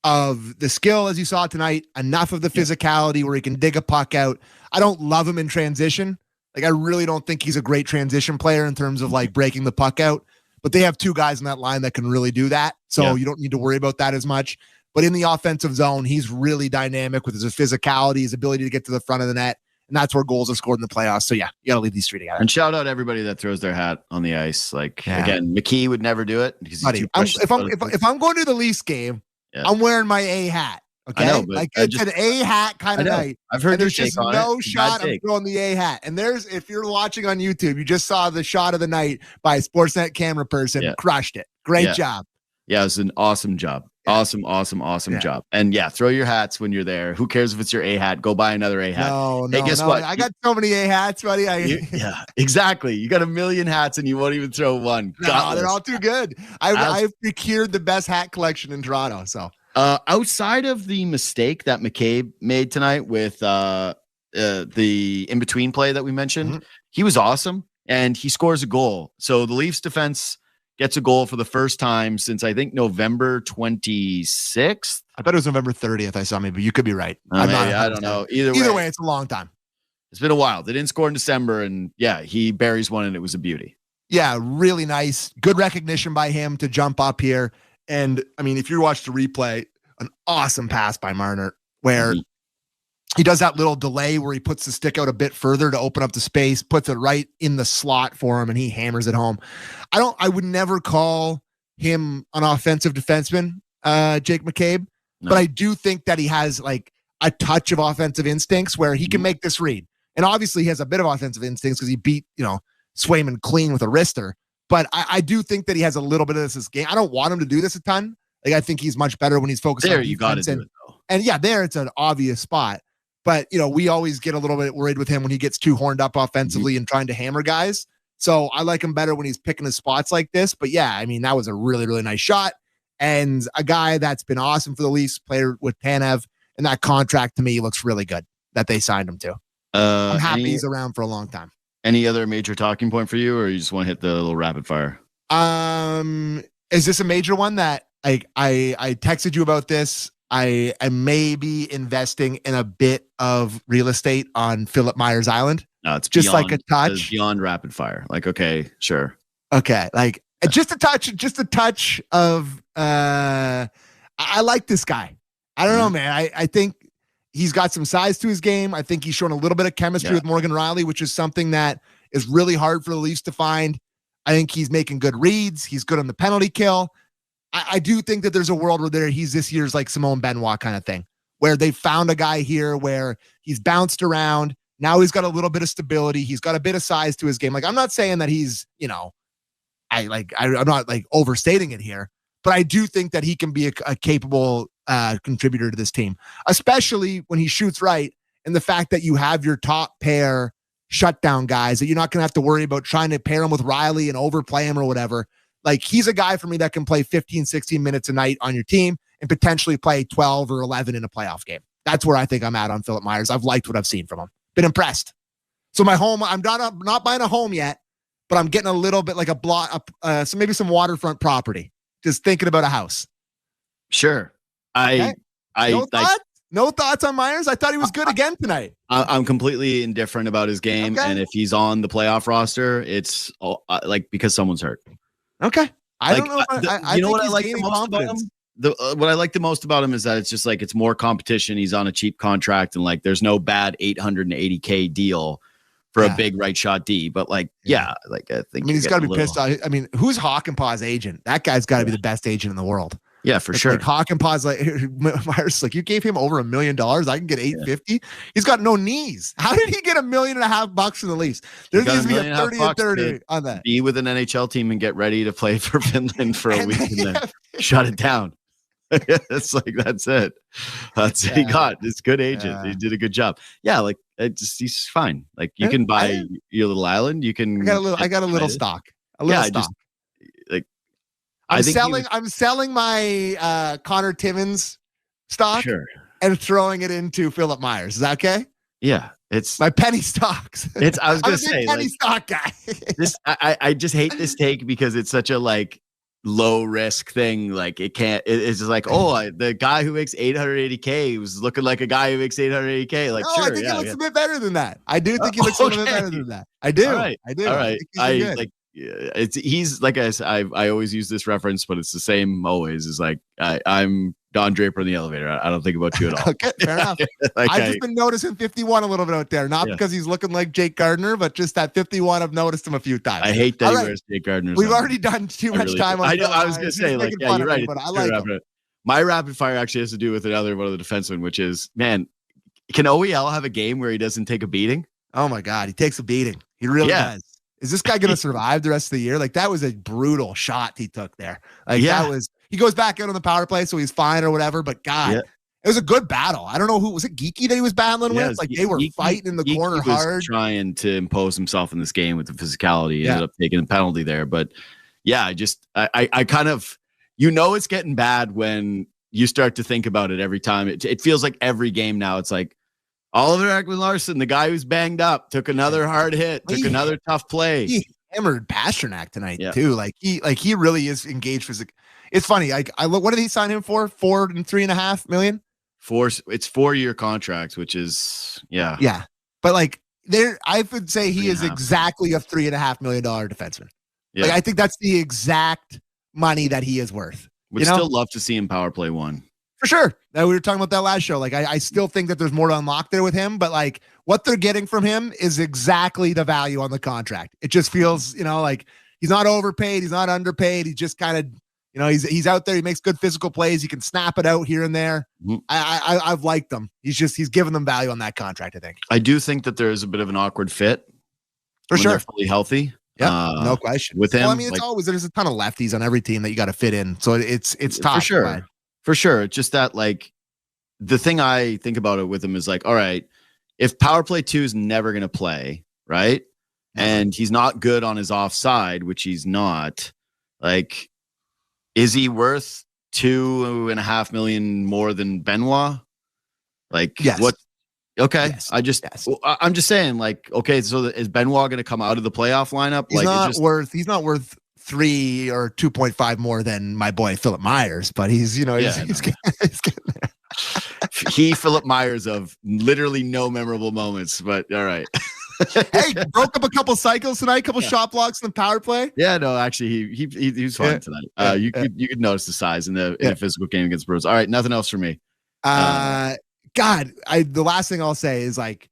Speaker 25: of the skill, as you saw tonight, enough of the physicality where he can dig a puck out. I don't love him in transition. I really don't think he's a great transition player in terms of breaking the puck out, but they have 2 guys in that line that can really do that. So you don't need to worry about that as much. But in the offensive zone, he's really dynamic with his physicality, his ability to get to the front of the net. And that's where goals are scored in the playoffs. So, you got to leave these 3 together.
Speaker 24: And shout out everybody that throws their hat on the ice. Again, McKee would never do it.
Speaker 25: Buddy, if I'm going to the Leafs game, I'm wearing my A hat. Okay,
Speaker 24: I know, but
Speaker 25: it's an A hat kind of night.
Speaker 24: I've heard
Speaker 25: there's just no shot of throwing the A hat. And if you're watching on YouTube, you just saw the shot of the night by a Sportsnet camera person. Crushed it. Great job.
Speaker 24: Yeah, it was an awesome job. Awesome job. And throw your hats when you're there. Who cares if it's your A hat? Go buy another A hat.
Speaker 25: No,
Speaker 24: guess what?
Speaker 25: I got so many A hats, buddy.
Speaker 24: Exactly. You got a million hats and you won't even throw one.
Speaker 25: No, they're all too good. I've procured the best hat collection in Toronto. So.
Speaker 24: Outside of the mistake that McCabe made tonight with the in-between play that we mentioned, he was awesome, and he scores a goal. So the Leafs defense gets a goal for the first time since, I think, November 26th.
Speaker 25: I thought it was November 30th. I saw me, but you could be right.
Speaker 24: I don't know. Either
Speaker 25: way, it's a long time.
Speaker 24: It's been a while. They didn't score in December, and he buries one, and it was a beauty.
Speaker 25: Yeah, really nice. Good recognition by him to jump up here. And, I mean, if you watch the replay, an awesome pass by Marner where he does that little delay where he puts the stick out a bit further to open up the space, puts it right in the slot for him, and he hammers it home. I would never call him an offensive defenseman, Jake McCabe, but I do think that he has like a touch of offensive instincts where he can make this read. And obviously he has a bit of offensive instincts because he beat, Swayman clean with a wrister. But I do think that he has a little bit of this game. I don't want him to do this a ton. Like I think he's much better when he's focused on defense.
Speaker 24: You got to do it though.
Speaker 25: And yeah, there it's an obvious spot. But we always get a little bit worried with him when he gets too horned up offensively and trying to hammer guys. So I like him better when he's picking his spots like this. But yeah, I mean, that was a really, really nice shot. And a guy that's been awesome for the Leafs, player with Tanev, and that contract to me looks really good that they signed him to. I'm happy he's around for a long time.
Speaker 24: Any other major talking point for you, or you just want to hit the little rapid fire?
Speaker 25: Is this a major one that I texted you about this? I may be investing in a bit of real estate on Philip Myers Island.
Speaker 24: No, it's
Speaker 25: just
Speaker 24: beyond,
Speaker 25: like a touch.
Speaker 24: It's beyond rapid fire. Like, okay, sure.
Speaker 25: Okay, like just a touch of I like this guy. I don't know, man. I think he's got some size to his game. I think he's shown a little bit of chemistry with Morgan Rielly, which is something that is really hard for the Leafs to find. I think he's making good reads. He's good on the penalty kill. I do think that there's a world where he's this year's like Simone Benoit kind of thing, where they found a guy here where he's bounced around. Now he's got a little bit of stability. He's got a bit of size to his game. Like I'm not saying that he's, I'm not like overstating it here, but I do think that he can be a capable contributor to this team, especially when he shoots right. And the fact that you have your top pair shutdown guys that you're not going to have to worry about trying to pair him with Rielly and overplay him or whatever. Like he's a guy for me that can play 15, 16 minutes a night on your team and potentially play 12 or 11 in a playoff game. That's where I think I'm at on Philip Myers. I've liked what I've seen from him. Been impressed. So my home, I'm not buying a home yet, but I'm getting a little bit like a block, so maybe some waterfront property. Just thinking about a house.
Speaker 24: Sure.
Speaker 25: No thoughts on Myers? I thought he was good again tonight.
Speaker 24: I'm completely indifferent about his game. Okay. And if he's on the playoff roster, it's like because someone's hurt.
Speaker 25: Okay. I don't know.
Speaker 24: You know what I like the most about him? What I like the most about him is that it's just like it's more competition. He's on a cheap contract and like there's no bad $880K deal for a big right shot D. But like, I think
Speaker 25: he's got to be pissed off. I mean, who's Hawkenpaw's agent? That guy's got to be the best agent in the world.
Speaker 24: Yeah, for sure.
Speaker 25: Like Hawkenpaw's Myers, like you gave him over $1 million. I can get $850. He's got no knees. How did he get $1.5 million from the Leafs? There needs to be a 30 and 30 on that.
Speaker 24: Be with an NHL team and get ready to play for Finland for a week and then shut it down. It's like that's it. That's what he got. This good agent. He did a good job. Yeah, like he's fine. Like you can buy your little island. You can.
Speaker 25: I got a little stock. A little stock. I'm selling my Connor Timmins stock and throwing it into Philip Myers. Is that okay?
Speaker 24: Yeah, it's
Speaker 25: my penny stocks.
Speaker 24: I was gonna say
Speaker 25: penny stock guy.
Speaker 24: I just hate this take because it's such a like low risk thing. Like it's just like the guy who makes $880K was looking like a guy who makes $880K. Like
Speaker 25: I think he looks a bit better than that. I do think he looks a little bit better than that. I do.
Speaker 24: All right.
Speaker 25: I do.
Speaker 24: All right. He's like I always use this reference, but it's the same always. Is like I'm Don Draper in the elevator. I don't think about you at all.
Speaker 25: Okay, fair enough. I've just been noticing 51 a little bit out there, not because he's looking like Jake Gardner, but just that 51. I've noticed him a few times.
Speaker 24: I hate that he wears Jake Gardner.
Speaker 25: We've already done too much time on.
Speaker 24: I was gonna say like you're right.
Speaker 25: But I like him.
Speaker 24: My rapid fire actually has to do with another one of the defensemen, which is can OEL have a game where he doesn't take a beating?
Speaker 25: Oh my God, he takes a beating. He really does. Is this guy going to survive the rest of the year? Like that was a brutal shot he took there. Like he goes back out on the power play, so he's fine or whatever. But God, it was a good battle. I don't know who was it. Geeky that he was battling with. Like they were fighting in the corner hard,
Speaker 24: trying to impose himself in this game with the physicality. He ended up taking a penalty there, but I kind of it's getting bad when you start to think about it every time. It feels like every game now. It's like. Oliver Ekman-Larsson, the guy who's banged up, took another hard hit, took another tough play.
Speaker 25: He hammered Pasternak tonight too. Like he really is engaged physically. It's funny. I look. What did he sign him for? $4 and $3.5 million.
Speaker 24: It's 4-year contracts, which is
Speaker 25: yeah. But like I would say he is exactly a $3.5 million defenseman. Like, I think that's the exact money that he is worth.
Speaker 24: Would still love to see him power play one.
Speaker 25: For sure. We were talking about that last show. Like, I still think that there's more to unlock there with him, but like what they're getting from him is exactly the value on the contract. It just feels, like he's not overpaid. He's not underpaid. He just kind of, he's out there. He makes good physical plays. He can snap it out here and there. Mm-hmm. I've liked him. He's given them value on that contract, I think.
Speaker 24: I do think that there is a bit of an awkward fit.
Speaker 25: For sure.
Speaker 24: They're fully healthy.
Speaker 25: Yeah, no question.
Speaker 24: With him,
Speaker 25: well, I mean, it's always there's a ton of lefties on every team that you got to fit in, so it's tough.
Speaker 24: For sure, for sure. Just that, like, the thing I think about it with him is like, all right, if power play 2 is never going to play, right, and he's not good on his offside, which he's not, like, is he worth $2.5 million more than Benoit? Like,
Speaker 25: yes.
Speaker 24: What? Okay,
Speaker 25: yes.
Speaker 24: I'm just saying, like, okay, so is Benoit going to come out of the playoff lineup?
Speaker 25: He's not worth 3 or 2.5 more than my boy Philip Myers, but he's getting there.
Speaker 24: Philip Myers of literally no memorable moments, but all right.
Speaker 25: Hey, broke up a couple cycles tonight, a couple shot blocks in the power play.
Speaker 24: Yeah, no, actually, he was fine tonight. You could notice the size in the physical game against Bruins. All right, nothing else for me.
Speaker 25: The last thing I'll say is, like,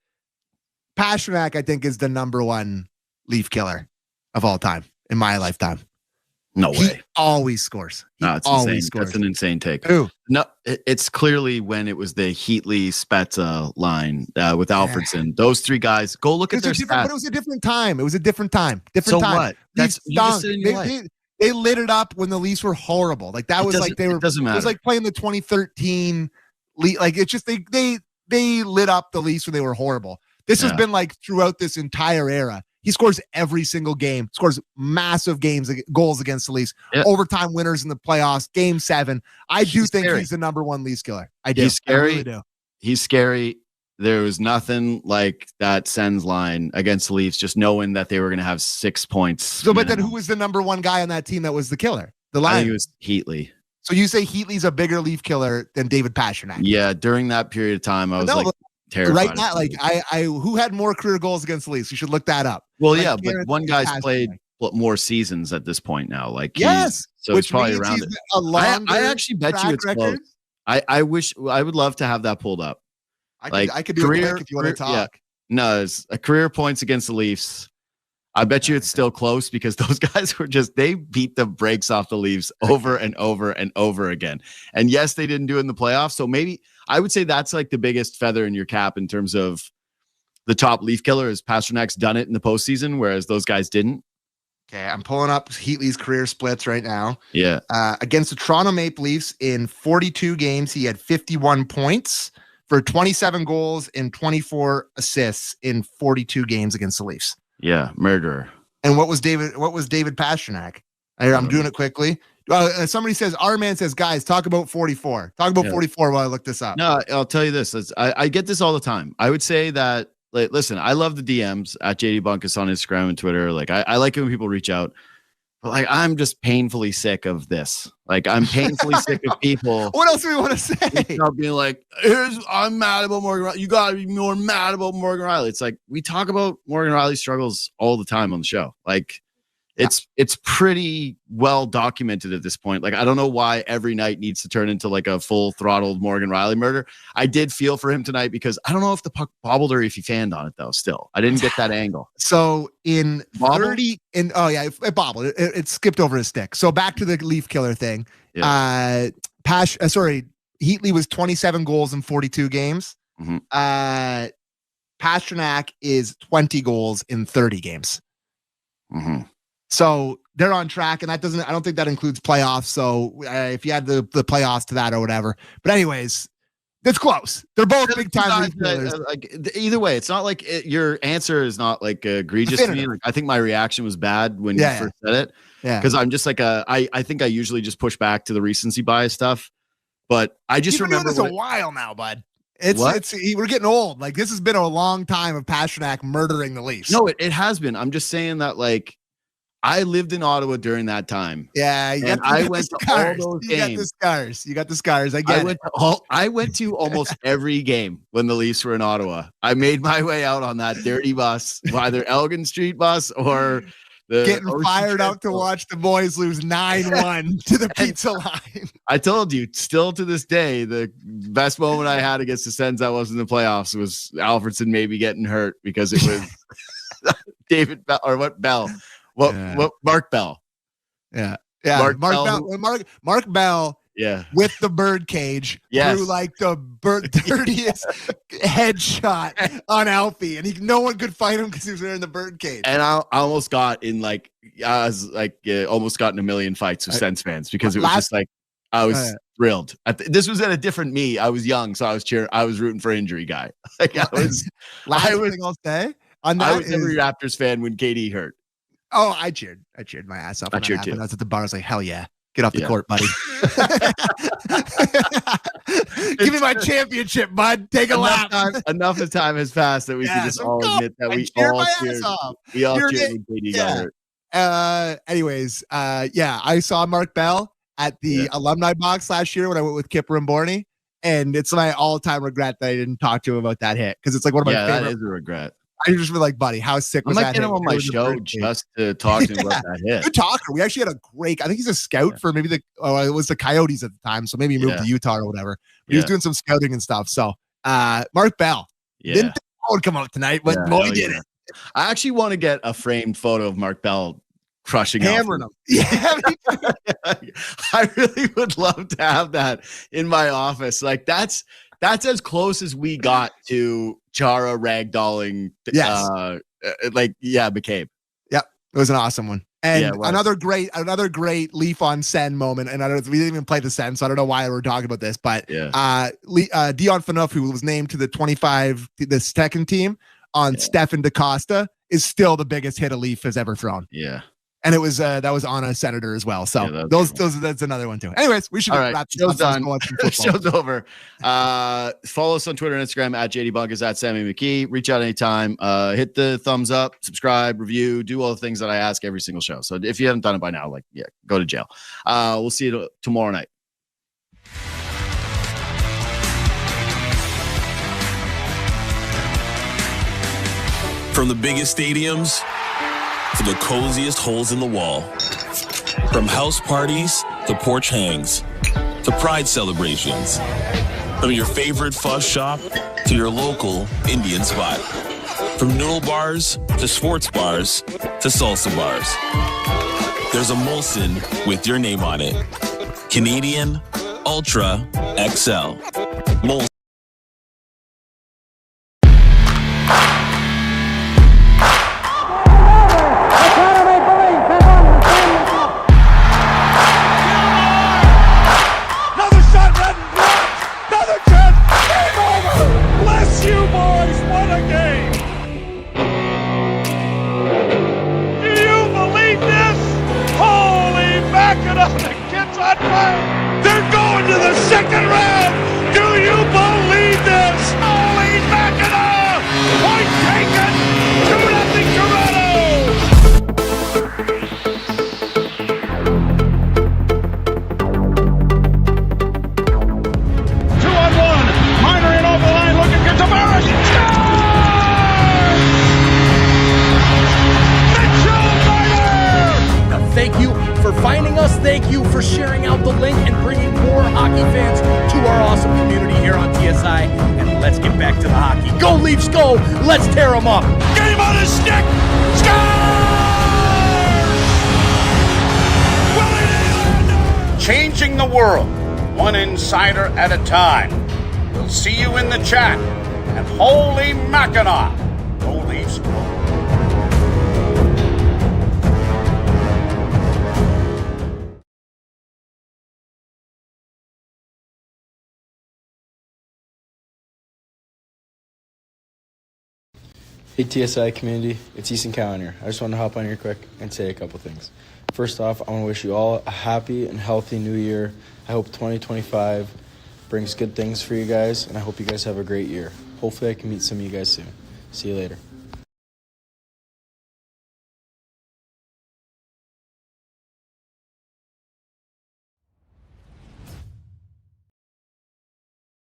Speaker 25: Pastrnak, I think, is the number 1 Leaf killer of all time in my lifetime.
Speaker 24: No way.
Speaker 25: He always scores.
Speaker 24: It's
Speaker 25: always
Speaker 24: insane.
Speaker 25: scores.
Speaker 24: That's an insane take.
Speaker 25: Ooh.
Speaker 24: No, it's clearly when it was the Heatley Spezza line with Alfredson. Those 3 guys. Go look at their stats.
Speaker 25: But it was a different time.
Speaker 24: So what?
Speaker 25: They lit it up when the Leafs were horrible. Like, that was like they were. It doesn't matter. It was like playing the 2013. Like, it's just they lit up the Leafs when they were horrible. This has been like throughout this entire era. He scores every single game, scores massive goals against the Leafs, overtime winners in the playoffs, Game 7. I do think he's the number 1 Leafs killer. I do.
Speaker 24: He's scary.
Speaker 25: I really do.
Speaker 24: He's scary. There was nothing like that Sens line against the Leafs, just knowing that they were going to have 6 points.
Speaker 25: So, but then who was the number 1 guy on that team that was the killer? The line.
Speaker 24: I think it was Heatley.
Speaker 25: So you say Heatley's a bigger Leaf killer than David Pastrnak?
Speaker 24: Yeah, during that period of time, I was terrified.
Speaker 25: Right now, like, I who had more career goals against the Leafs? You should look that up.
Speaker 24: Well,
Speaker 25: like,
Speaker 24: yeah, but one guy's played more seasons at this point now. Like,
Speaker 25: yes,
Speaker 24: so it's probably around it. I actually bet you it's close. I would love to have that pulled up.
Speaker 25: I could do career, it if you want to talk. Yeah.
Speaker 24: No, it's a career points against the Leafs. I bet you it's still close because those guys they beat the brakes off the Leafs over and over and over again. And yes, they didn't do it in the playoffs. So maybe I would say that's like the biggest feather in your cap in terms of the top Leaf killer is Pasternak's done it in the postseason, whereas those guys didn't.
Speaker 25: Okay, I'm pulling up Heatley's career splits right now.
Speaker 24: Yeah.
Speaker 25: Against the Toronto Maple Leafs in 42 games, he had 51 points for 27 goals and 24 assists in 42 games against the Leafs.
Speaker 24: Yeah, murderer.
Speaker 25: And what was David Pastrnak? I'm doing it quickly. Somebody says, our man says, guys, talk about 44. Talk about 44 while I look this up.
Speaker 24: No, I'll tell you this. I get this all the time. I would say that, like, listen, I love the DMs at JD Bunkus on Instagram and Twitter. Like, I like it when people reach out. But, like, I'm just painfully sick of this. Like, I'm painfully sick of people.
Speaker 25: What else do we want to say?
Speaker 24: Being like, I'm mad about Morgan Riley. You got to be more mad about Morgan Riley. It's like, we talk about Morgan Riley's struggles all the time on the show. Like, it's pretty well documented at this point. Like, I don't know why every night needs to turn into like a full throttled Morgan Riley murder. I did feel for him tonight because I don't know if the puck bobbled or if he fanned on it though. Still, I didn't get that angle.
Speaker 25: So in 30, it bobbled. It skipped over his stick. So back to the Leaf killer thing. Yeah. Heatley was 27 goals in 42 games.
Speaker 24: Mm-hmm.
Speaker 25: Pastrnak is 20 goals in 30 games.
Speaker 24: Mm-hmm.
Speaker 25: So they're on track, and I don't think that includes playoffs. So if you add the playoffs to that or whatever, but anyways, it's close. They're both big time.
Speaker 24: Either way, it's not like your answer is not like egregious to me. Like, I think my reaction was bad when you first said it.
Speaker 25: Yeah,
Speaker 24: because I'm just like I think I usually just push back to the recency bias stuff, but I just remember
Speaker 25: this a while now, bud. We're getting old. Like, this has been a long time of Pastrnak murdering the Leafs.
Speaker 24: No, it has been. I'm just saying that, like, I lived in Ottawa during that time.
Speaker 25: Yeah,
Speaker 24: I went to all those games.
Speaker 25: You got the scars. I
Speaker 24: went to almost every game when the Leafs were in Ottawa. I made my way out on that dirty bus, either Elgin Street bus or
Speaker 25: Getting
Speaker 24: Ocean
Speaker 25: fired up to
Speaker 24: Transport.
Speaker 25: watch the boys lose 9-1 to the pizza line.
Speaker 24: I told you, still to this day, the best moment I had against the Sens that was in the playoffs was Alfredson maybe getting hurt because it was David Bell or what Bell? What Mark Bell?
Speaker 25: Yeah.
Speaker 24: Mark
Speaker 25: Mark Bell.
Speaker 24: Yeah.
Speaker 25: With the bird cage threw like the dirtiest headshot on Alfie, and no one could fight him because he was wearing the bird cage.
Speaker 24: And I almost got in almost got in a million fights with Sens fans because it was just like I was thrilled. This was at a different me. I was young, so I was rooting for injury guy. Like I was.
Speaker 25: Thing I'll say on that
Speaker 24: I was every Raptors fan when KD hurt.
Speaker 25: Oh, I cheered my ass off.
Speaker 24: I cheered too.
Speaker 25: I was at the bar. I was like, hell yeah. Get off the court, buddy. Give me my championship, bud. Take a lap.
Speaker 24: Enough of time has passed that we can just all admit that we all cheered. We all cheered when KD got hurt.
Speaker 25: Anyways, I saw Mark Bell at the alumni box last year when I went with Kipper and Borney, and it's my all-time regret that I didn't talk to him about that hit because it's like one of my favorite.
Speaker 24: That is a regret.
Speaker 25: I just feel like, buddy, how sick was that?
Speaker 24: I might get him on my show just to talk to him about that hit.
Speaker 25: Good talker. We actually had a great. I think he's a scout for maybe it was the Coyotes at the time, so maybe he moved to Utah or whatever. But he was doing some scouting and stuff. So, Mark Bell didn't think that would come out tonight, but boy did it.
Speaker 24: I actually want to get a framed photo of Mark Bell crushing
Speaker 25: hammering him.
Speaker 24: Yeah, I really would love to have that in my office. Like that's as close as we got to Chara ragdolling. McCabe.
Speaker 25: Yep, it was an awesome one. And another great Leaf on Sen moment. And we didn't even play the Sen, so I don't know why we're talking about this. But Dion Phaneuf, who was named to the second team on Stefan DaCosta, is still the biggest hit a Leaf has ever thrown.
Speaker 24: Yeah.
Speaker 25: And it was that was on a Senator as well. So that's another one too. Anyways, we should wrap this
Speaker 24: show's
Speaker 25: up.
Speaker 24: done. Show's over. Follow us on Twitter and Instagram at JD Bunkis, at Sammy McKee. Reach out anytime. Hit the thumbs up, subscribe, review, do all the things that I ask every single show. So if you haven't done it by now, go to jail. We'll see you tomorrow night.
Speaker 5: From the biggest stadiums to the coziest holes in the wall. From house parties to porch hangs to pride celebrations. From your favorite fuzz shop to your local Indian spot. From noodle bars to sports bars to salsa bars. There's a Molson with your name on it. Canadian Ultra XL. Molson.
Speaker 21: They're going to the second round. Do you believe this? Holy Mackinac! Point taken. 2-0 Toronto. 2-on-1. Marner in over the line looking for Tavares.
Speaker 10: Now, thank you for finding us. Thank you for sharing out the link and bringing more hockey fans to our awesome community here on TSI. And let's get back to the hockey. Go Leafs, go! Let's tear them up.
Speaker 21: Game on his stick. Scores! Changing the world, one insider at a time. We'll see you in the chat. And holy Mackinac, go Leafs, go.
Speaker 4: Hey TSI community, it's Easton Cowan here. I just want to hop on here quick and say a couple things. First off, I want to wish you all a happy and healthy new year. I hope 2025 brings good things for you guys, and I hope you guys have a great year. Hopefully I can meet some of you guys soon. See you later.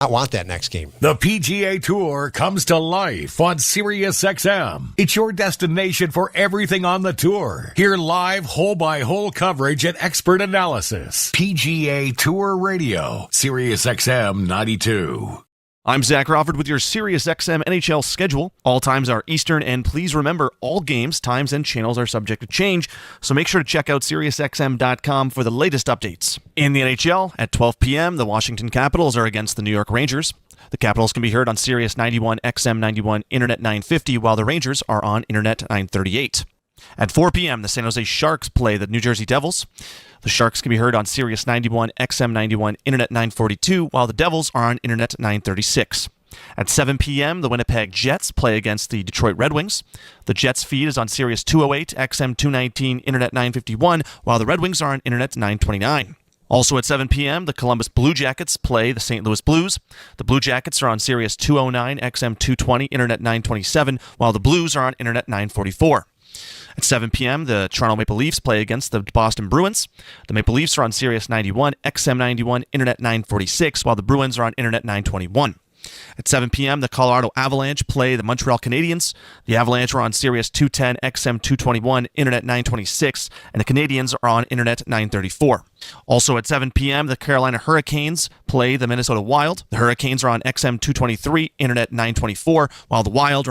Speaker 6: I want that next game.
Speaker 11: The PGA Tour comes to life on SiriusXM. It's your destination for everything on the tour. Hear live hole-by-hole coverage and expert analysis. PGA Tour Radio, SiriusXM 92.
Speaker 12: I'm Zach Crawford with your SiriusXM NHL schedule. All times are Eastern, and please remember, all games, times, and channels are subject to change, so make sure to check out SiriusXM.com for the latest updates. In the NHL, at 12 p.m., the Washington Capitals are against the New York Rangers. The Capitals can be heard on Sirius 91, XM 91, Internet 950, while the Rangers are on Internet 938. At 4 p.m., the San Jose Sharks play the New Jersey Devils. The Sharks can be heard on Sirius 91, XM 91, Internet 942, while the Devils are on Internet 936. At 7 p.m., the Winnipeg Jets play against the Detroit Red Wings. The Jets feed is on Sirius 208, XM 219, Internet 951, while the Red Wings are on Internet 929. Also at 7 p.m., the Columbus Blue Jackets play the St. Louis Blues. The Blue Jackets are on Sirius 209, XM 220, Internet 927, while the Blues are on Internet 944. At 7 p.m., the Toronto Maple Leafs play against the Boston Bruins. The Maple Leafs are on Sirius 91, XM 91, Internet 946, while the Bruins are on Internet 921. At 7 p.m., the Colorado Avalanche play the Montreal Canadiens. The Avalanche are on Sirius 210, XM 221, Internet 926, and the Canadiens are on Internet 934. Also at 7 p.m., the Carolina Hurricanes play the Minnesota Wild. The Hurricanes are on XM 223, Internet 924, while the Wild are